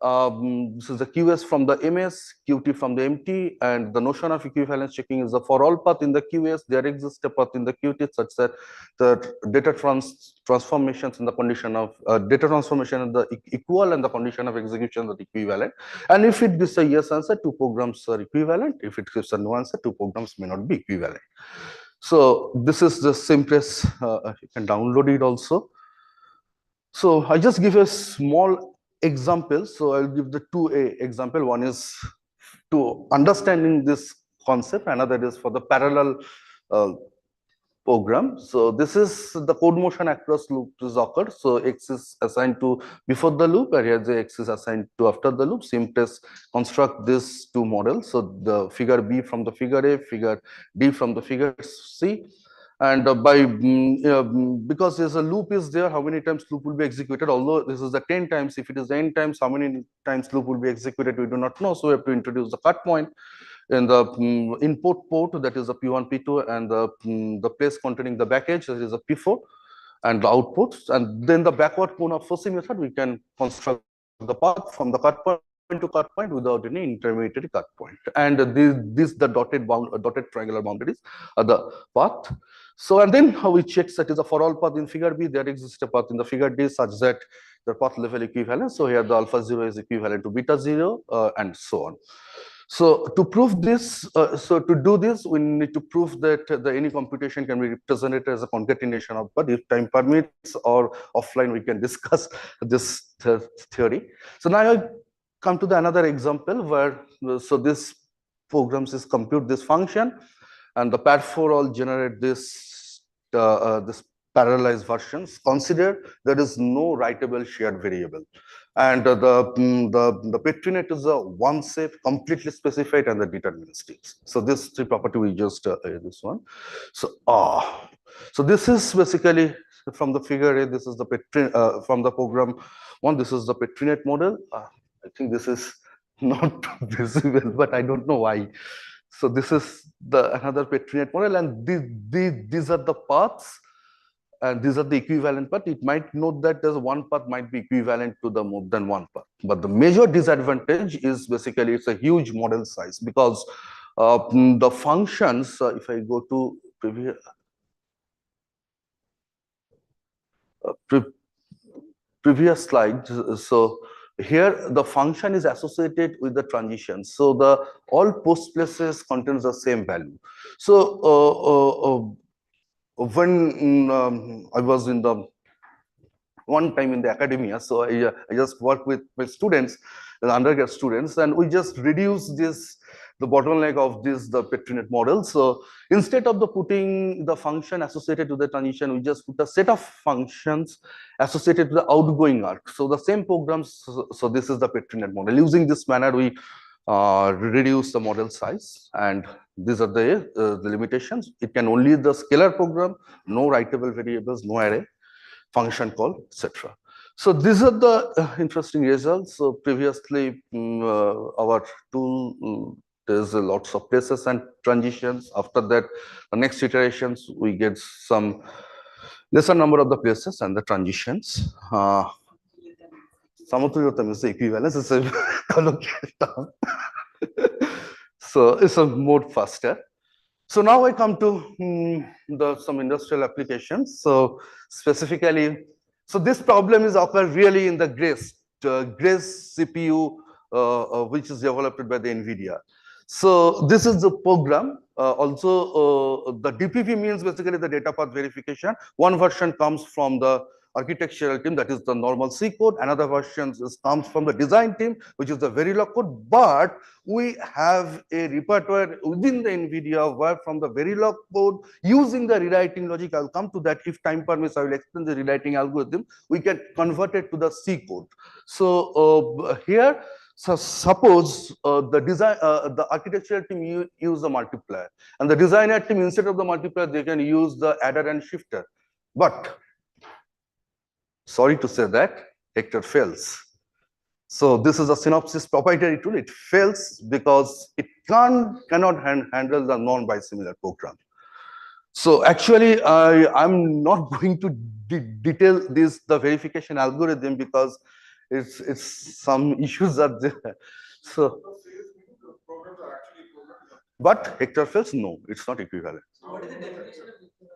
Speaker 11: this is the QS from the MS, QT from the MT, and the notion of equivalence checking is the for all path in the QS, there exists a path in the QT such that the data transformations in the condition of data transformation in the equal and the condition of execution are equivalent. And if it gives a yes answer, two programs are equivalent. If it gives a no answer, two programs may not be equivalent. So this is the SimPress. You can download it also. So I just give a small example. So I'll give the two example. One is to understanding this concept. Another is for the parallel program. So this is the code motion across loop is occurred. So X is assigned to before the loop, and here the X is assigned to after the loop. SimPress construct these two models. So the figure B from the figure A, figure D from the figure C. And because there's a loop is there, how many times loop will be executed? Although this is the 10 times, if it is 10 times, how many times loop will be executed, we do not know. So we have to introduce the cut point in the input port, that is the P1, P2, and the place containing the backage, that is the P4, and the outputs. And then the backward cone of forcing method, we can construct the path from the cut point to cut point without any intermediary cut point. And the dotted triangular boundaries are the path. So, and then how we check that is a for all path in figure B, there exists a path in the figure D such that the path level equivalent. So here the alpha 0 is equivalent to beta 0, and so on. So to prove this, to do this, we need to prove that any computation can be represented as a concatenation of, but if time permits or offline, we can discuss this theory. So now I come to the another example where, so this programs is compute this function, and the pair4 generate this this parallelized versions. Consider there is no writable shared variable, and the Petri-net is a one safe, completely specified, and the deterministic. So this three property we just this one. So so this is basically from the figure A. This is the from the program one. This is the Petri-net model. I think this is not visible, but I don't know why. So this is the another Petri-net model, and these are the paths, and these are the equivalent path. It might note that there's one path might be equivalent to the more than one path, but the major disadvantage is basically it's a huge model size, because the functions, if I go to previous slide, so here the function is associated with the transition. So the all post places contains the same value. So when I was in the one time in the academia, so I just worked with my students, the undergrad students, and we just reduced this, the bottleneck of this, the Petri-net model. So instead of the putting the function associated to the transition, we just put a set of functions associated to the outgoing arc. So the same programs, so this is the Petri-net model. Using this manner, we reduce the model size, and these are the limitations. It can only the scalar program, no writable variables, no array, function call, etc. So these are the interesting results. So previously, our tool, there's lots of places and transitions. After that, the next iterations, we get some lesser number of the places and the transitions. Samatulitam is the equivalence. It's a colloquial term. So it's a more faster. So now I come to some industrial applications. So specifically, so this problem is occur really in the Grace CPU, which is developed by the NVIDIA. So this is the program. Also, the DPV means basically the data path verification. One version comes from the
Speaker 13: architectural team, that is the normal C code. Another version comes from the design team, which is the Verilog code. But we have a repertoire within the NVIDIA where from the Verilog code, using the rewriting logic, I'll come to that. If time permits, I will explain the rewriting algorithm. We can convert it to the C code. So here, so suppose the architectural team use the multiplier, and the designer team, instead of the multiplier, they can use the adder and shifter. But sorry to say that Hector fails. So this is a Synopsys proprietary tool. It fails because it cannot handle the non-bisimilar program. So actually, I'm not going to detail the verification algorithm because it's some issues are there. So, but Hector fails? No, it's not equivalent.
Speaker 5: What is the definition of equivalence?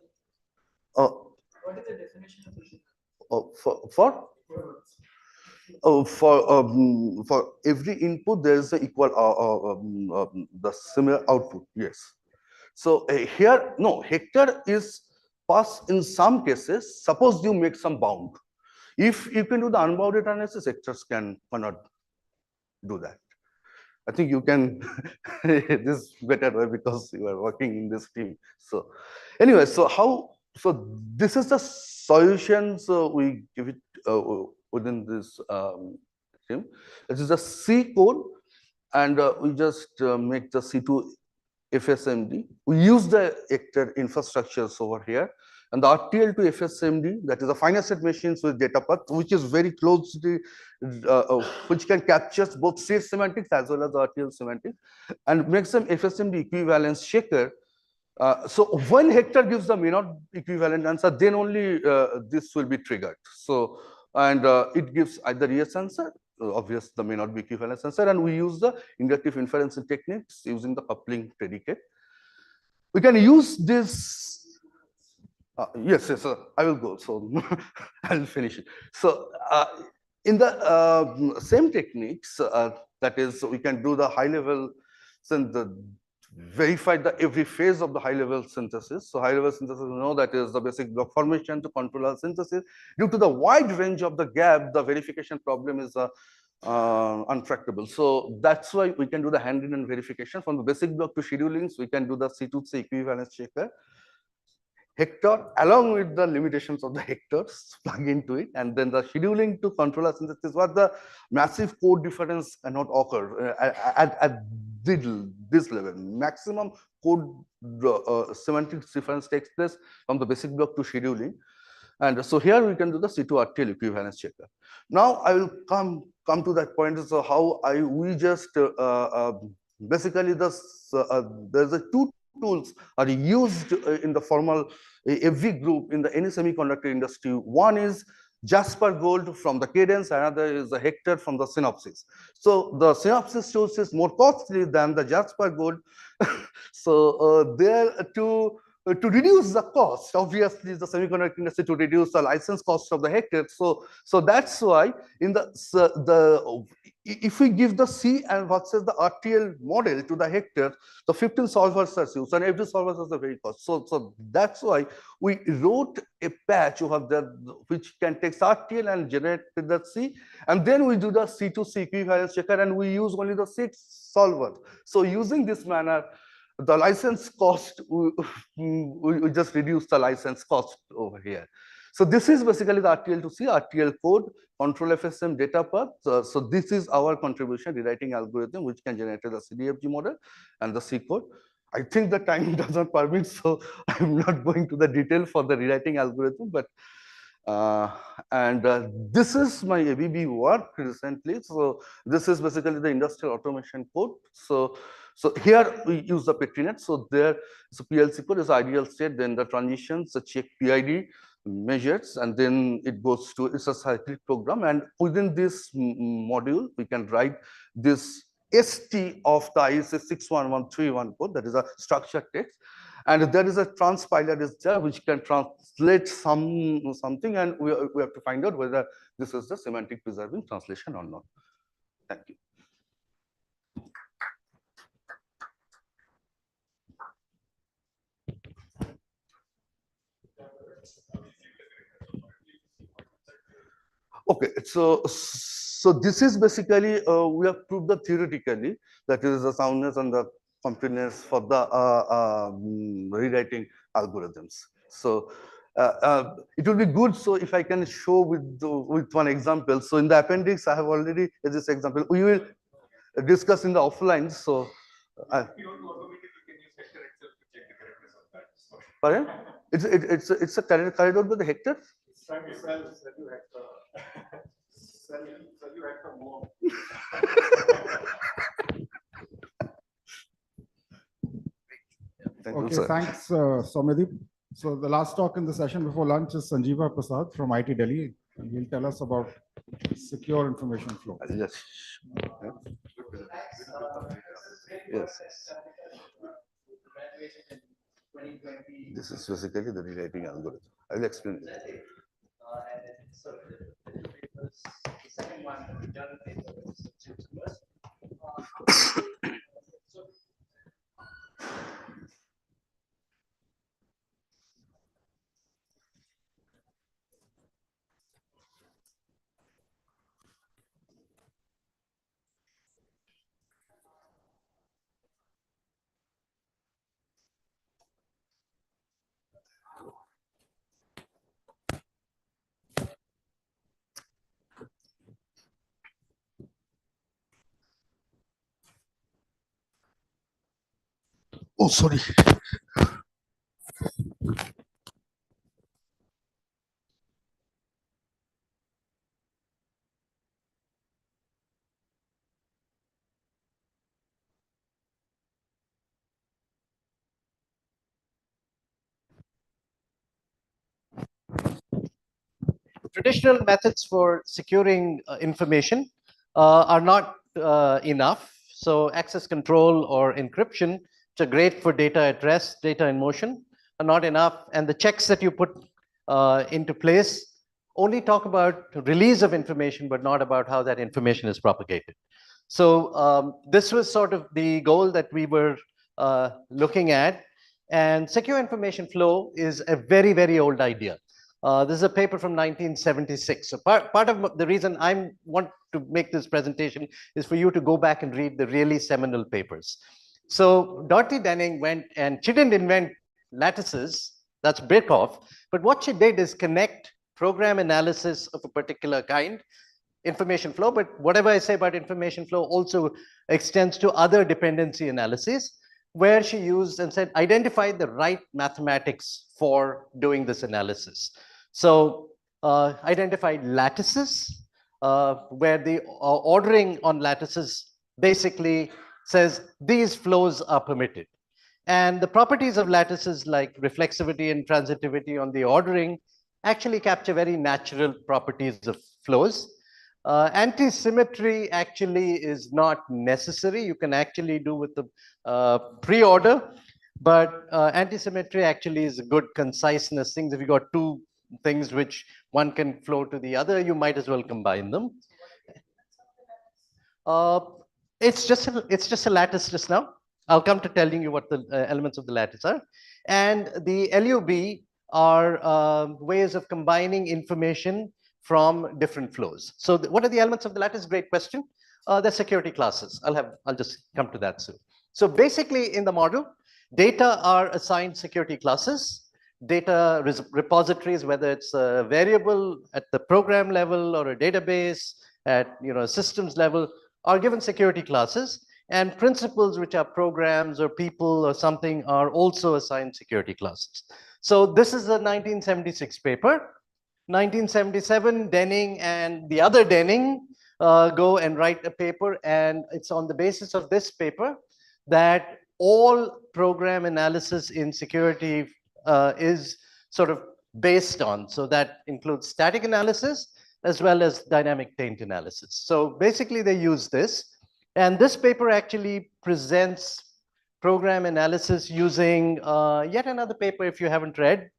Speaker 5: What is the definition of equivalence?
Speaker 13: For every input, there is the equal the similar output. Yes. So here, no, Hector is passed in some cases. Suppose you make some bound. If you can do the unbounded analysis, Hectors cannot do that. I think you can this better because you are working in this team. So anyway, so this is the solution. So we give it within this team. This is a C code, and we just make the C2 FSMD. We use the Hector infrastructures over here, and the RTL to FSMD, that is the finite state machines with data path, which is very closely, which can capture both state semantics as well as RTL semantics, and makes them FSMD equivalence checker. So when Hector gives the may not equivalent answer, then only this will be triggered. So, and it gives either yes answer, obvious the may not be equivalence answer, and we use the inductive inference techniques using the coupling predicate. We can use this. Yes, I will go. So I'll finish it. So in the same techniques, that is, we can do the high level, verify the every phase of the high level synthesis. So high level synthesis, you know, that is the basic block formation to control our synthesis. Due to the wide range of the gap, the verification problem is untractable. So that's why we can do the hand-in-hand verification from the basic block to schedulings. We can do the C2C equivalence checker. Hector, along with the limitations of the Hectors, plug into it, and then the scheduling to controller synthesis, where the massive code difference cannot occur at this level. Maximum code semantic difference takes place from the basic block to scheduling. And so here we can do the C2 RTL equivalence checker. Now I will come to that point. So how we just basically there's a two tools are used in the formal every group in the any semiconductor industry. One is Jasper Gold from the Cadence, another is the Hector from the Synopsys. So the Synopsys tools is more costly than the Jasper Gold. So there to reduce the cost, obviously the semiconductor industry to reduce the license cost of the Hector. So that's why in if we give the C and versus the RTL model to the Hector, the 15 solvers are used, and every solver has a very cost. So that's why we wrote a patch which can take RTL and generate the C, and then we do the C2C equivalence checker, and we use only the 6 solvers. So using this manner, the license cost, we just reduce the license cost over here. So this is basically the RTL to C, RTL code, control FSM data path. So this is our contribution, rewriting algorithm, which can generate the CDFG model and the C code. I think the time does not permit, so I'm not going to the detail for the rewriting algorithm, but this is my ABB work recently. So this is basically the industrial automation code. So here we use the Petrinet. So there, so PLC code is ideal state, then the transitions, the check PID measures, and then it goes to, it's a cyclic program. And within this module, we can write this ST of the ISA 61131 code, that is a structured text. And there is a transpiler is there which can translate something, and we have to find out whether this is the semantic preserving translation or not. Thank you. Okay, so this is basically we have proved that theoretically that is the soundness and the completeness for the rewriting algorithms. So it will be good. So if I can show with one example. So in the appendix, I have already this example. We will discuss in the offline. So.
Speaker 6: If you want to automate it, you can use Hector itself to check the correctness of that.
Speaker 13: Pardon? It's a carried out by the Hector.
Speaker 12: It's trying to sell you Hector. sell you Hector more.
Speaker 13: Thank you,
Speaker 12: Okay,
Speaker 13: sir.
Speaker 12: thanks, Soumyadeep. So the last talk in the session before lunch is Sanjeeva Prasad from IT Delhi, and he'll tell us about secure information flow.
Speaker 13: Yes. Yes. This is basically the rewriting algorithm. I will explain it. Oh, sorry.
Speaker 14: Traditional methods for securing information are not enough. So access control or encryption, which are great for data at rest, data in motion, are not enough. And the checks that you put into place only talk about release of information, but not about how that information is propagated. So this was sort of the goal that we were looking at. And secure information flow is a very, very old idea. This is a paper from 1976. So part of the reason I want to make this presentation is for you to go back and read the really seminal papers. So Dorothy Denning went, and she didn't invent lattices, that's Birkhoff, but what she did is connect program analysis of a particular kind, information flow, but whatever I say about information flow also extends to other dependency analyses, where she used and said, identify the right mathematics for doing this analysis. So identified lattices, where the ordering on lattices basically says these flows are permitted. And the properties of lattices like reflexivity and transitivity on the ordering actually capture very natural properties of flows. Anti-symmetry actually is not necessary. You can actually do with the pre-order, but anti-symmetry actually is a good conciseness thing. If you got two things which one can flow to the other, you might as well combine them. It's just a lattice just now. I'll come to telling you what the elements of the lattice are. And the LUB are ways of combining information from different flows. So what are the elements of the lattice? Great question. The security classes. I'll just come to that soon. So basically in the model, data are assigned security classes. Data repositories, whether it's a variable at the program level or a database at systems level, are given security classes. And principals, which are programs or people or something, are also assigned security classes. So this is a 1976 paper. 1977, Denning and the other Denning go and write a paper, and it's on the basis of this paper that all program analysis in security is sort of based on. So that includes static analysis as well as dynamic taint analysis. So basically they use this. And this paper actually presents program analysis using yet another paper, if you haven't read,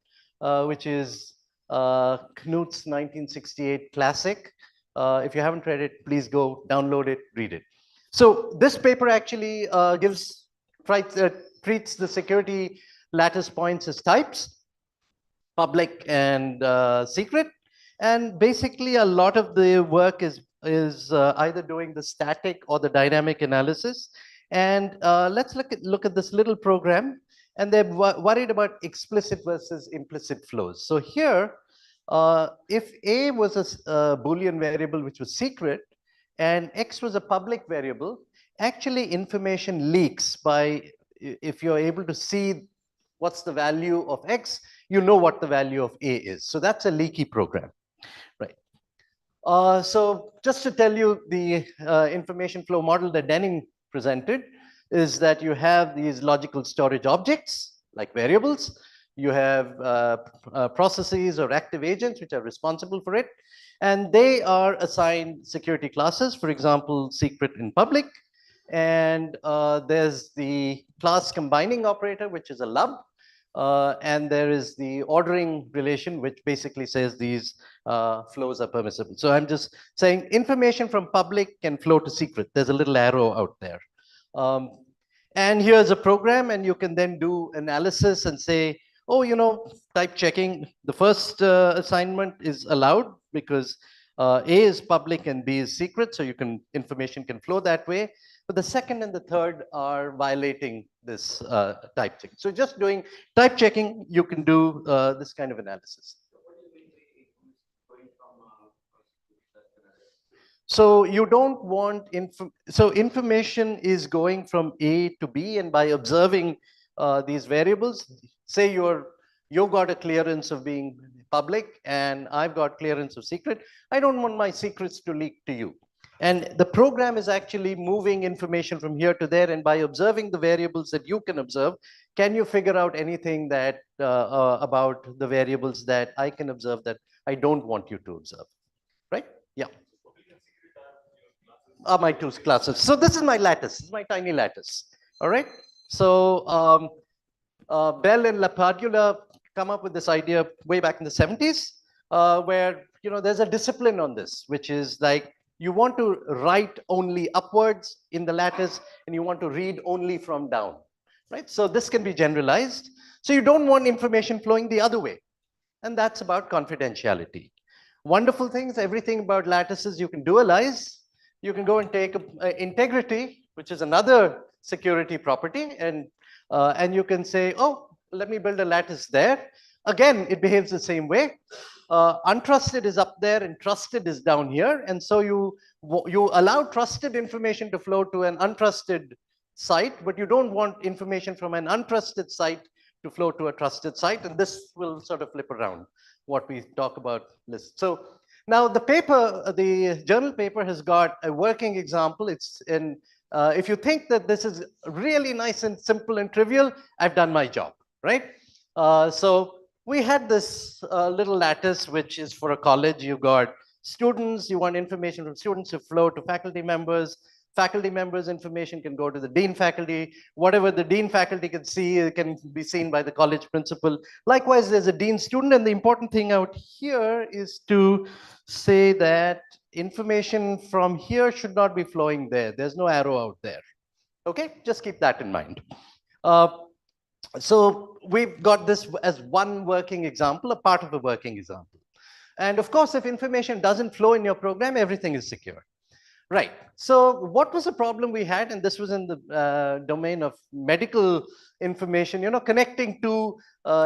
Speaker 14: which is Knut's 1968 classic. If you haven't read it, please go download it, read it. So this paper actually treats the security lattice points as types, public and secret. And basically, a lot of the work is either doing the static or the dynamic analysis. And let's look at this little program. And they're worried about explicit versus implicit flows. So here, if A was a Boolean variable which was secret, and X was a public variable, actually information leaks by, if you're able to see what's the value of X, you know what the value of A is. So that's a leaky program, right? So just to tell you the information flow model that Denning presented is that you have these logical storage objects like variables. You have processes or active agents which are responsible for it. And they are assigned security classes, for example, secret and public. And there's the class combining operator, which is a lub. And there is the ordering relation, which basically says these flows are permissible. So I'm just saying information from public can flow to secret. There's a little arrow out there. And here's a program, and you can then do analysis and say, oh, you know, type checking. The first assignment is allowed because A is public and B is secret, so information can flow that way. But the second and the third are violating this type checking. So just doing type checking, you can do this kind of analysis. So you don't want information is going from A to B, and by observing these variables, say you've got a clearance of being public and I've got clearance of secret. I don't want my secrets to leak to you. And the program is actually moving information from here to there, and by observing the variables that you can observe, can you figure out anything that about the variables that I can observe that I don't want you to observe, right? Yeah. Are my two classes. So this is my lattice. This is my tiny lattice. All right. So Bell and LaPadula come up with this idea way back in the 70s, where there's a discipline on this, which is like you want to write only upwards in the lattice, and you want to read only from down, right? So this can be generalized. So you don't want information flowing the other way, and that's about confidentiality. Wonderful things, everything about lattices you can dualize. You can go and take integrity, which is another security property, and you can say, oh, let me build a lattice there. Again, it behaves the same way. Untrusted is up there and trusted is down here. And so you allow trusted information to flow to an untrusted site, but you don't want information from an untrusted site to flow to a trusted site. And this will sort of flip around what we talk about lists. So now the journal paper has got a working example. It's in, if you think that this is really nice and simple and trivial, I've done my job, right? So we had this little lattice, which is for a college. You've got students, you want information from students to flow to faculty members. Faculty members' information can go to the dean faculty. Whatever the dean faculty can see, it can be seen by the college principal. Likewise, there's a dean student, and the important thing out here is to say that information from here should not be flowing there. There's no arrow out there. Okay, just keep that in mind. So we've got this as one working example, a part of a working example. And of course, if information doesn't flow in your program, everything is secure. Right. So what was the problem we had? And this was in the domain of medical information, connecting to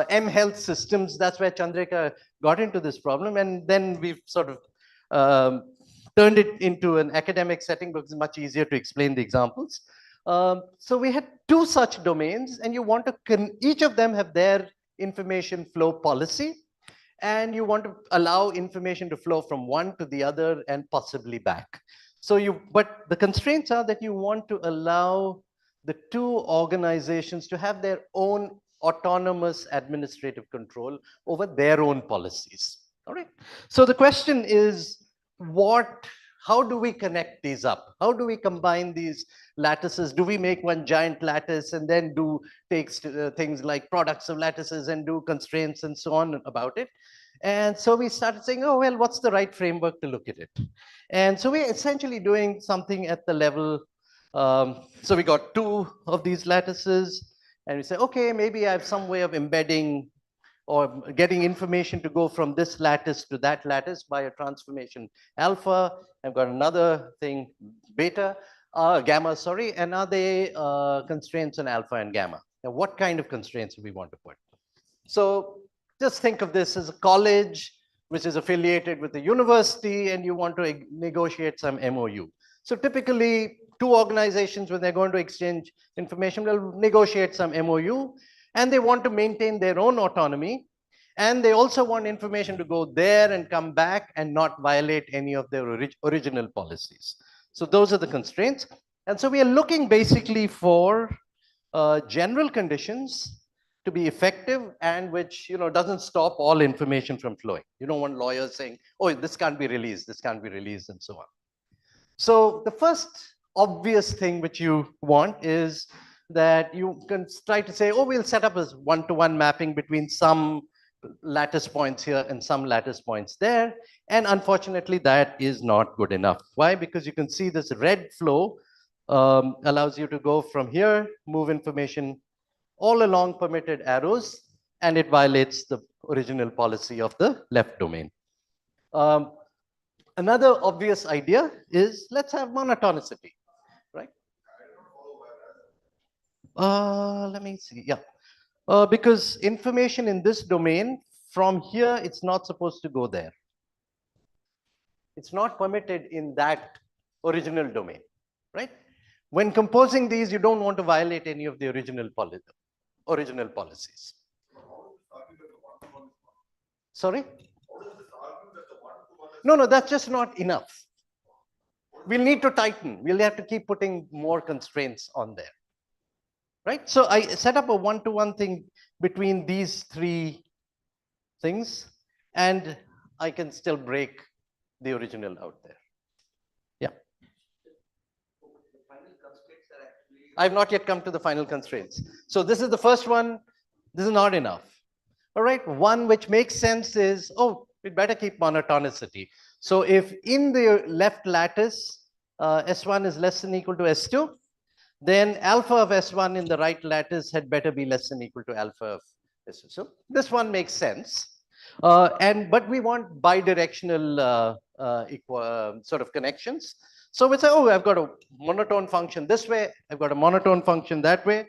Speaker 14: M-Health systems. That's where Chandrika got into this problem. And then we've sort of turned it into an academic setting because it's much easier to explain the examples. So we had two such domains, and you want to, each of them have their information flow policy. And you want to allow information to flow from one to the other and possibly back. So but the constraints are that you want to allow the two organizations to have their own autonomous administrative control over their own policies. All right. So the question is, how do we connect these up? How do we combine these lattices? Do we make one giant lattice and then take things like products of lattices and do constraints and so on about it? And so we started saying, oh, well, what's the right framework to look at it? And so we're essentially doing something at the level. So we got two of these lattices, and we say, okay, maybe I have some way of embedding or getting information to go from this lattice to that lattice by a transformation alpha. I've got another thing, beta, gamma, sorry, and are they constraints on alpha and gamma? Now, what kind of constraints do we want to put? So just think of this as a college which is affiliated with the university, and you want to negotiate some MOU. So typically, two organizations, when they're going to exchange information, will negotiate some MOU, and they want to maintain their own autonomy. And they also want information to go there and come back and not violate any of their original policies. So those are the constraints. And so we are looking basically for general conditions to be effective and which doesn't stop all information from flowing. You don't want lawyers saying, oh, this can't be released, this can't be released, and so on. So the first obvious thing which you want is that you can try to say, oh, we'll set up a one-to-one mapping between some lattice points here and some lattice points there. And unfortunately, that is not good enough. Why? Because you can see this red flow allows you to go from here, move information all along permitted arrows, and it violates the original policy of the left domain. Another obvious idea is let's have monotonicity, right? Let me see, yeah. Because information in this domain, from here, it's not supposed to go there. It's not permitted in that original domain, right? When composing these, you don't want to violate any of the original policies. Sorry? No, that's just not enough. We'll need to tighten. We'll have to keep putting more constraints on there. Right? So I set up a one-to-one thing between these three things, and I can still break the original out there. Yeah. I've not yet come to the final constraints. So this is the first one. This is not enough. All right. One which makes sense is, oh, we'd better keep monotonicity. So if in the left lattice, S1 is less than equal to S2, then alpha of S1 in the right lattice had better be less than equal to alpha of S2. So this one makes sense. But we want bidirectional sort of connections. So we say, oh, I've got a monotone function this way, I've got a monotone function that way.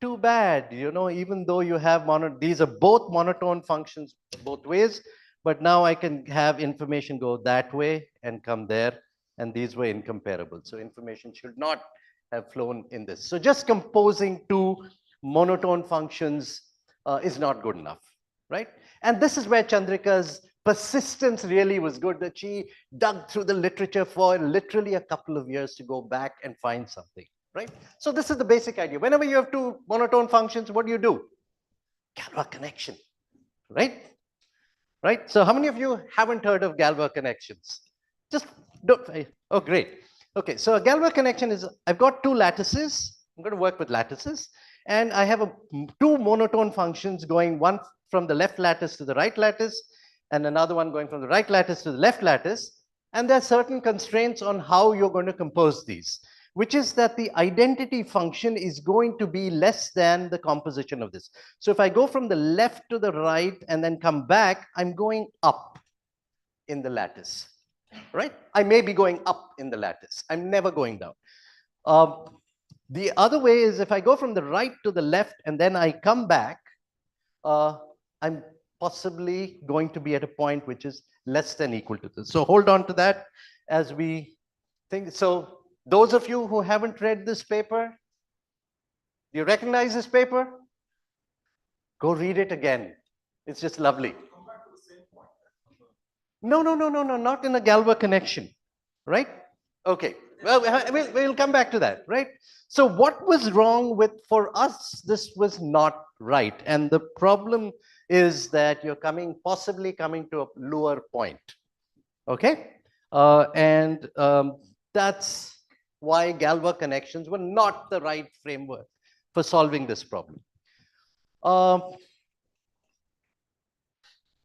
Speaker 14: Too bad, even though you have these are both monotone functions both ways, but now I can have information go that way and come there, and these were incomparable. So information should not have flown in this. So just composing two monotone functions is not good enough, right? And this is where Chandrika's persistence really was good, that she dug through the literature for literally a couple of years to go back and find something, right? So this is the basic idea. Whenever you have two monotone functions, what do? Galois connection, right? Right? So how many of you haven't heard of Galois connections? Just don't, oh, great. Okay, so a Galois connection is, I've got two lattices. I'm going to work with lattices. And I have two monotone functions going, one from the left lattice to the right lattice, and another one going from the right lattice to the left lattice. And there are certain constraints on how you're going to compose these, which is that the identity function is going to be less than the composition of this. So if I go from the left to the right and then come back, I'm going up in the lattice, right? I may be going up in the lattice. I'm never going down. The other way is if I go from the right to the left and then I come back, I'm possibly going to be at a point which is less than equal to this. So hold on to that as we think. So those of you who haven't read this paper, do you recognize this paper? Go read it again. It's just lovely. No, not in a Galois connection, right? Okay, well, we'll come back to that, right? So what was wrong with, for us, this was not right. And the problem is that you're possibly coming to a lower point, okay? That's why Galois connections were not the right framework for solving this problem.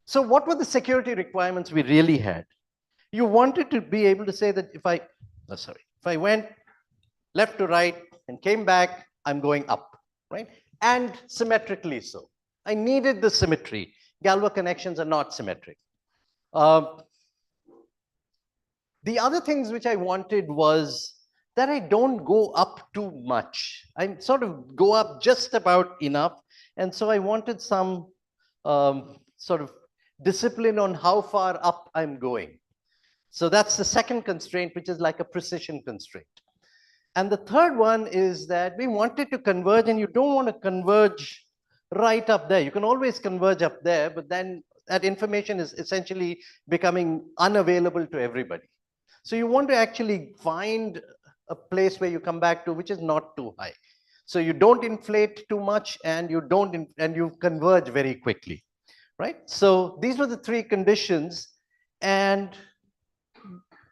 Speaker 14: So what were the security requirements we really had? You wanted to be able to say that if I went left to right and came back, I'm going up, right? And symmetrically so. I needed the symmetry. Galois connections are not symmetric. The other things which I wanted was that I don't go up too much. I sort of go up just about enough. And so I wanted some sort of discipline on how far up I'm going. So that's the second constraint, which is like a precision constraint. And the third one is that we wanted to converge, and you don't want to converge right up there. You can always converge up there, but then that information is essentially becoming unavailable to everybody. So you want to actually find a place where you come back to which is not too high. So you don't inflate too much, and you don't and you converge very quickly, right? So these were the three conditions, and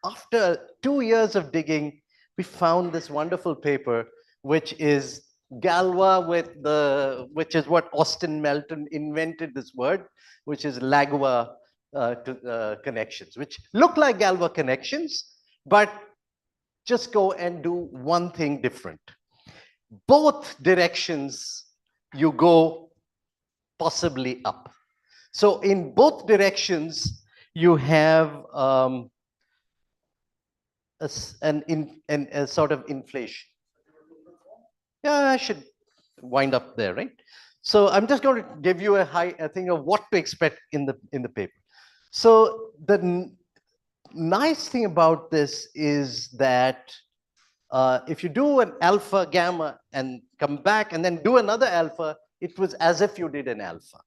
Speaker 14: after 2 years of digging, we found this wonderful paper, which is Galois which is what Austin Melton invented this word, which is Lagua connections, which look like Galois connections, but just go and do one thing different. Both directions, you go possibly up. So in both directions, you have a sort of inflation. Yeah, I should wind up there, right? So I'm just going to give you a thing of what to expect in the paper. So the nice thing about this is that if you do an alpha gamma and come back and then do another alpha, it was as if you did an alpha.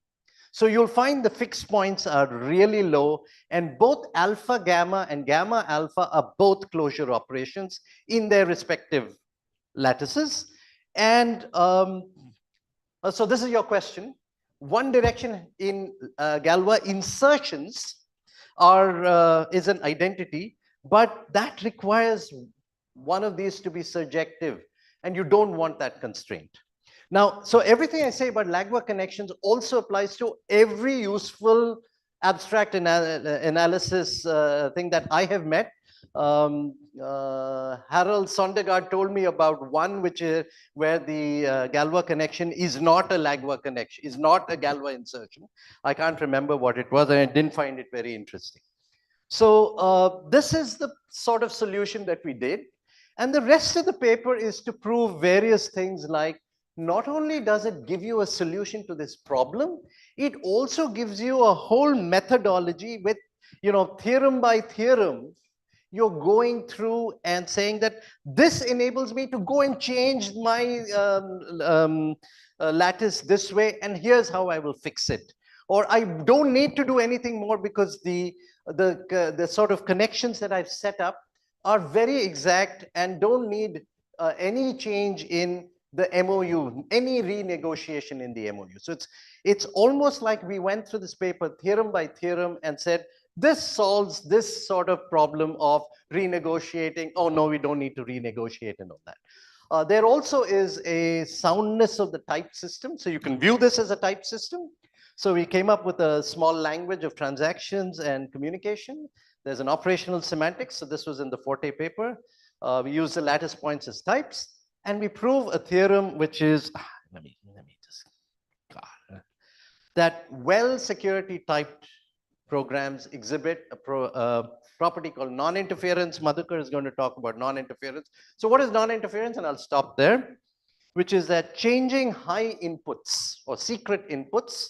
Speaker 14: So you'll find the fixed points are really low, and both alpha gamma and gamma alpha are both closure operations in their respective lattices. And so this is your question. One direction in Galois insertions is an identity, but that requires one of these to be surjective, and you don't want that constraint. Now, so everything I say about Lagua connections also applies to every useful abstract analysis thing that I have met. Harold Sondergaard told me about one which is where the Galois connection is not a Lagua connection, is not a Galois insertion. I can't remember what it was, and I didn't find it very interesting. So this is the sort of solution that we did. And the rest of the paper is to prove various things, like not only does it give you a solution to this problem, it also gives you a whole methodology with, theorem by theorem. You're going through and saying that this enables me to go and change my lattice this way, and here's how I will fix it. Or I don't need to do anything more because the sort of connections that I've set up are very exact and don't need any change in the MOU, any renegotiation in the MOU. So it's almost like we went through this paper theorem by theorem and said, this solves this sort of problem of renegotiating. Oh no, we don't need to renegotiate and all that. There also is a soundness of the type system. So you can view this as a type system. So we came up with a small language of transactions and communication. There's an operational semantics. So this was in the Forte paper. We use the lattice points as types, and we prove a theorem which is, let me just, that well-security typed programs exhibit a property called non-interference. Madhukar is going to talk about non-interference. So what is non-interference? And I'll stop there, which is that changing high inputs or secret inputs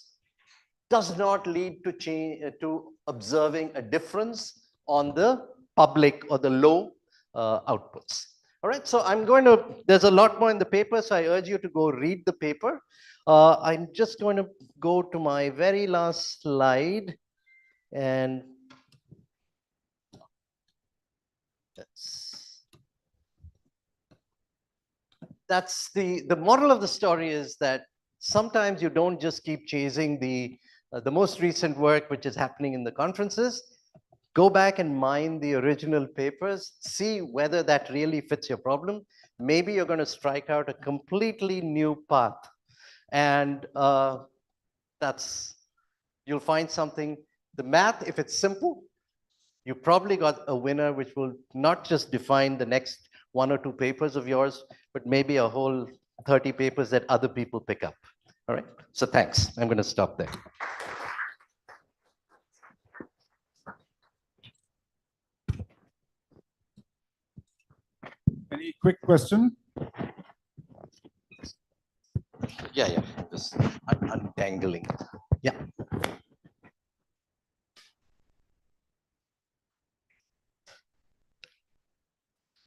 Speaker 14: does not lead to observing a difference on the public or the low outputs. All right, so there's a lot more in the paper, so I urge you to go read the paper. I'm just going to go to my very last slide, and that's the moral of the story is that sometimes you don't just keep chasing the most recent work which is happening in the conferences. Go back and mine the original papers, see whether that really fits your problem. Maybe you're going to strike out a completely new path, and you'll find something. The math, if it's simple, you probably got a winner which will not just define the next 1 or 2 papers of yours, but maybe a whole 30 papers that other people pick up. All right. So thanks. I'm going to stop there.
Speaker 12: Any quick question?
Speaker 14: Yeah. Just untangling. Yeah.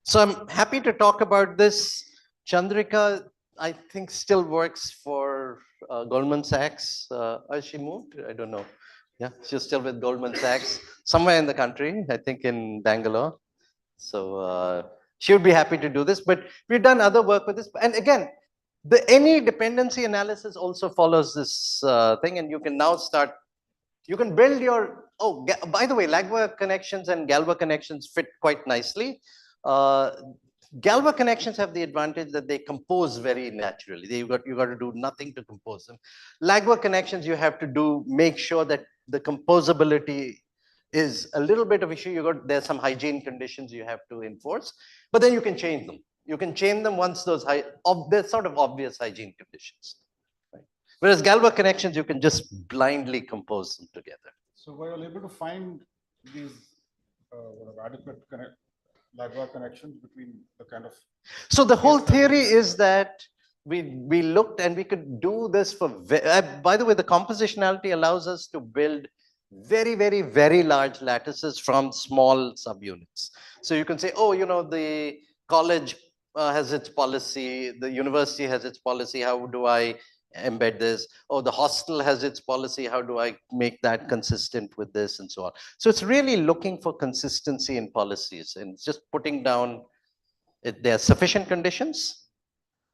Speaker 14: So I'm happy to talk about this. Chandrika, I think, still works for Goldman Sachs. Has she moved? I don't know. Yeah, she's still with Goldman Sachs, somewhere in the country, I think in Bangalore. So she would be happy to do this, but we've done other work with this. And again, any dependency analysis also follows this thing, and you can now start, you can build your, by the way, Lagwa connections and Galva connections fit quite nicely. Galva connections have the advantage that they compose very naturally. You got to do nothing to compose them. Lagwa connections, you have to make sure that the composability is a little bit of issue. There's some hygiene conditions you have to enforce, but then you can change them. You can change them once there's sort of obvious hygiene conditions. Right? Whereas Galva connections, you can just blindly compose them together.
Speaker 12: So were you able to find these adequate Lagwa connections between the kind of...
Speaker 14: So the whole theory is that we looked and we could do this for, by the way, the compositionality allows us to build very, very, very large lattices from small subunits. So you can say, the college has its policy, the university has its policy, how do I embed this? The hostel has its policy, how do I make that consistent with this, and so on. So it's really looking for consistency in policies and just putting down there are sufficient conditions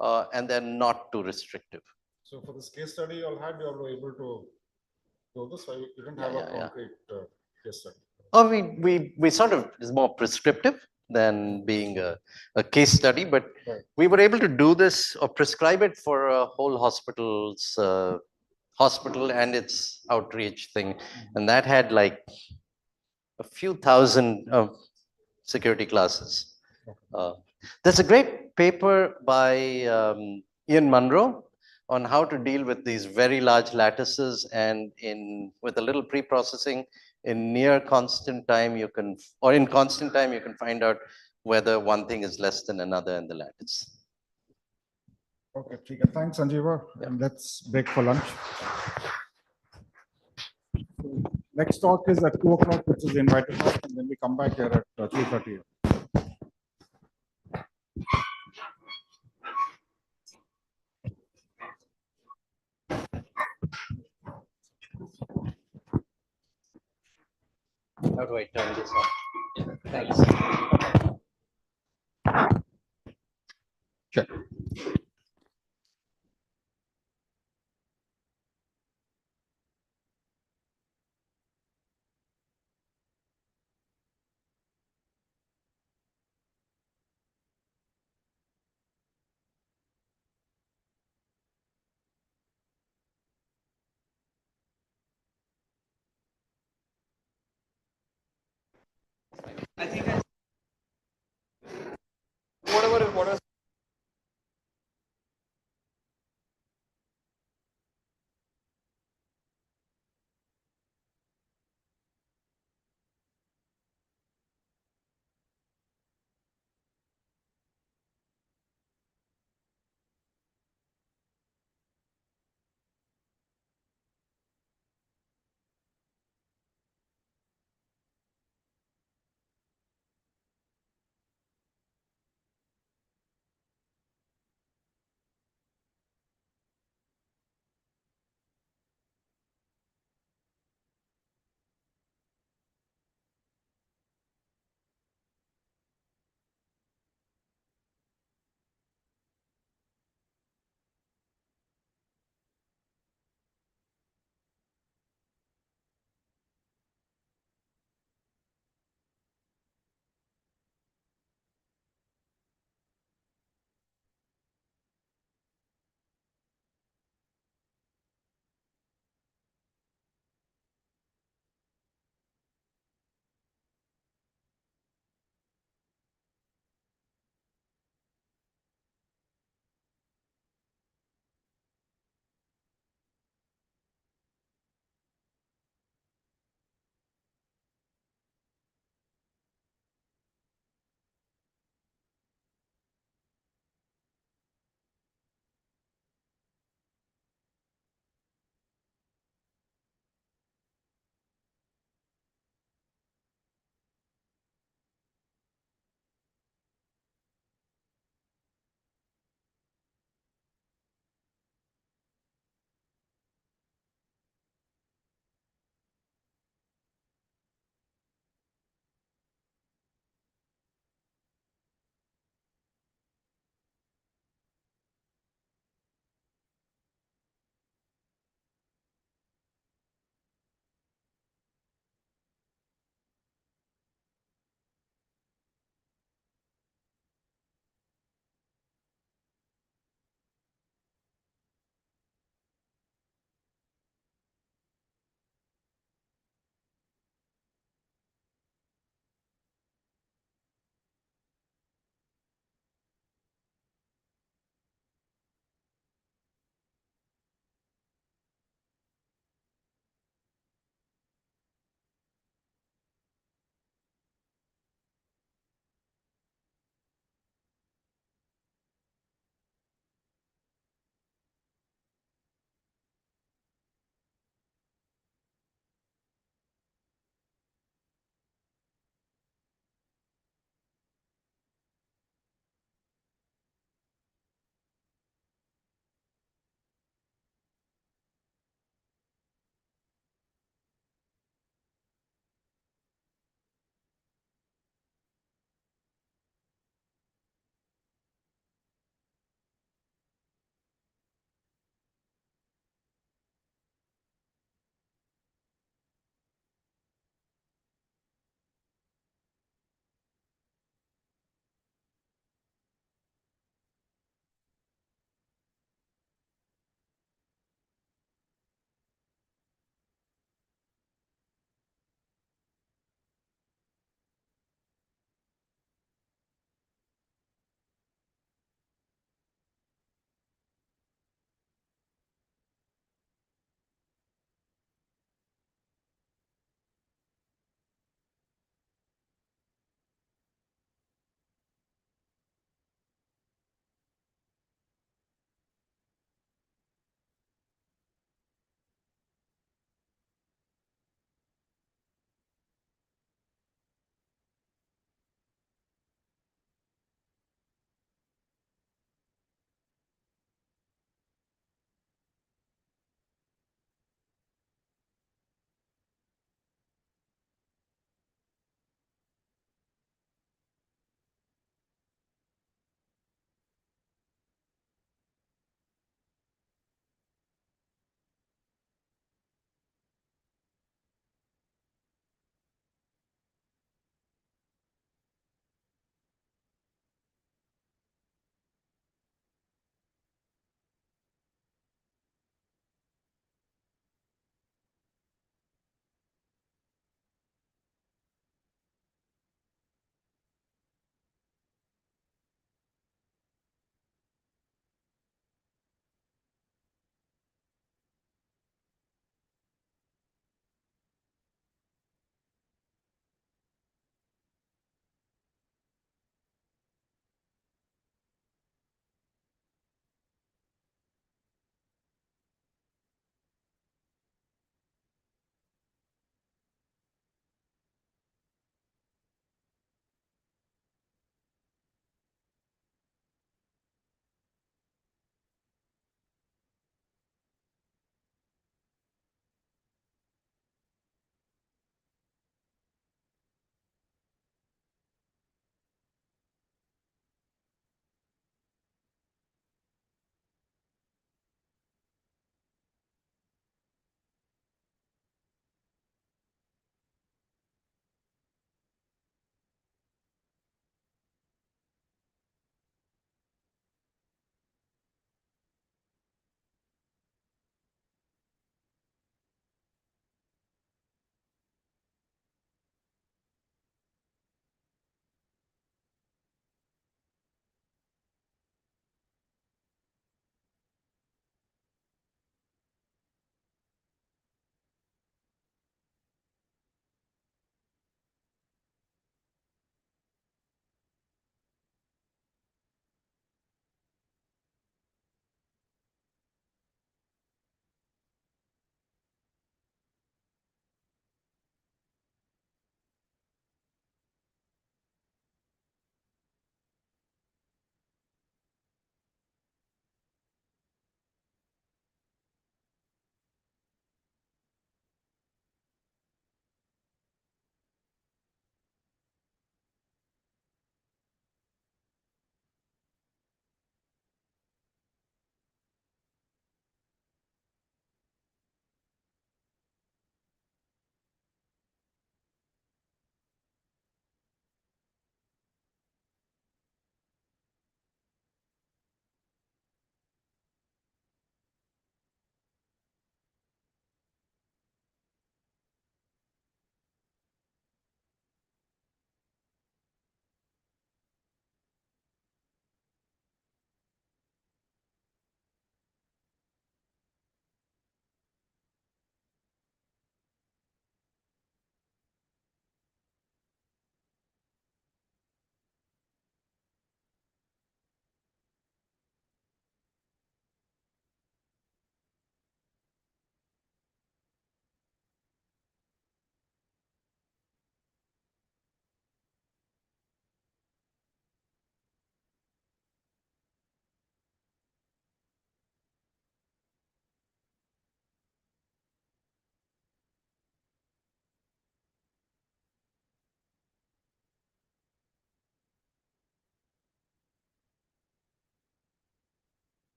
Speaker 14: and they're not too restrictive.
Speaker 12: So for this case study you all had, you all were able to do this, or you didn't have a concrete case study?
Speaker 14: We sort of is more prescriptive than being a case study, but we were able to do this or prescribe it for a whole hospital and its outreach thing. And that had like a few thousand security classes. There's a great paper by Ian Munro on how to deal with these very large lattices, and with a little pre-processing in near constant time, in constant time, you can find out whether one thing is less than another in the lattice.
Speaker 12: Okay, thanks, Sanjeeva. Yeah. And let's break for lunch. Next talk is at 2 o'clock, which is invited talk, and then we come back here at 3:30.
Speaker 14: How do I turn this off? Yeah, thanks.
Speaker 12: Sure.
Speaker 14: I think whatever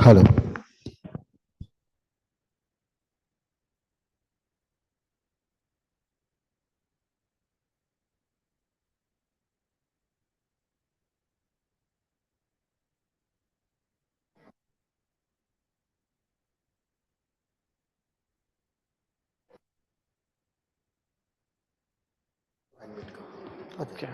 Speaker 15: Hello.
Speaker 14: Okay.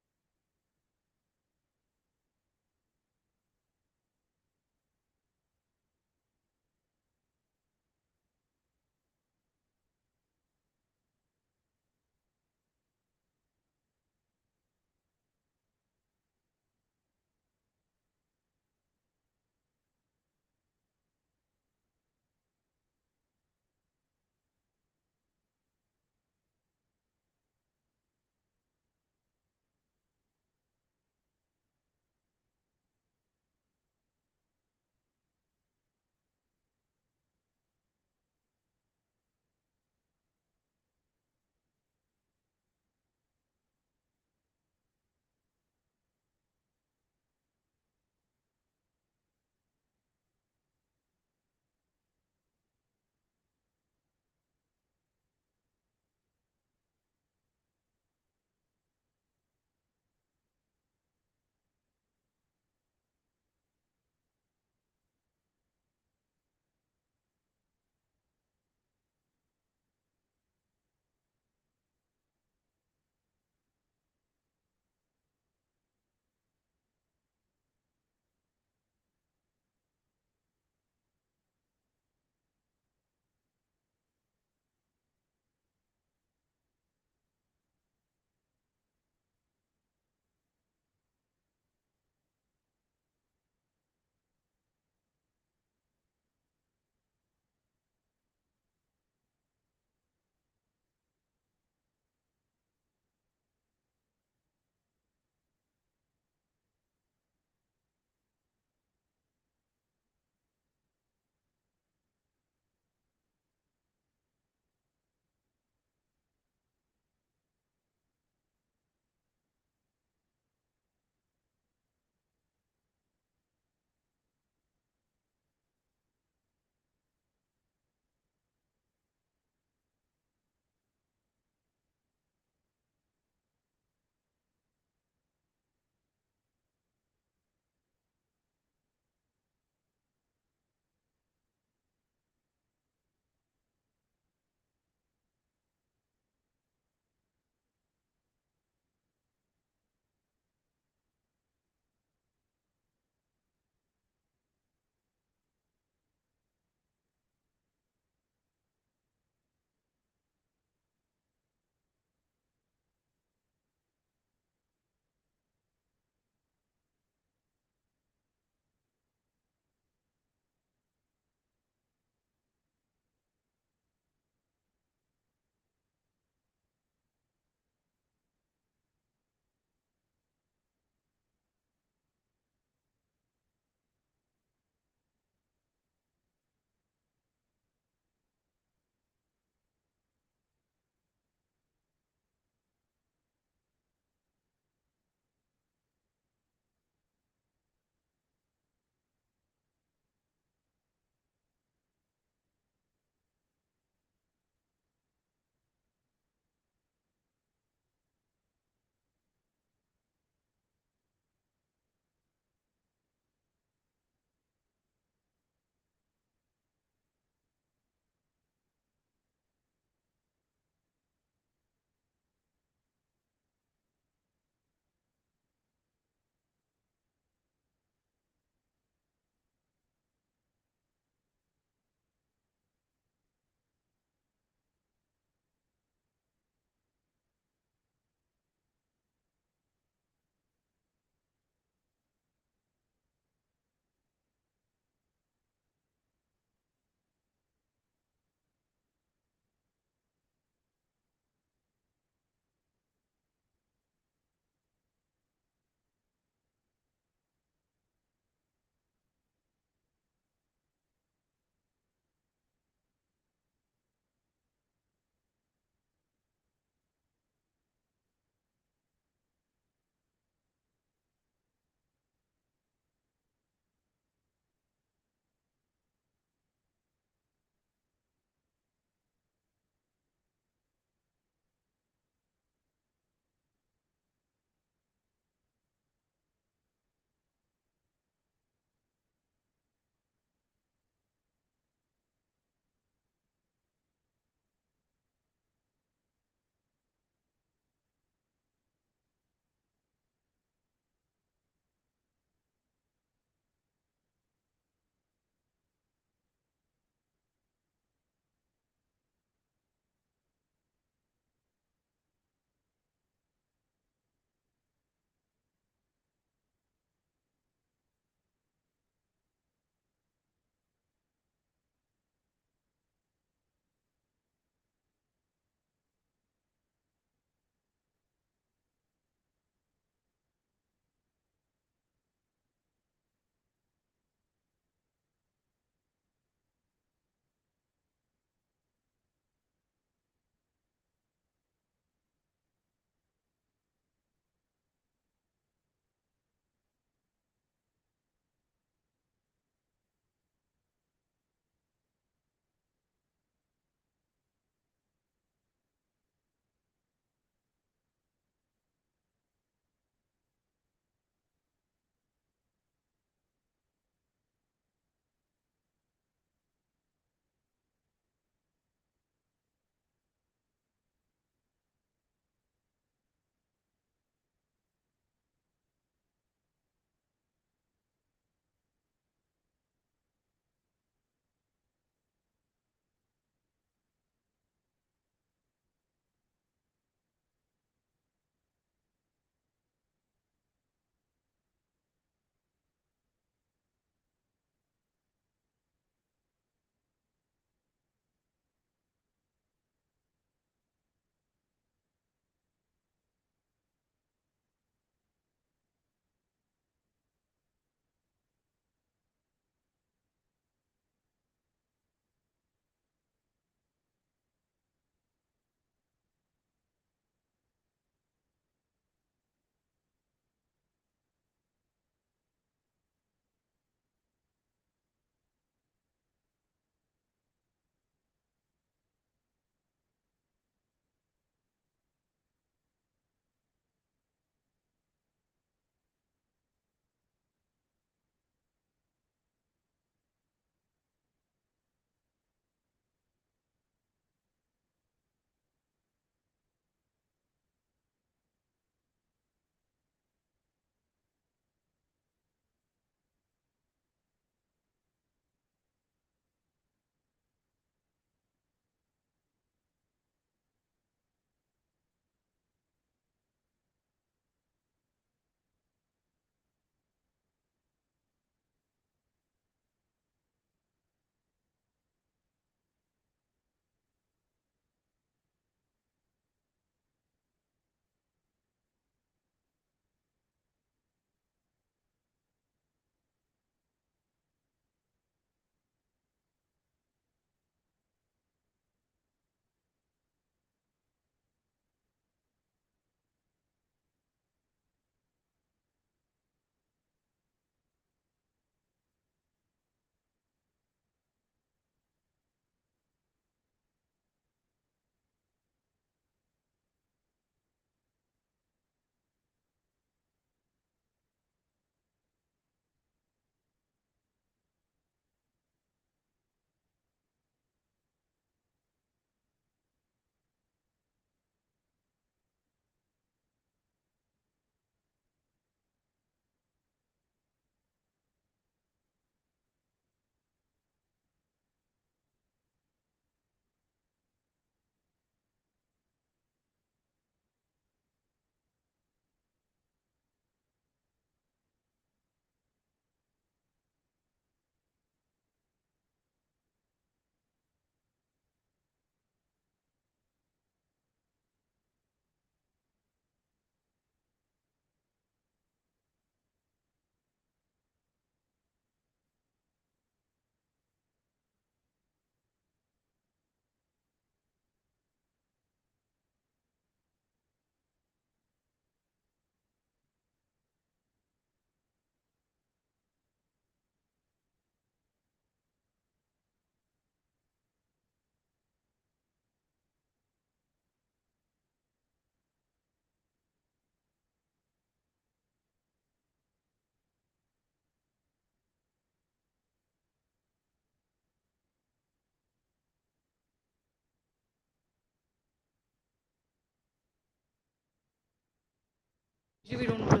Speaker 2: We don't know.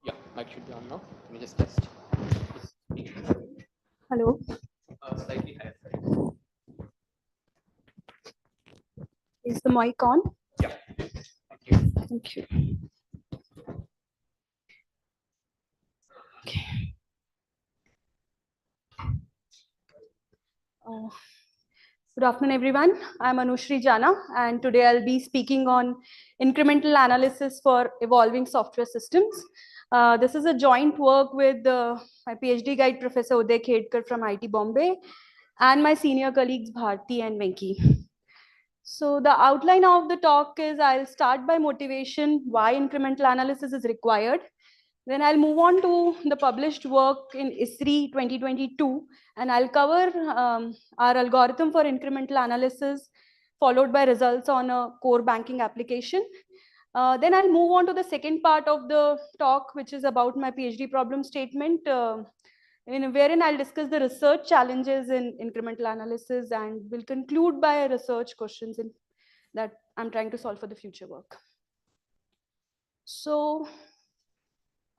Speaker 15: Yeah, mic should be on now. Let me just test.
Speaker 16: Hello.
Speaker 15: Slightly higher.
Speaker 16: Is the mic on?
Speaker 15: Yeah. Thank you.
Speaker 16: Thank you. Uh, Good afternoon, everyone. I'm Anushri Jana, and today I'll be speaking on incremental analysis for evolving software systems. This is a joint work with my PhD guide, Professor Uday Khedkar from IT Bombay, and my senior colleagues Bharti and Venki. So the outline of the talk is I'll start by motivation, why incremental analysis is required. Then I'll move on to the published work in ISRI 2022, and I'll cover our algorithm for incremental analysis, followed by results on a core banking application. Then I'll move on to the second part of the talk, which is about my PhD problem statement, wherein I'll discuss the research challenges in incremental analysis, and will conclude by research questions that I'm trying to solve for the future work. So,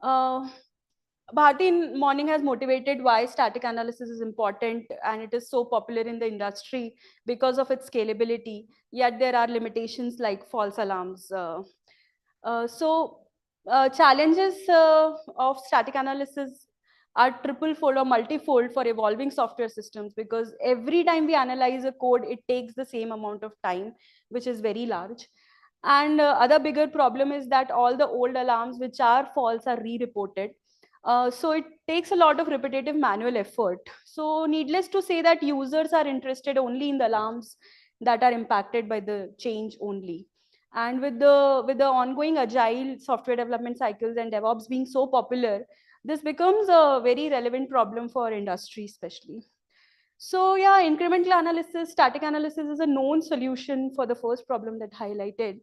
Speaker 16: Bharti in morning has motivated why static analysis is important, and it is so popular in the industry because of its scalability, yet there are limitations like false alarms. Challenges of static analysis are triple-fold or multifold for evolving software systems, because every time we analyze a code, it takes the same amount of time, which is very large. And other bigger problem is that all the old alarms which are false are re-reported. So it takes a lot of repetitive manual effort. So needless to say that users are interested only in the alarms that are impacted by the change only. And with the ongoing agile software development cycles and DevOps being so popular, this becomes a very relevant problem for industry especially. So yeah, incremental analysis, static analysis is a known solution for the first problem that highlighted.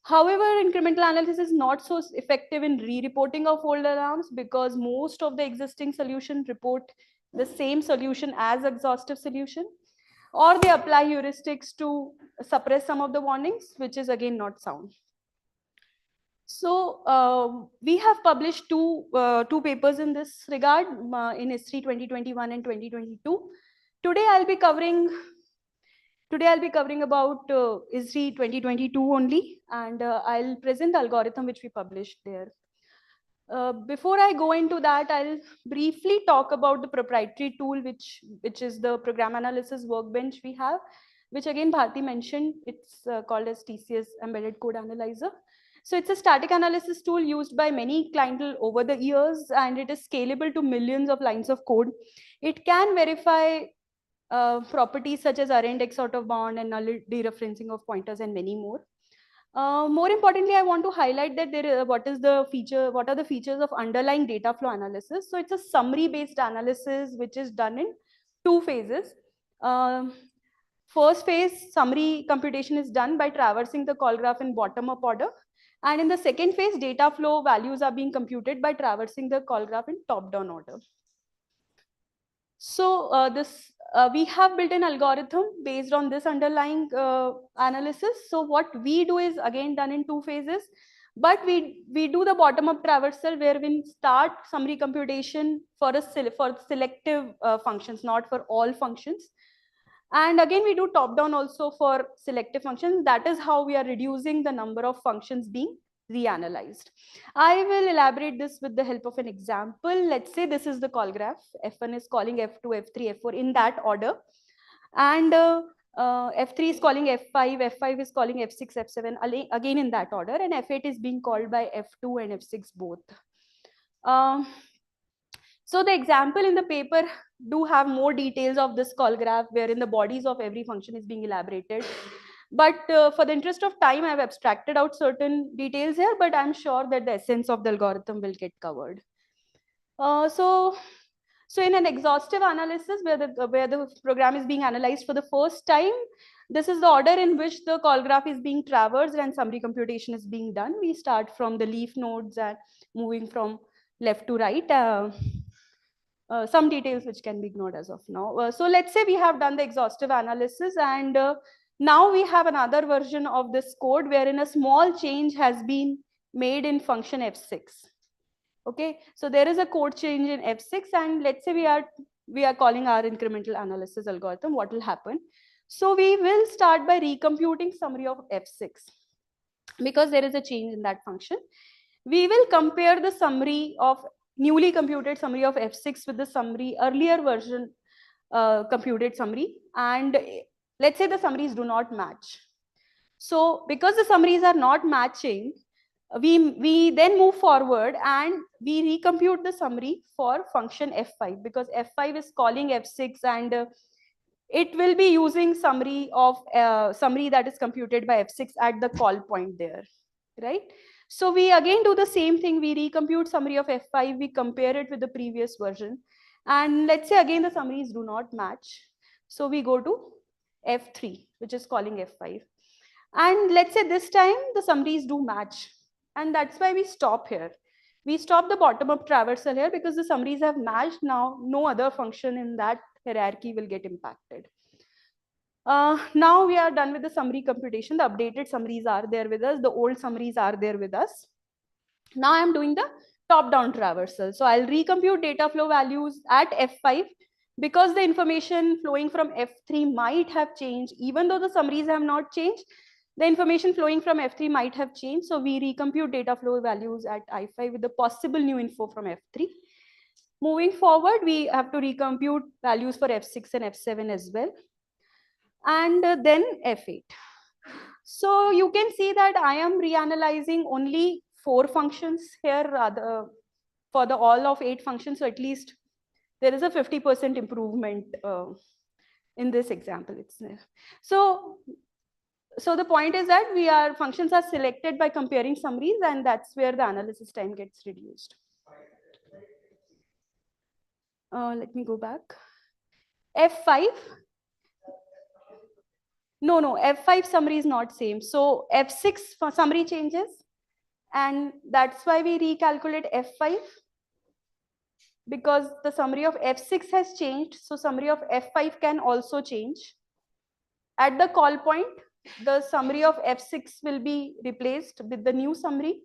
Speaker 16: However, incremental analysis is not so effective in re-reporting of old alarms, because most of the existing solutions report the same solution as exhaustive solution, or they apply heuristics to suppress some of the warnings, which is again not sound. So we have published two papers in this regard in ISRI 2021 and 2022. Today I'll be covering about ISRI 2022 only, and I'll present the algorithm which we published there. Before I go into that, I'll briefly talk about the proprietary tool, which is the program analysis workbench we have, which again Bharti mentioned. It's called as TCS Embedded Code Analyzer. So it's a static analysis tool used by many clients over the years, and it is scalable to millions of lines of code. It can verify properties such as array-index out of bound and null dereferencing of pointers and many more. More importantly, I want to highlight that what are the features of underlying data flow analysis. So it's a summary-based analysis which is done in two phases. First phase, summary computation is done by traversing the call graph in bottom-up order. And in the second phase, data flow values are being computed by traversing the call graph in top-down order. So we have built an algorithm based on this underlying analysis. So what we do is again done in two phases, but we do the bottom-up traversal where we start summary computation for selective functions, not for all functions. And again, we do top-down also for selective functions. That is how we are reducing the number of functions being reanalyzed. I will elaborate this with the help of an example. Let's say this is the call graph. F1 is calling F2, F3, F4 in that order. And F3 is calling F5, F5 is calling F6, F7, again in that order, and F8 is being called by F2 and F6 both. So the example in the paper do have more details of this call graph, wherein the bodies of every function is being elaborated. But for the interest of time, I've abstracted out certain details here, but I'm sure that the essence of the algorithm will get covered. So in an exhaustive analysis where the program is being analyzed for the first time, this is the order in which the call graph is being traversed and summary computation is being done. We start from the leaf nodes and moving from left to right. Some details which can be ignored as of now. So let's say we have done the exhaustive analysis, and now we have another version of this code wherein a small change has been made in function F6. Okay, so there is a code change in F6, and let's say we are calling our incremental analysis algorithm. What will happen? So we will start by recomputing summary of F6 because there is a change in that function. We will compare the summary of newly computed summary of F6 with the summary earlier version computed summary, and let's say the summaries do not match. So because the summaries are not matching, we then move forward and we recompute the summary for function F5 because F5 is calling F6, and it will be using summary that is computed by F6 at the call point there, right? So we again do the same thing. We recompute summary of F5, we compare it with the previous version, and let's say again the summaries do not match. So we go to F3, which is calling F5. And let's say this time the summaries do match. And that's why we stop here. We stop the bottom-up traversal here because the summaries have matched. Now no other function in that hierarchy will get impacted. Now we are done with the summary computation. The updated summaries are there with us. The old summaries are there with us. Now I'm doing the top-down traversal. So I'll recompute data flow values at F5 because the information flowing from F3 might have changed. Even though the summaries have not changed, the information flowing from F3 might have changed. So we recompute data flow values at I5 with the possible new info from F3. Moving forward, we have to recompute values for F6 and F7 as well. And then F8. So you can see that I am reanalyzing only 4 functions here for the all of 8 functions. So at least there is a 50% improvement in this example. So the point is that functions are selected by comparing summaries, and that's where the analysis time gets reduced. Let me go back. F5. No, F5 summary is not same. So F6 summary changes, and that's why we recalculate F5 because the summary of F6 has changed. So summary of F5 can also change. At the call point, the summary of F6 will be replaced with the new summary.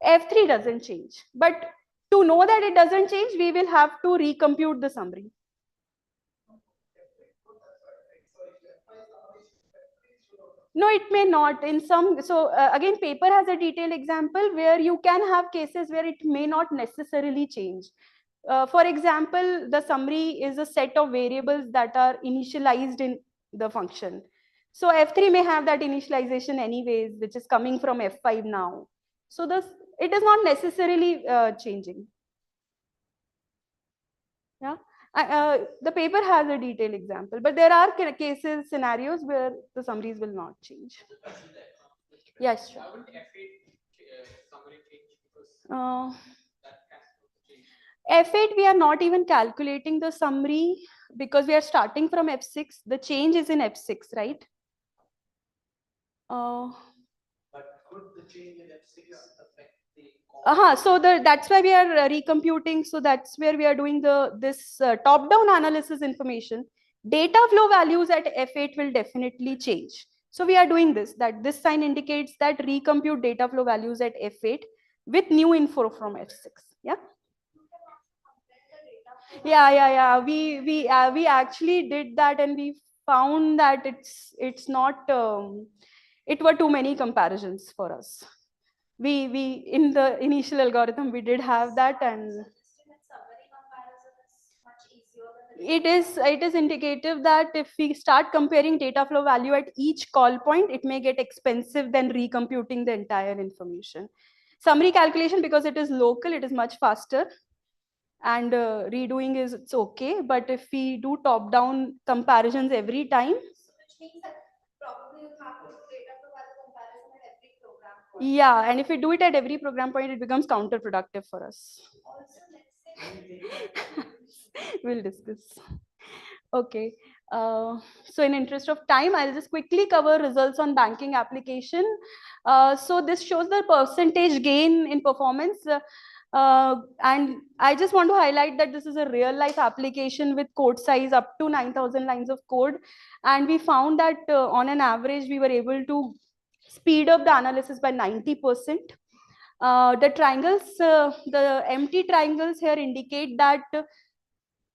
Speaker 16: F3 doesn't change, but to know that it doesn't change, we will have to recompute the summary. No, it may not. In some, so again, paper has a detailed example where you can have cases where it may not necessarily change. For example, the summary is a set of variables that are initialized in the function. So F3 may have that initialization anyways, which is coming from F5 now. So it is not necessarily changing. Yeah. The paper has a detailed example, but there are cases, scenarios where the summaries will not change. Yes. Sure. F8, we are not even calculating the summary because we are starting from F6. The change is in F6, right?
Speaker 5: But could the change in F6 affect the
Speaker 16: So that's why we are recomputing. So that's where we are doing this top-down analysis information. Data flow values at F8 will definitely change. So we are doing this, that this sign indicates that recompute data flow values at F8 with new info from F6. Yeah. Yeah. We actually did that, and we found that it's not. It were too many comparisons for us. We in the initial algorithm we did have that, and it is indicative that if we start comparing data flow value at each call point, it may get expensive than recomputing the entire information. Summary calculation, because it is local, it is much faster, and redoing is it's okay. But if we do top-down comparisons every time,
Speaker 8: Which means that probably you have to do data flow value comparison at every program point.
Speaker 16: yeah, and if we do it at every program point, it becomes counterproductive for us.
Speaker 8: Also, let's say
Speaker 16: We'll discuss. Okay. So in interest of time, I'll just quickly cover results on banking application. So this shows the percentage gain in performance. And I just want to highlight that this is a real life application with code size up to 9,000 lines of code. And we found that on an average, we were able to speed up the analysis by 90%. The triangles, the empty triangles here indicate that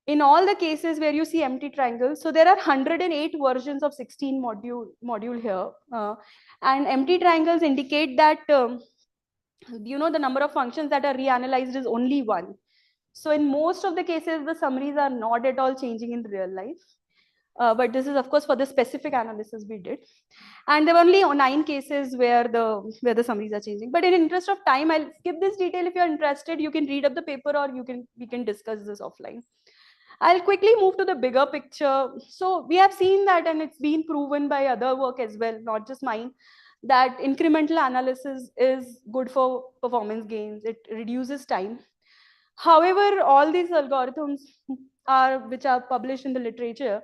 Speaker 16: in all the cases where you see empty triangles, so there are 108 versions of 16 module here, and empty triangles indicate that the number of functions that are reanalyzed is only 1. So in most of the cases, the summaries are not at all changing in real life. But this is of course for the specific analysis we did, and there were only 9 cases where the summaries are changing. But in interest of time, I'll skip this detail. If you're interested, you can read up the paper, or we can discuss this offline. I'll quickly move to the bigger picture. So we have seen that, and it's been proven by other work as well, not just mine, that incremental analysis is good for performance gains. It reduces time. However, all these algorithms which are published in the literature,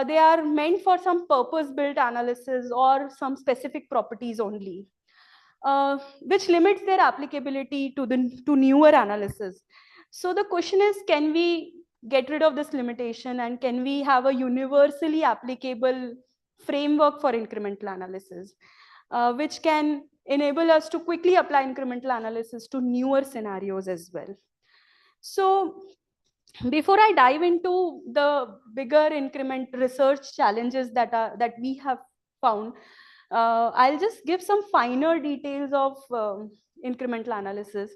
Speaker 16: they are meant for some purpose-built analysis or some specific properties only, which limits their applicability to newer analysis. So the question is, can we get rid of this limitation, and can we have a universally applicable framework for incremental analysis, which can enable us to quickly apply incremental analysis to newer scenarios as well? So before I dive into the bigger increment research challenges that we have found, I'll just give some finer details of incremental analysis.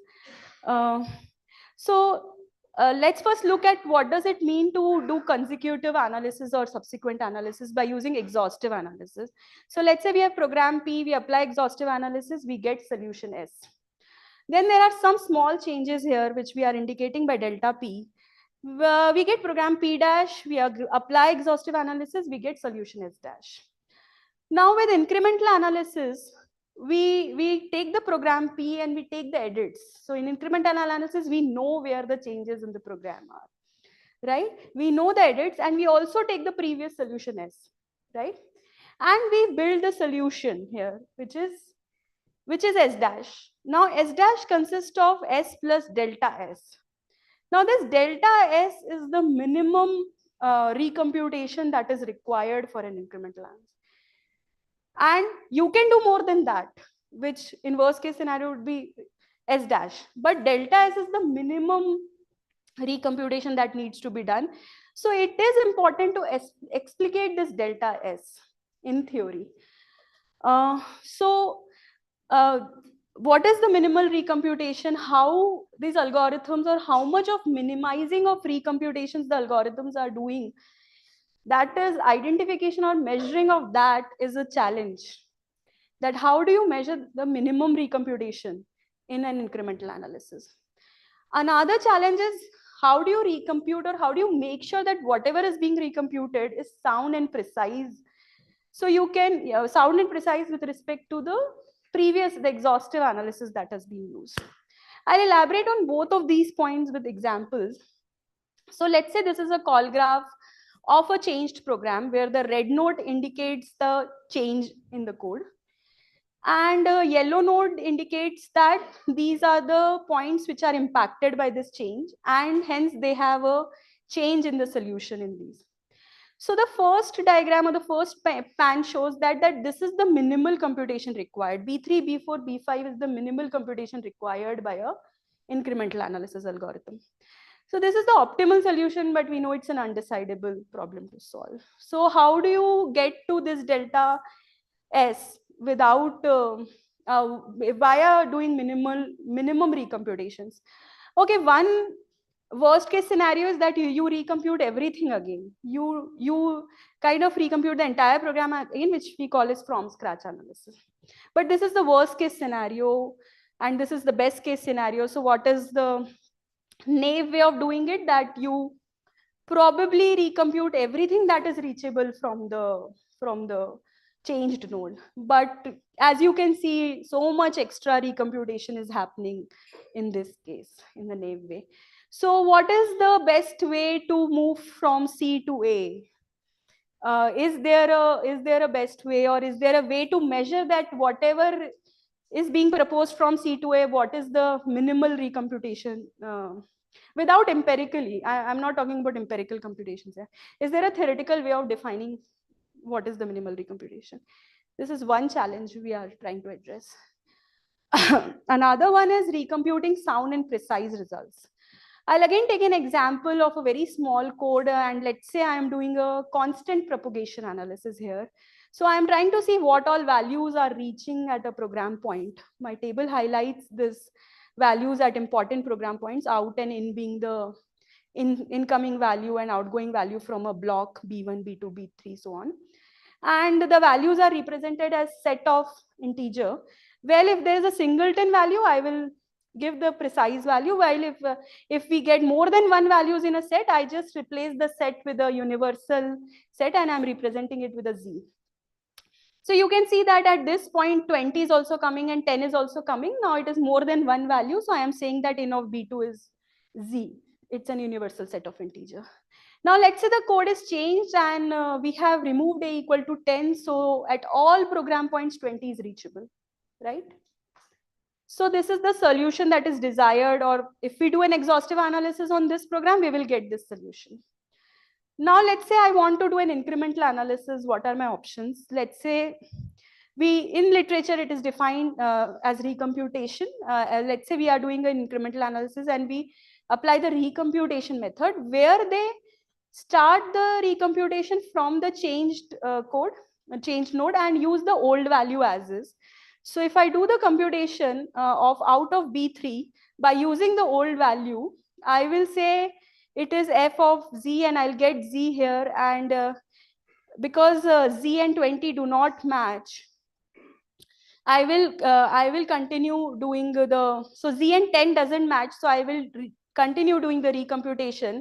Speaker 16: Let's first look at what does it mean to do consecutive analysis or subsequent analysis by using exhaustive analysis. So let's say we have program P, we apply exhaustive analysis, we get solution S. Then there are some small changes here which we are indicating by delta P. We get program P dash, we apply exhaustive analysis, we get solution S dash. Now with incremental analysis, we take the program P and we take the edits. So in incremental analysis, we know where the changes in the program are, right? We know the edits, and we also take the previous solution S, right? And we build the solution here, which is S dash. Now S dash consists of S plus delta S. Now this delta S is the minimum recomputation that is required for an incremental analysis. And you can do more than that, which in worst case scenario would be S dash. But delta S is the minimum recomputation that needs to be done. So it is important to explicate this delta S in theory. What is the minimal recomputation? How these algorithms, or how much of minimizing of recomputations the algorithms are doing, that is identification or measuring of that is a challenge. That how do you measure the minimum recomputation in an incremental analysis? Another challenge is, how do you recompute, or how do you make sure that whatever is being recomputed is sound and precise? So you can sound and precise with respect to the exhaustive analysis that has been used. I'll elaborate on both of these points with examples. So let's say this is a call graph of a changed program where the red node indicates the change in the code, and yellow node indicates that these are the points which are impacted by this change, and hence they have a change in the solution in these. So the first diagram, or the first pan, shows that this is the minimal computation required. B3, B4, B5 is the minimal computation required by a incremental analysis algorithm. So this is the optimal solution, but we know it's an undecidable problem to solve. So how do you get to this delta S without via doing minimum recomputations? Okay, one Worst case scenario is that you recompute everything again. You kind of recompute the entire program again, which we call as from scratch analysis. But this is the worst case scenario, and this is the best case scenario. So what is the naive way of doing it? That you probably recompute everything that is reachable from the changed node. But as you can see, so much extra recomputation is happening in this case, in the naive way. So what is the best way to move from C to A? Is there a best way, or is there a way to measure that whatever is being proposed from C to A, what is the minimal recomputation? Without empirically, I'm not talking about empirical computations here. Is there a theoretical way of defining what is the minimal recomputation? This is one challenge we are trying to address. Another one is recomputing sound and precise results. I'll again take an example of a very small code, and let's say I am doing a constant propagation analysis here. So I'm trying to see what all values are reaching at a program point. My table highlights this values at important program points, out and in being the incoming value and outgoing value from a block B1, B2, B3, so on. And the values are represented as set of integer. Well, if there is a singleton value, I will give the precise value, while if we get more than one values in a set, I just replace the set with a universal set, and I'm representing it with a z. So you can see that at this point 20 is also coming and 10 is also coming. Now it is more than one value, so I am saying that in of b2 is z. It's an universal set of integer. Now let's say the code is changed and we have removed a equal to 10, so at all program points 20 is reachable, right? So this is the solution that is desired, or if we do an exhaustive analysis on this program, we will get this solution. Now let's say I want to do an incremental analysis. What are my options? Let's say in literature it is defined as recomputation. Let's say we are doing an incremental analysis and we apply the recomputation method, where they start the recomputation from the changed code, changed node, and use the old value as is. So if I do the computation of out of B3 by using the old value, I will say it is f of z, and I'll get z here. And because z and 20 do not match, I will continue doing so z and 10 doesn't match, so I will continue doing the recomputation,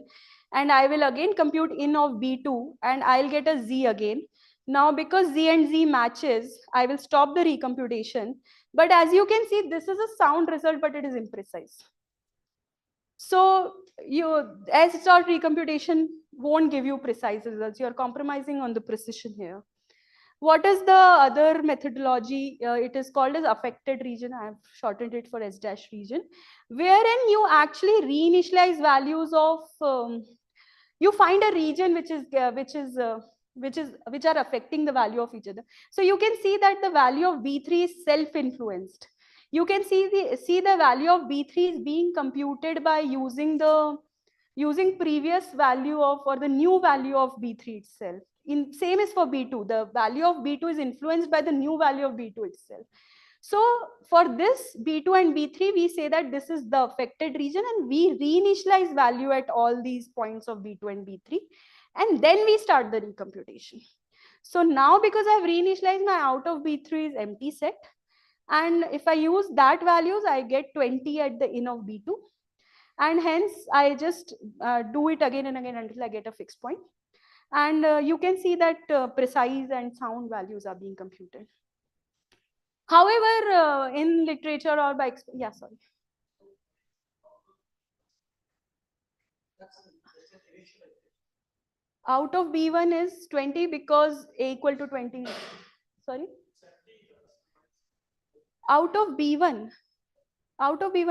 Speaker 16: and I will again compute in of B2, and I'll get a z again. Now because z and z matches, I will stop the recomputation. But as you can see, this is a sound result, but it is imprecise. So S-dot recomputation won't give you precise results. You're compromising on the precision here. What is the other methodology? It is called as affected region. I have shortened it for S- region, wherein you actually reinitialize values of, you find a region which are affecting the value of each other. So you can see that the value of B3 is self-influenced. You can see the value of B3 is being computed by using previous value of, or the new value of B3 itself. Same is for B2. The value of B2 is influenced by the new value of B2 itself. So for this B2 and B3, we say that this is the affected region, and we reinitialize value at all these points of B2 and B3, and then we start the recomputation. So now because I've reinitialized, my out of B3 is empty set, and if I use that values, I get 20 at the in of B2, and hence I just do it again and again until I get a fixed point. And you can see that precise and sound values are being computed. However, in literature or by, yeah, sorry. Out of B1 is 20 because A equal to 20. Sorry? Out of B1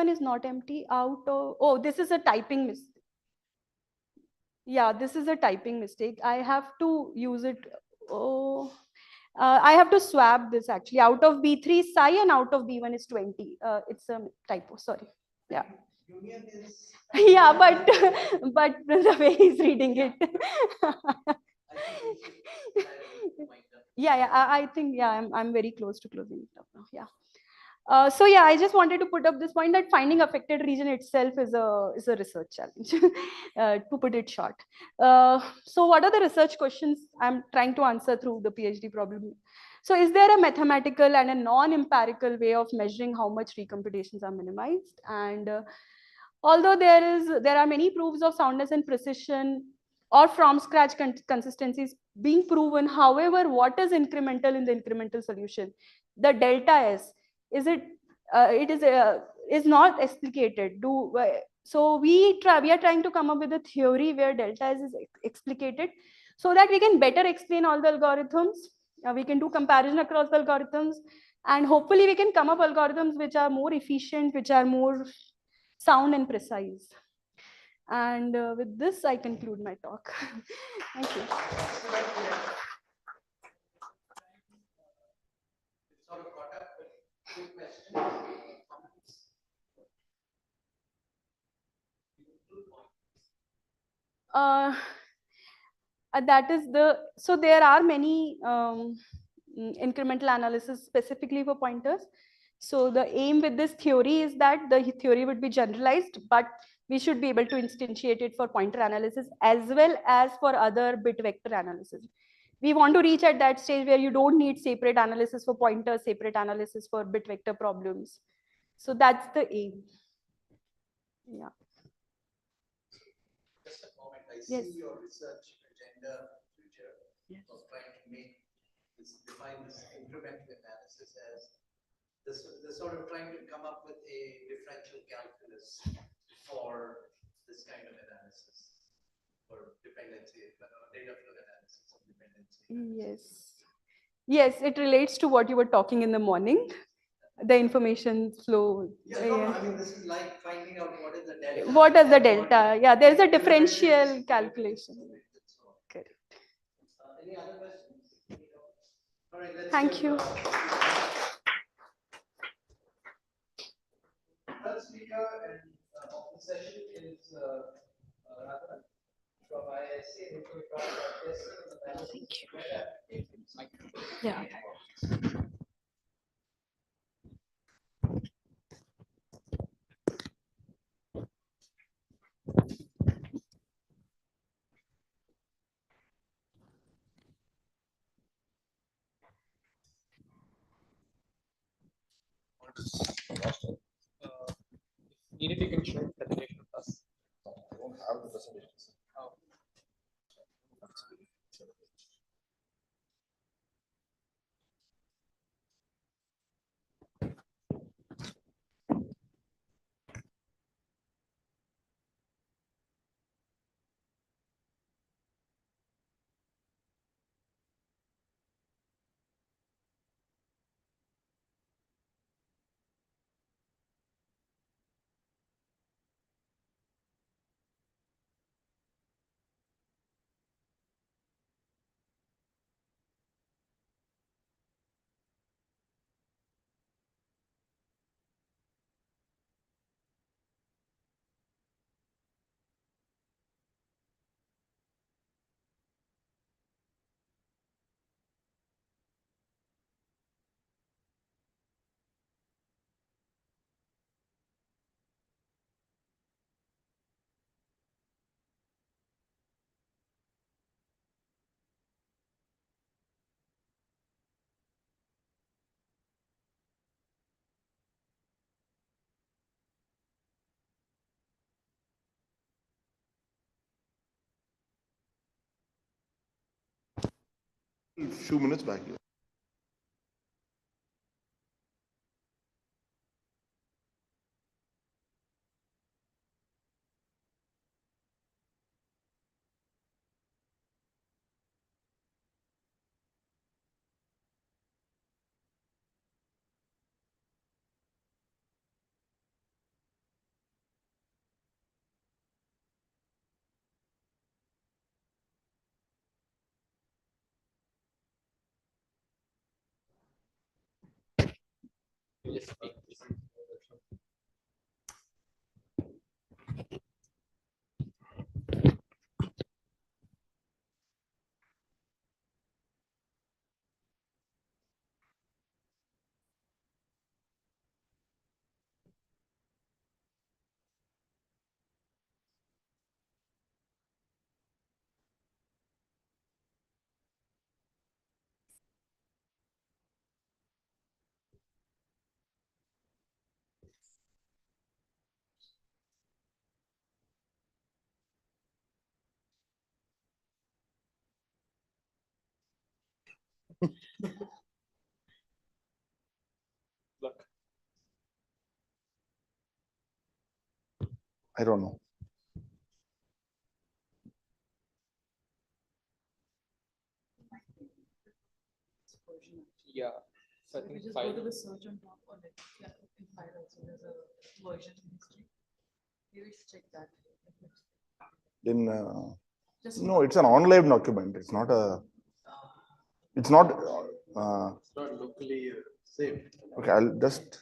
Speaker 16: is not empty. Oh, this is a typing mistake. Yeah, this is a typing mistake. I have to use it. Oh, I have to swap this actually. Out of B3 is psi and out of B1 is 20. It's a typo, sorry. Yeah. Yeah, but the way he's reading it. Yeah, I think, yeah, I'm very close to closing it up now. Yeah. So yeah, I just wanted to put up this point that finding affected region itself is a research challenge, to put it short. So what are the research questions I'm trying to answer through the PhD problem? So is there a mathematical and a non-empirical way of measuring how much recomputations are minimized? And although there are many proofs of soundness and precision or from scratch consistencies being proven, however, what is incremental in the incremental solution? The delta S, is it is not explicated. So we are trying to come up with a theory where delta S is explicated so that we can better explain all the algorithms. We can do comparison across the algorithms, and hopefully we can come up algorithms which are more efficient, which are more sound and precise. And with this, I conclude my talk. Thank you. That is so there are many incremental analysis specifically for pointers. So the aim with this theory is that the theory would be generalized, but we should be able to instantiate it for pointer analysis as well as for other bit vector analysis. We want to reach at that stage where you don't need separate analysis for pointers, separate analysis for bit vector problems. So that's the aim. Yeah.
Speaker 14: Just a moment, I
Speaker 16: Yes.
Speaker 14: see your research agenda future of trying to define this incremental analysis as this sort of trying to come up with a differential calculus for this kind of analysis, for dependency, data flow analysis of dependency.
Speaker 16: Yes. Yes, it relates to what you were talking in the morning, the information flow.
Speaker 14: Yeah, no, I mean, this is like finding out what is the delta.
Speaker 16: What is the delta? Yeah, there is a differential calculation. Correct.
Speaker 14: Any other questions? All right, let's
Speaker 16: Thank you.
Speaker 14: First speaker of the session is Rathan from IISc.
Speaker 16: Thank you. Yeah.
Speaker 15: Needed, you can show presentation of us.
Speaker 11: I don't have the presentations.
Speaker 15: Oh.
Speaker 11: A few minutes back. Yeah.
Speaker 15: Just speak, please. Look.
Speaker 10: I don't know.
Speaker 15: Yeah. So I
Speaker 1: If
Speaker 15: think
Speaker 1: you just
Speaker 15: file.
Speaker 1: go to the search on top or like, yeah, in file also, there's a version history. You should check that.
Speaker 10: Then
Speaker 1: Just
Speaker 10: no, it's an online document. It's not a. It's not.
Speaker 5: It's not locally saved.
Speaker 10: Okay, I'll just.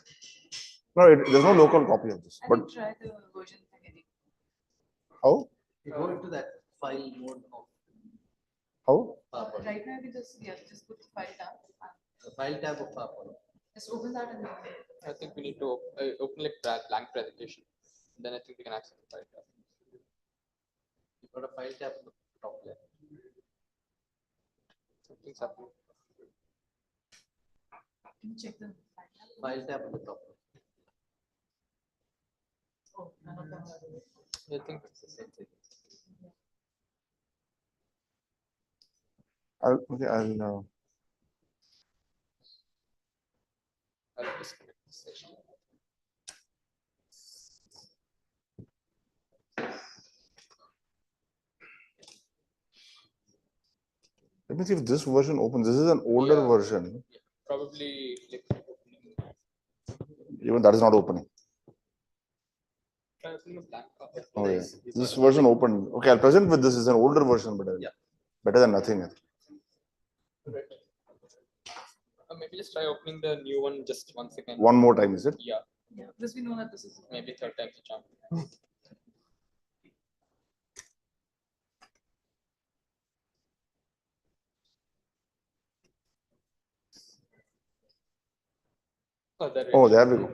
Speaker 10: No, there's no local copy of this.
Speaker 1: I
Speaker 10: But
Speaker 1: think try the version thing again.
Speaker 10: how?
Speaker 5: You go into that file mode of
Speaker 10: How?
Speaker 5: PowerPoint.
Speaker 1: Right now, we just, yeah, just put the file tab.
Speaker 5: The file tab of PowerPoint.
Speaker 1: Just open that and then.
Speaker 15: I think we need to open like blank presentation. Then I think we can access the file tab.
Speaker 5: You've got a file tab on the top left.
Speaker 15: Something's happening.
Speaker 1: Can you check the
Speaker 5: File tab on the top left.
Speaker 1: Oh, none of them are there.
Speaker 15: I think it's the same thing.
Speaker 10: Okay, I'll.
Speaker 15: I'll disconnect this session.
Speaker 10: Let me see if this version opens. This is an older
Speaker 15: Yeah.
Speaker 10: version.
Speaker 15: Probably like opening.
Speaker 10: Even that is not opening.
Speaker 15: Try opening a blank copy.
Speaker 10: Oh yeah, this version opened. Okay, I'll present with this. Is an older version, but better than nothing.
Speaker 15: Right. Maybe just try opening the new one just once again.
Speaker 10: One more time, is it?
Speaker 15: Yeah.
Speaker 1: Yeah, because we know that this is.
Speaker 15: Maybe third time's a charm.
Speaker 10: Oh, there we go.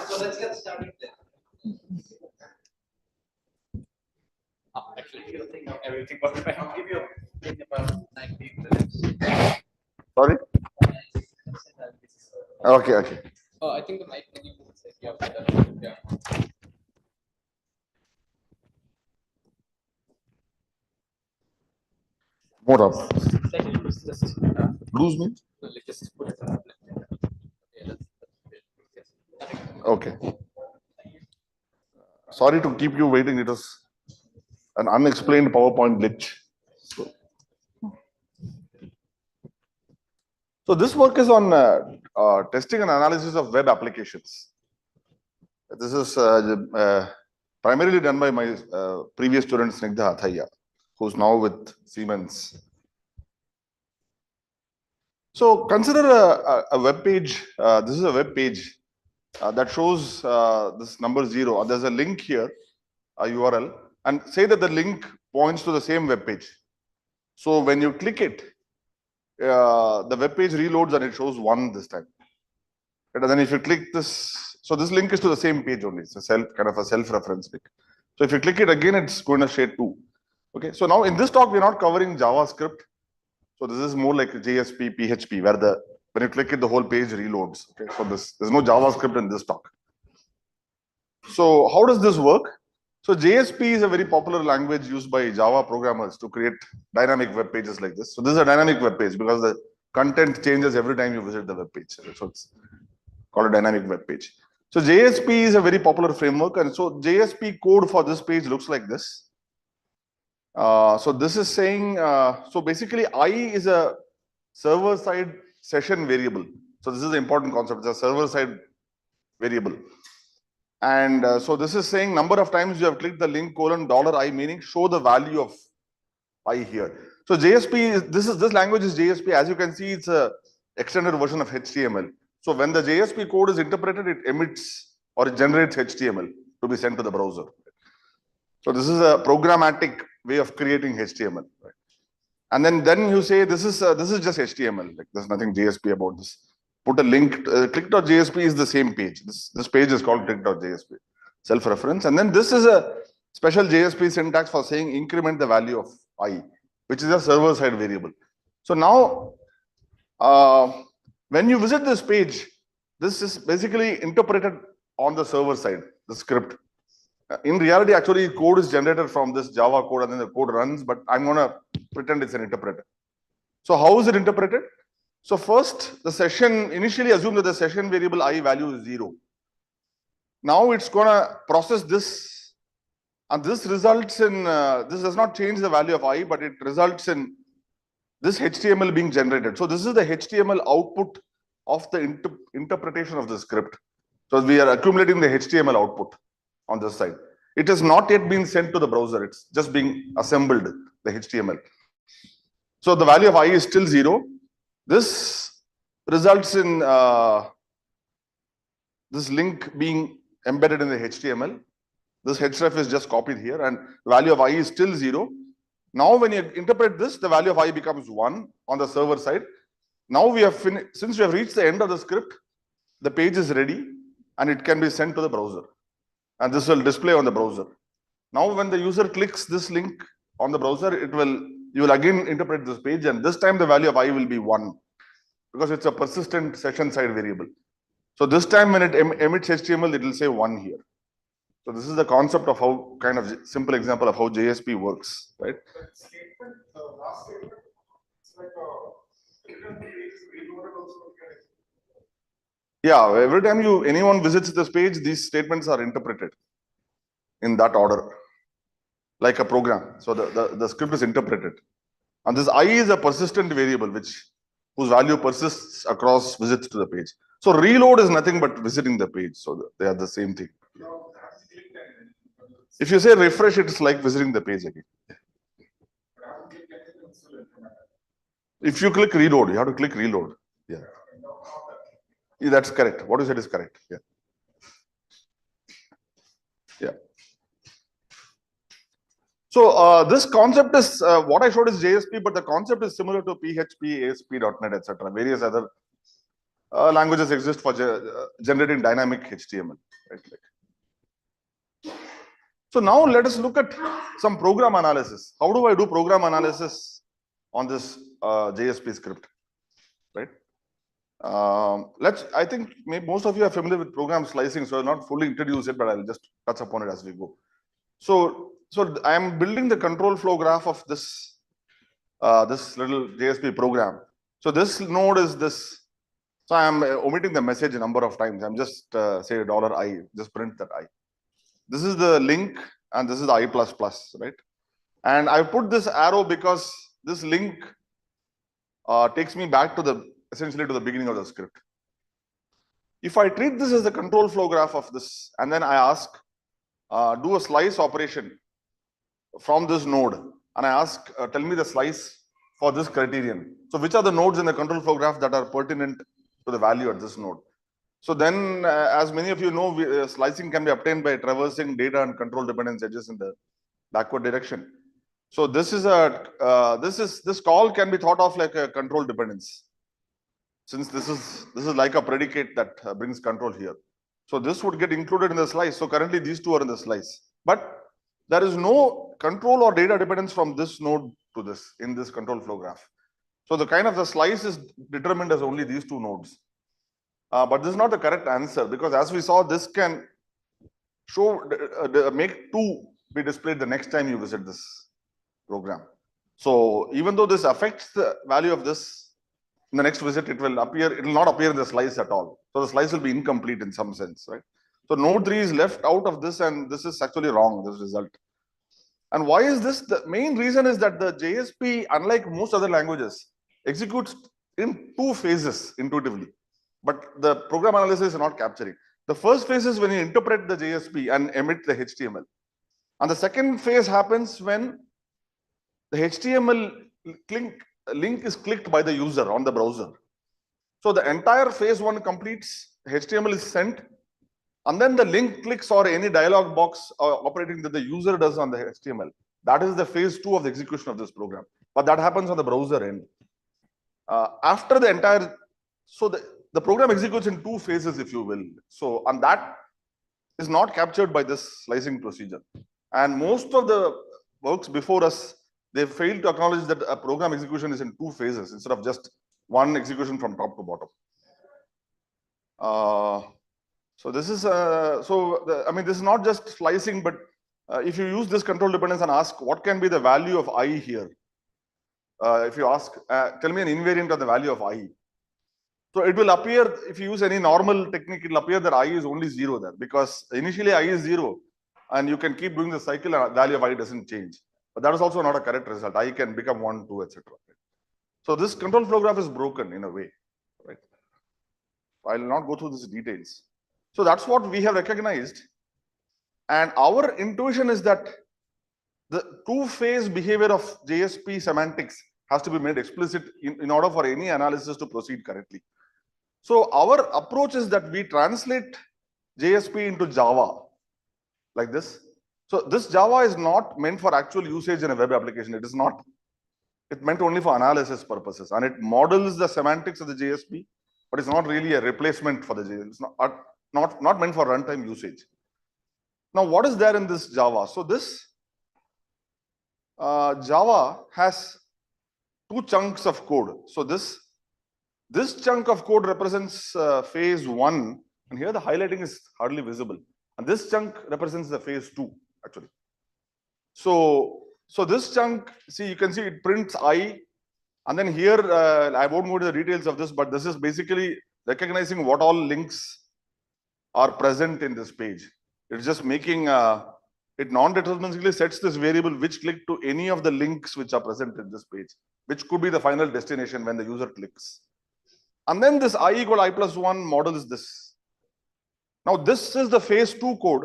Speaker 5: So let's get started then.
Speaker 15: Actually, everything was fine.
Speaker 5: I'll give you a thing about 19 minutes.
Speaker 10: Sorry. Okay, okay.
Speaker 15: Oh, I think the mic menu is like, yeah.
Speaker 10: More up.
Speaker 15: Just
Speaker 10: Lose me.
Speaker 15: like just put it on. Yeah,
Speaker 10: Okay. Sorry to keep you waiting. It was an unexplained PowerPoint glitch. So this work is on testing and analysis of web applications. This is primarily done by my previous student Snigdha Athaya, who's now with Siemens. So consider a web page. This is a web page that shows this number 0. There's a link here, a URL, and say that the link points to the same web page. So when you click it, the web page reloads and it shows 1 this time. And then if you click this, so this link is to the same page only. It's a kind of a self-reference link. So if you click it again, it's going to share 2. Okay. So now in this talk, we're not covering JavaScript. So this is more like JSP, PHP, where when you click it, the whole page reloads. Okay. So there's no JavaScript in this talk. So how does this work? So JSP is a very popular language used by Java programmers to create dynamic web pages like this. So this is a dynamic web page because the content changes every time you visit the web page. So it's called a dynamic web page. So JSP is a very popular framework, and so JSP code for this page looks like this. So this is saying, so basically I is a server-side session variable. So this is the important concept. It's a server-side variable. And so this is saying number of times you have clicked the link $i, meaning show the value of I here. So JSP, this language is JSP. As you can see, it's a extended version of HTML. So when the JSP code is interpreted, it emits or it generates HTML to be sent to the browser. So this is a programmatic way of creating HTML. Right? And then you say this is just HTML. Like there's nothing JSP about this. Put a link. Click.jsp is the same page. This page is called click.jsp, self-reference. And then this is a special JSP syntax for saying increment the value of I, which is a server-side variable. So now, when you visit this page, this is basically interpreted on the server side, the script. In reality, actually, code is generated from this Java code and then the code runs, but I'm going to
Speaker 17: pretend it's an interpreter. So how is it interpreted? So first, the session, initially assume that the session variable I value is 0. Now it's going to process this, and this results in, this does not change the value of I, but it results in this HTML being generated. So this is the HTML output of the interpretation of the script. So we are accumulating the HTML output on this side. It has not yet been sent to the browser. It's just being assembled, the HTML. So the value of I is still 0. This results in this link being embedded in the HTML. This href is just copied here, and the value of I is still 0. Now when you interpret this, the value of I becomes 1 on the server side. Now we have finished, since we have reached the end of the script, the page is ready and it can be sent to the browser. And this will display on the browser. Now when the user clicks this link on the browser, you will again interpret this page, and this time the value of I will be 1 because it's a persistent session side variable. So this time when it emits HTML, it will say 1 here. So this is the concept of how, kind of simple example of how JSP works, right?
Speaker 7: That statement, the last statement, it's like a page is reloaded also.
Speaker 17: Yeah, every time anyone visits this page, these statements are interpreted in that order, like a program. So the script is interpreted. And this I is a persistent variable whose value persists across visits to the page. So reload is nothing but visiting the page. So they are the same thing. If you say refresh, it's like visiting the page again. If you click reload, you have to click reload. Yeah. Yeah, that's correct. What you said is correct. Yeah. Yeah. So this concept is what I showed is JSP, but the concept is similar to PHP, ASP.NET, etc. Various other languages exist for generating dynamic HTML. Right? So now let us look at some program analysis. How do I do program analysis on this JSP script? Right? I think maybe most of you are familiar with program slicing, so I'll not fully introduce it, but I'll just touch upon it as we go. So I am building the control flow graph of this little JSP program. So this node is this. So I am omitting the message a number of times. I'm just say $I, just print that I. This is the link, and this is the I++, right? And I put this arrow because this link takes me back to essentially to the beginning of the script. If I treat this as the control flow graph of this, and then I ask, do a slice operation from this node, and I ask, tell me the slice for this criterion. So which are the nodes in the control flow graph that are pertinent to the value at this node? So then, as many of you know, slicing can be obtained by traversing data and control dependence edges in the backward direction. So this call can be thought of like a control dependence, since this is like a predicate that brings control here. So this would get included in the slice. So currently these two are in the slice, but there is no control or data dependence from this node to this in this control flow graph. So the slice is determined as only these two nodes. But this is not the correct answer, because as we saw, this can make 2 be displayed the next time you visit this program. So even though this affects the value of this, in the next visit, it will not appear in the slice at all. So the slice will be incomplete in some sense, right? So node 3 is left out of this, and this is actually wrong, this result. And why is this? The main reason is that the JSP, unlike most other languages, executes in 2 phases intuitively, but the program analysis is not capturing. The first phase is when you interpret the JSP and emit the HTML. And the second phase happens when the HTML link is clicked by the user on the browser. So the entire phase 1 completes, HTML is sent, and then the link clicks or any dialog box operating that the user does on the HTML. That is the phase 2 of the execution of this program. But that happens on the browser end. After the entire, so the program executes in 2 phases, if you will. So, and that is not captured by this slicing procedure. And most of the works before us, they failed to acknowledge that a program execution is in 2 phases instead of just one execution from top to bottom. So this is I mean, this is not just slicing, but if you use this control dependence and ask what can be the value of I here, if you ask, tell me an invariant of the value of I. So it will appear, if you use any normal technique, it will appear that I is only 0 there, because initially I is 0 and you can keep doing the cycle and value of I doesn't change. But that is also not a correct result. I can become 1, 2, etc. So this control flow graph is broken in a way, right? I will not go through these details. So that's what we have recognized. And our intuition is that the two-phase behavior of JSP semantics has to be made explicit in order for any analysis to proceed correctly. So our approach is that we translate JSP into Java like this. So this Java is not meant for actual usage in a web application. It is not. It's meant only for analysis purposes, and it models the semantics of the JSP, but it's not really a replacement for the JSP. It's not meant for runtime usage. Now, what is there in this Java? So this Java has two chunks of code. So this chunk of code represents phase 1, and here the highlighting is hardly visible. And this chunk represents the phase 2, actually. So this chunk, see, you can see it prints I, and then here, I won't go into the details of this, but this is basically recognizing what all links are present in this page. It's just making, it non-deterministically sets this variable which click to any of the links which are present in this page, which could be the final destination when the user clicks. And then this I equal I plus 1 models this. Now this is the phase 2 code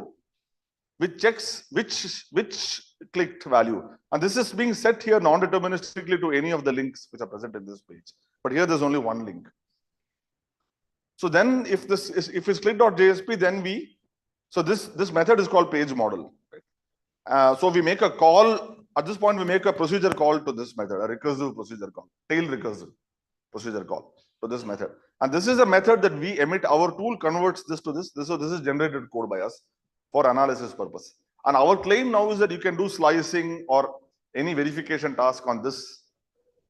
Speaker 17: which checks which clicked value. And this is being set here non-deterministically to any of the links which are present in this page. But here there's only one link. So then if it's click.jsp, then so this method is called page model. Right? So we make a call, at this point we make a procedure call to this method, a recursive procedure call, tail recursive procedure call to this method. And this is a method that we emit, our tool converts this to this. So this is generated code by us for analysis purpose. And our claim now is that you can do slicing or any verification task on this,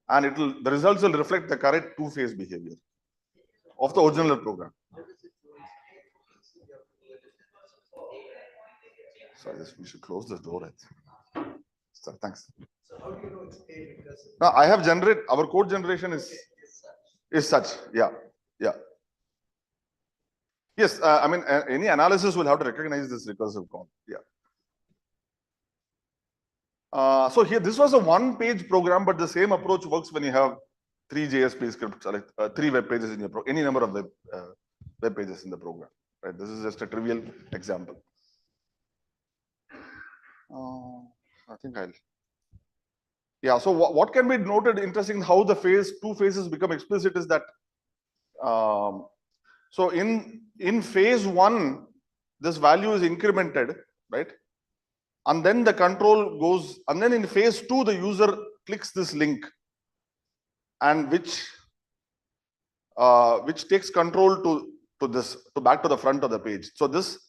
Speaker 17: and the results will reflect the correct two-phase behavior of the original program. Sorry, we should close this door. Sorry, thanks.
Speaker 5: So how do you know it's tail recursive?
Speaker 17: Now I have generated, our code generation is such, yeah. Yes, I mean, any analysis will have to recognize this recursive call, yeah. So here, this was a one-page program, but the same approach works when you have 3 JSP scripts, like 3 web pages in your program, any number of web pages in the program, right? This is just a trivial example. I think yeah, so what can be noted interesting, how the two phases become explicit is that, so in phase 1, this value is incremented, right? And then the control goes, and then in phase 2, the user clicks this link, and which takes control to back to the front of the page. So this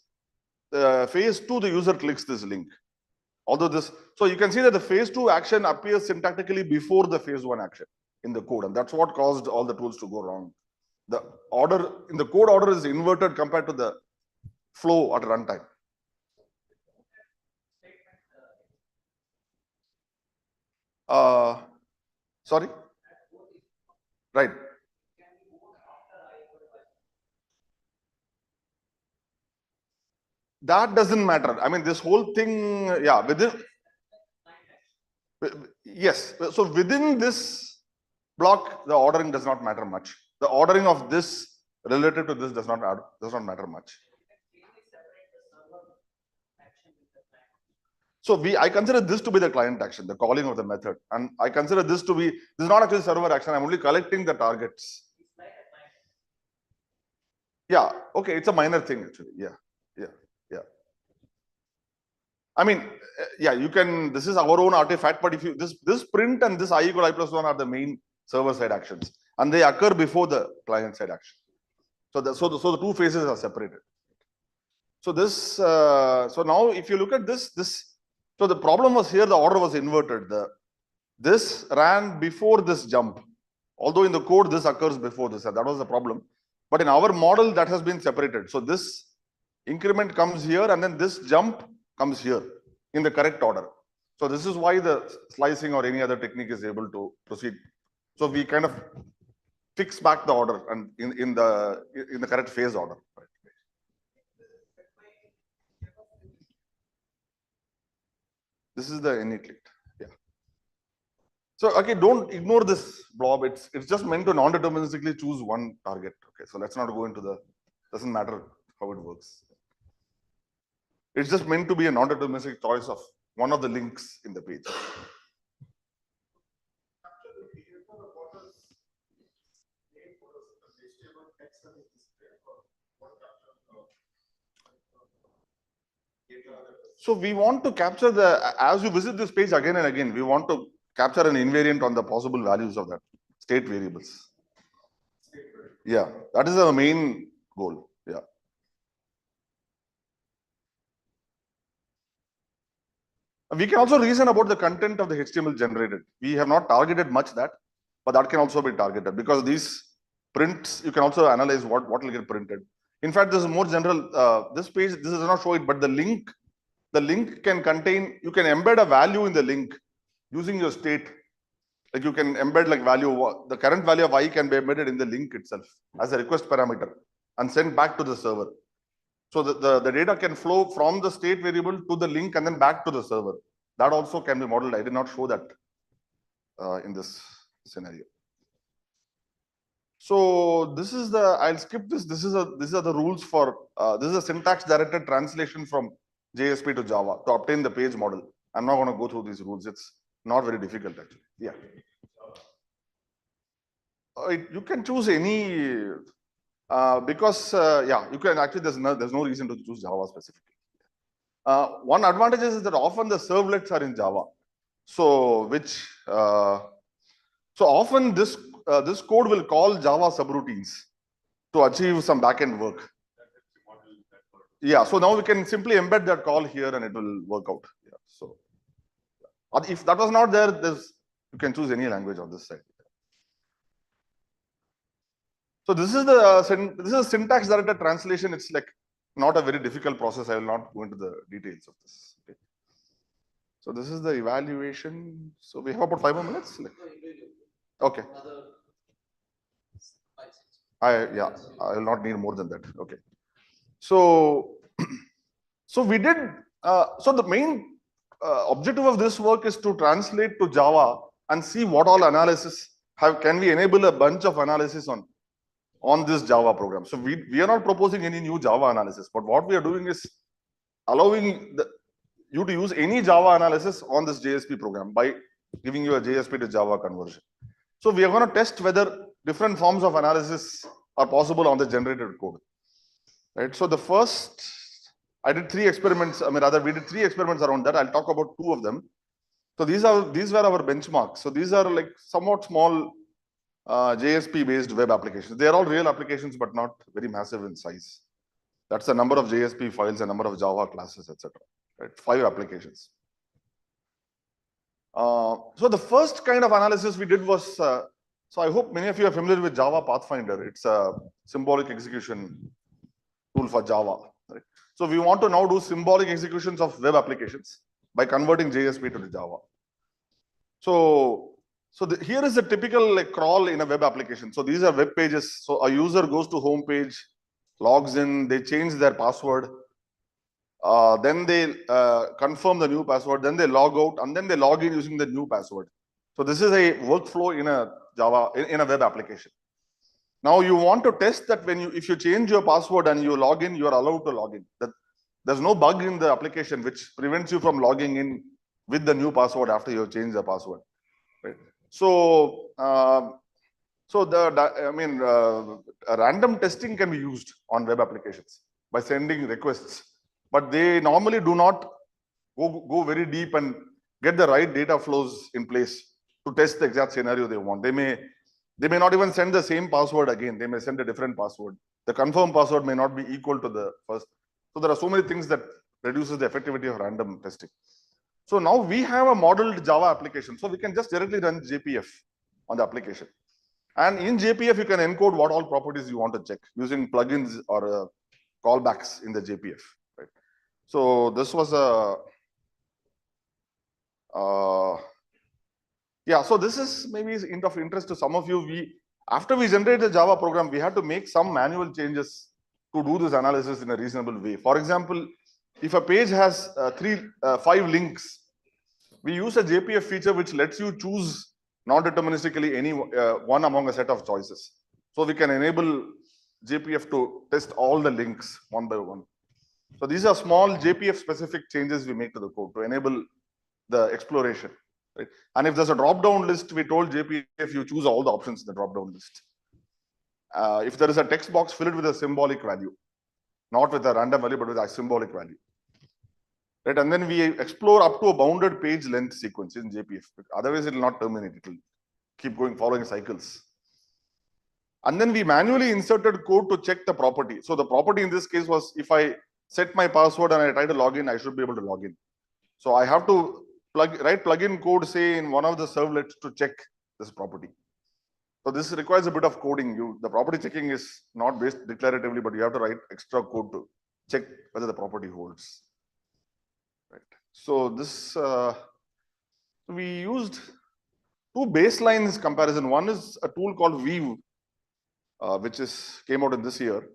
Speaker 17: phase 2, the user clicks this link. Although so you can see that the phase 2 action appears syntactically before the phase 1 action in the code, and that's what caused all the tools to go wrong. The order in the code order is inverted compared to the flow at runtime. Sorry? Right. That doesn't matter. I mean, this whole thing, yeah, yes. So within this block, the ordering does not matter much. The ordering of this relative to this does not matter much. So I consider this to be the client action, the calling of the method, and I consider this to be, this is not actually server action. I'm only collecting the targets. Yeah. Okay. It's a minor thing actually. Yeah. I mean, yeah, you can, this is our own artifact, but if you, this print and this I equal I plus 1 are the main server side actions, and they occur before the client side action. So the two phases are separated. So so now if you look at this, so the problem was here, the order was inverted. This ran before this jump, although in the code this occurs before this, and that was the problem. But in our model, that has been separated. So this increment comes here, and then this jump comes here in the correct order. So this is why the slicing or any other technique is able to proceed. So we kind of fix back the order and in the correct phase order. Right? This is the enucleate. Yeah. So okay, don't ignore this blob. It's just meant to non-deterministically choose one target. Okay, so let's not go into the, doesn't matter how it works. It's just meant to be a non-deterministic choice of one of the links in the page. So we want to capture as you visit this page again and again, we want to capture an invariant on the possible values of that state variables. Yeah, that is our main goal. Yeah. We can also reason about the content of the HTML generated. We have not targeted much that, but that can also be targeted because these prints, you can also analyze what will get printed. In fact, this is more general. This page, this does not show it, but the link can contain, you can embed a value in the link using your state. Like you can embed like value, the current value of I can be embedded in the link itself as a request parameter and sent back to the server. So the data can flow from the state variable to the link and then back to the server. That also can be modeled. I did not show that in this scenario. So this is the, I'll skip this. These are the rules for, this is a syntax directed translation from JSP to Java to obtain the page model. I'm not going to go through these rules. It's not very difficult actually. Yeah. You can choose any, because yeah, you can actually, there's no reason to choose Java specifically. One advantage is that often the servlets are in Java. So so often this code will call Java subroutines to achieve some backend work. Yeah, so now we can simply embed that call here and it will work out. Yeah, so if that was not there, you can choose any language on this side. So this is a syntax directed translation. It's like not a very difficult process. I will not go into the details of this. Okay. So this is the evaluation. So we have about 5 more minutes. Okay. I will not need more than that. Okay. So we did. So the main objective of this work is to translate to Java and see what all analysis can we enable a bunch of analysis on this Java program. So we are not proposing any new Java analysis, but what we are doing is allowing you to use any Java analysis on this JSP program by giving you a JSP to Java conversion. So we are going to test whether different forms of analysis are possible on the generated code. Right. So the first, I did 3 experiments. I mean, rather, we did 3 experiments around that. I'll talk about 2 of them. So these were our benchmarks. So these are like somewhat small JSP based web applications. They are all real applications, but not very massive in size. That's the number of JSP files, a number of Java classes, etc. Right, 5 applications. So the first kind of analysis we did was, so I hope many of you are familiar with Java Pathfinder. It's a symbolic execution tool for Java. Right? So we want to now do symbolic executions of web applications by converting JSP to the Java. So here is a typical like crawl in a web application. So these are web pages. So a user goes to home page, logs in, they change their password. Then they confirm the new password, then they log out, and then they log in using the new password. So this is a workflow in a Java, in a web application. Now you want to test that if you change your password and you log in, you are allowed to log in. There's no bug in the application which prevents you from logging in with the new password after you have changed the password. Right? So random testing can be used on web applications by sending requests. But they normally do not go very deep and get the right data flows in place to test the exact scenario they want. They may not even send the same password again. They may send a different password. The confirmed password may not be equal to the first. So there are so many things that reduces the effectivity of random testing. So now we have a modeled Java application. So we can just directly run JPF on the application. And in JPF, you can encode what all properties you want to check using plugins or callbacks in the JPF. So this was Yeah, so this is maybe of interest to some of you. After we generate the Java program, we had to make some manual changes to do this analysis in a reasonable way. For example, if a page has 5 links, we use a JPF feature which lets you choose non-deterministically any one among a set of choices. So we can enable JPF to test all the links one by one. So these are small JPF specific changes we make to the code to enable the exploration. Right? And if there's a drop-down list, we told JPF you choose all the options in the drop-down list. If there is a text box, fill it with a symbolic value, not with a random value, but with a symbolic value. Right? And then we explore up to a bounded page length sequence in JPF. Otherwise, it will not terminate. It will keep going, following cycles. And then we manually inserted code to check the property. So the property in this case was if I set my password and I try to log in, I should be able to log in. So I have to write plugin code, say in one of the servlets to check this property. So this requires a bit of coding. The property checking is not based declaratively, but you have to write extra code to check whether the property holds. Right. So this we used 2 baselines comparison. One is a tool called Weave, which came out in this year,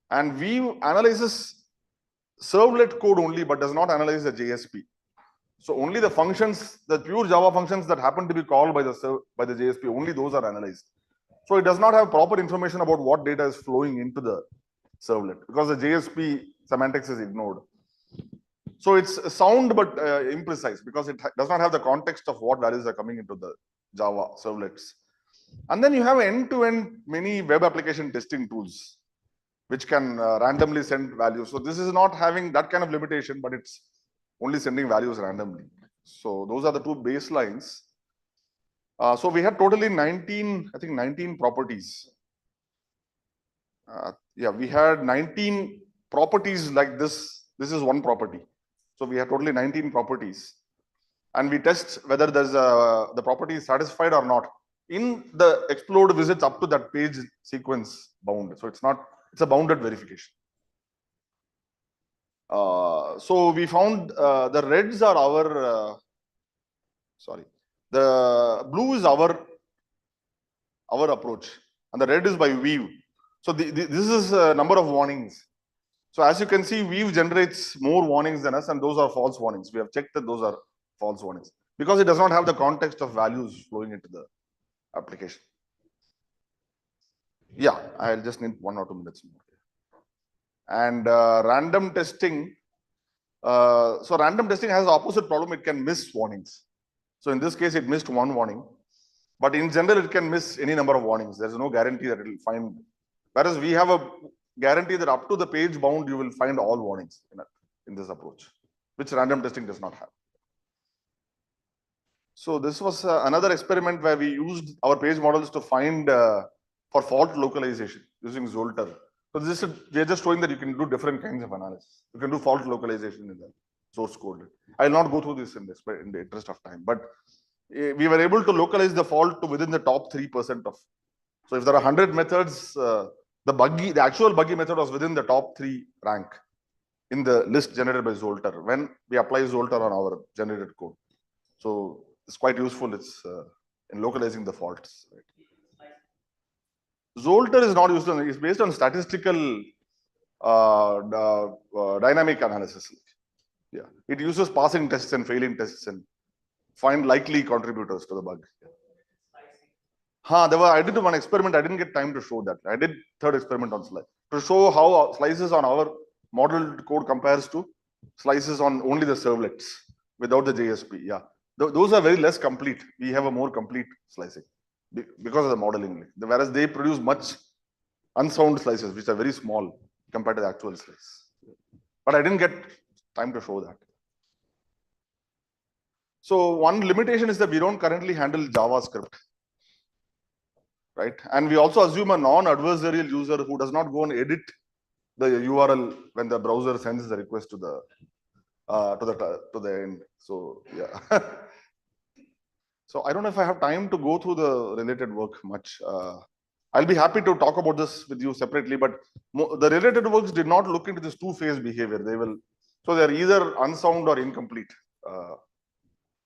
Speaker 17: and Weave analyzes servlet code only, but does not analyze the JSP. So only the functions, the pure Java functions that happen to be called by the JSP, only those are analyzed. So it does not have proper information about what data is flowing into the servlet because the JSP semantics is ignored. So it's sound but imprecise because it does not have the context of what values are coming into the Java servlets. And then you have end-to-end many web application testing tools which can randomly send values. So this is not having that kind of limitation, but it's only sending values randomly. So those are the 2 baselines. So we had totally 19 properties. Yeah, we had 19 properties like this. This is one property. So we had totally 19 properties. And we test whether there's the property is satisfied or not in the explode visits up to that page sequence bound. So it's a bounded verification. So we found the reds are our, the blue is our approach, and the red is by Weave. So this is a number of warnings. So as you can see, Weave generates more warnings than us, and those are false warnings. We have checked that those are false warnings because it does not have the context of values flowing into the application. Yeah, I'll just need 1 or 2 minutes more. And random testing. So random testing has the opposite problem. It can miss warnings. So in this case, it missed 1 warning. But in general, it can miss any number of warnings. There's no guarantee that it will find. Whereas we have a guarantee that up to the page bound, you will find all warnings in this approach, which random testing does not have. So this was another experiment where we used our page models to find for fault localization using Zolter. So we are just showing that you can do different kinds of analysis. You can do fault localization in the source code. I will not go through this in the interest of time, but we were able to localize the fault to within the top 3% of. So if there are 100 methods, the actual buggy method was within the top 3 rank in the list generated by Zolter when we apply Zolter on our generated code. So it's quite useful. It's in localizing the faults. Right? Zolter is not used on. It's based on statistical dynamic analysis. Yeah, it uses passing tests and failing tests and find likely contributors to the bug. I did one experiment. I didn't get time to show that. I did 3rd experiment on slide to show how slices on our modeled code compares to slices on only the servlets without the JSP. Yeah, those are very less complete. We have a more complete slicing because of the modeling. Whereas they produce much unsound slices, which are very small compared to the actual slice. But I didn't get time to show that. So one limitation is that we don't currently handle JavaScript. Right? And we also assume a non-adversarial user who does not go and edit the URL when the browser sends the request to the end. So yeah. So I don't know if I have time to go through the related work much. I'll be happy to talk about this with you separately, but the related works did not look into this 2-phase behavior. So they're either unsound or incomplete.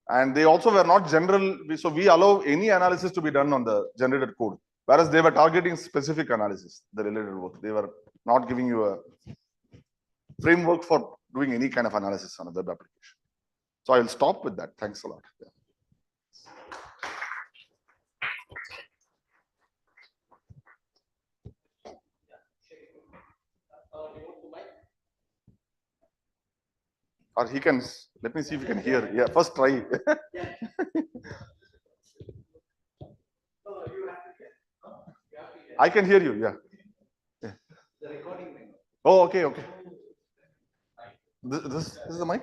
Speaker 17: And they also were not general. So we allow any analysis to be done on the generated code, whereas they were targeting specific analysis, the related work. They were not giving you a framework for doing any kind of analysis on a web application. So I'll stop with that. Thanks a lot. Yeah. Or he can, let me see if he can hear. Yeah, first try. I can hear you, yeah.
Speaker 5: The recording mic.
Speaker 17: Oh, okay, okay. This is the mic?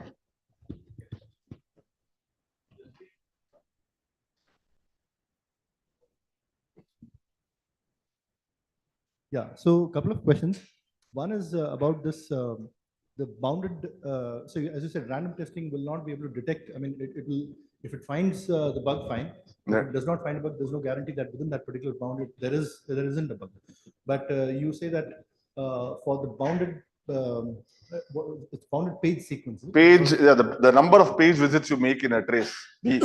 Speaker 18: Yeah, so a couple of questions. One is about this, the bounded, so as you said, random testing will not be able to detect, I mean, it will, if it finds the bug, fine. If it does not find a bug, there's no guarantee that within that particular bound, there isn't a bug. But you say that for the bounded, it's bounded page sequences.
Speaker 17: Page, yeah, the number of page visits you make in a trace, we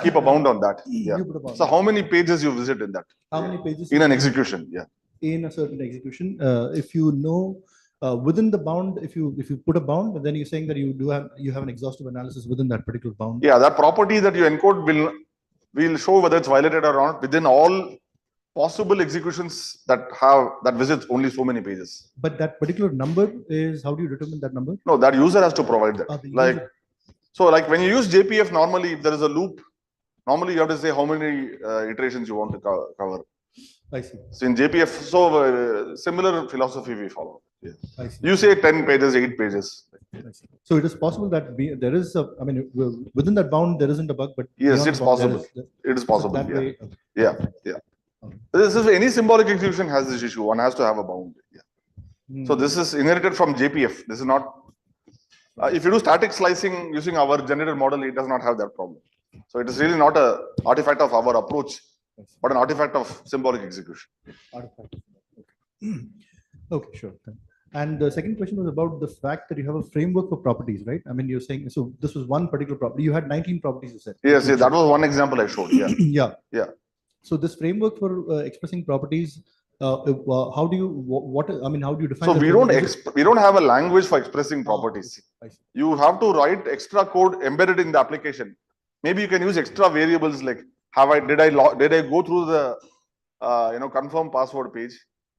Speaker 17: keep a bound on that. Yeah. So how many pages you visit in that?
Speaker 18: How many pages?
Speaker 17: In an execution, yeah.
Speaker 18: In a certain execution, if you know within the bound, if you put a bound, then you're saying that you have an exhaustive analysis within that particular bound.
Speaker 17: Yeah, that property that you encode will show whether it's violated or not within all possible executions that visits only so many pages.
Speaker 18: But that particular number is, how do you determine that number?
Speaker 17: No, that user has to provide that. So like when you use JPF, normally if there is a loop, normally you have to say how many iterations you want to cover.
Speaker 18: I see.
Speaker 17: So in JPF, so similar philosophy we follow. Yeah.
Speaker 18: I see.
Speaker 17: You say 10 pages, 8 pages.
Speaker 18: I see. So it is possible that there is a, I mean, within that bound there isn't a bug, but
Speaker 17: yes, it's possible. It is possible.
Speaker 18: That
Speaker 17: Yeah.
Speaker 18: way,
Speaker 17: Yeah. Yeah. This is any symbolic execution has this issue. One has to have a bound. Yeah. So this is inherited from JPF. This is not. If you do static slicing using our generated model, it does not have that problem. So it is really not a artifact of our approach, but an artifact of symbolic execution.
Speaker 18: Artifact. Okay. Okay, sure. And the second question was about the fact that you have a framework for properties, right? I mean, you're saying, so this was one particular property. You had 19 properties, you said.
Speaker 17: Yes, yes, that was one example I showed. Yeah.
Speaker 18: Yeah.
Speaker 17: Yeah.
Speaker 18: So this framework for expressing properties, how do you, I mean, how do you define?
Speaker 17: So we don't have a language for expressing properties. You have to write extra code embedded in the application. Maybe you can use extra variables like did I go through the confirm password page?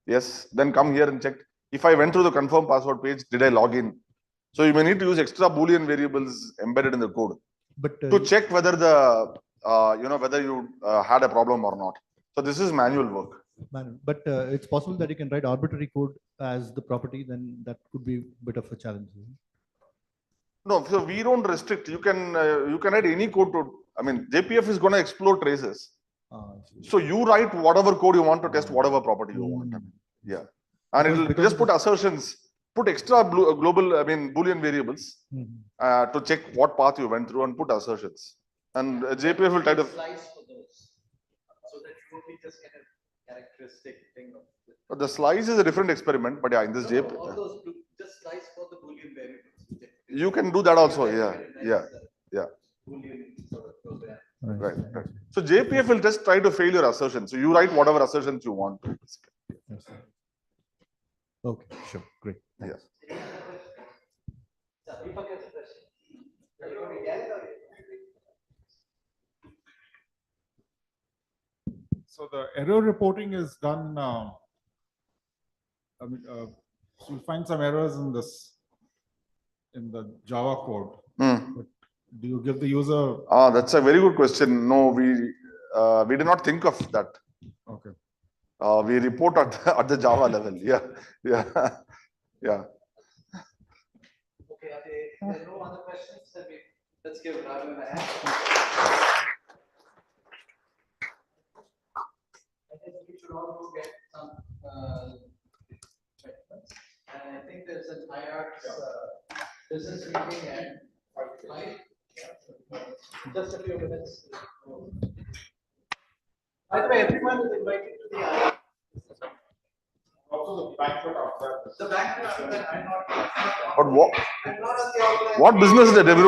Speaker 17: Yes. Then come here and check. If I went through the confirm password page, did I log in? So you may need to use extra Boolean variables embedded in the code, but to check whether the whether you had a problem or not. So this is manual work.
Speaker 18: But it's possible that you can write arbitrary code as the property. Then that could be a bit of a challenge.
Speaker 17: No, so we don't restrict. You can write any code to. I mean, JPF is going to explore traces. So you write whatever code you want to test whatever property you want. Yeah, and it will just put assertions, put extra global, I mean, Boolean variables to check what path you went through and put assertions. And JPF will try to.
Speaker 5: Slice for those, so that you only just get a characteristic thing of it.
Speaker 17: But the slice is a different experiment, but yeah, in this JPF.
Speaker 5: All those just slice for the Boolean variables.
Speaker 17: You can do that also. Yeah, yeah, yeah.
Speaker 5: Boolean sort of program.
Speaker 17: Right, right. So JPF will just try to fail your assertion. So you write whatever assertions you want to.
Speaker 18: Yes. Okay, sure, great.
Speaker 17: Yes.
Speaker 12: So the error reporting is done. I mean, so you'll find some errors in the Java code. But do you give the user?
Speaker 17: That's a very good question. No, we did not think of that.
Speaker 12: Okay.
Speaker 17: We report at the Java level. Yeah, yeah, yeah.
Speaker 5: Okay, are there no other questions? Let's give Ravi a hand. I think we should all go get some questions. And I think there's an IARC business meeting at 5. Just a few minutes. By the way, everyone is invited to the IARC.
Speaker 12: Also the banquet after.
Speaker 5: The banquet after that, I'm not
Speaker 17: But what business is the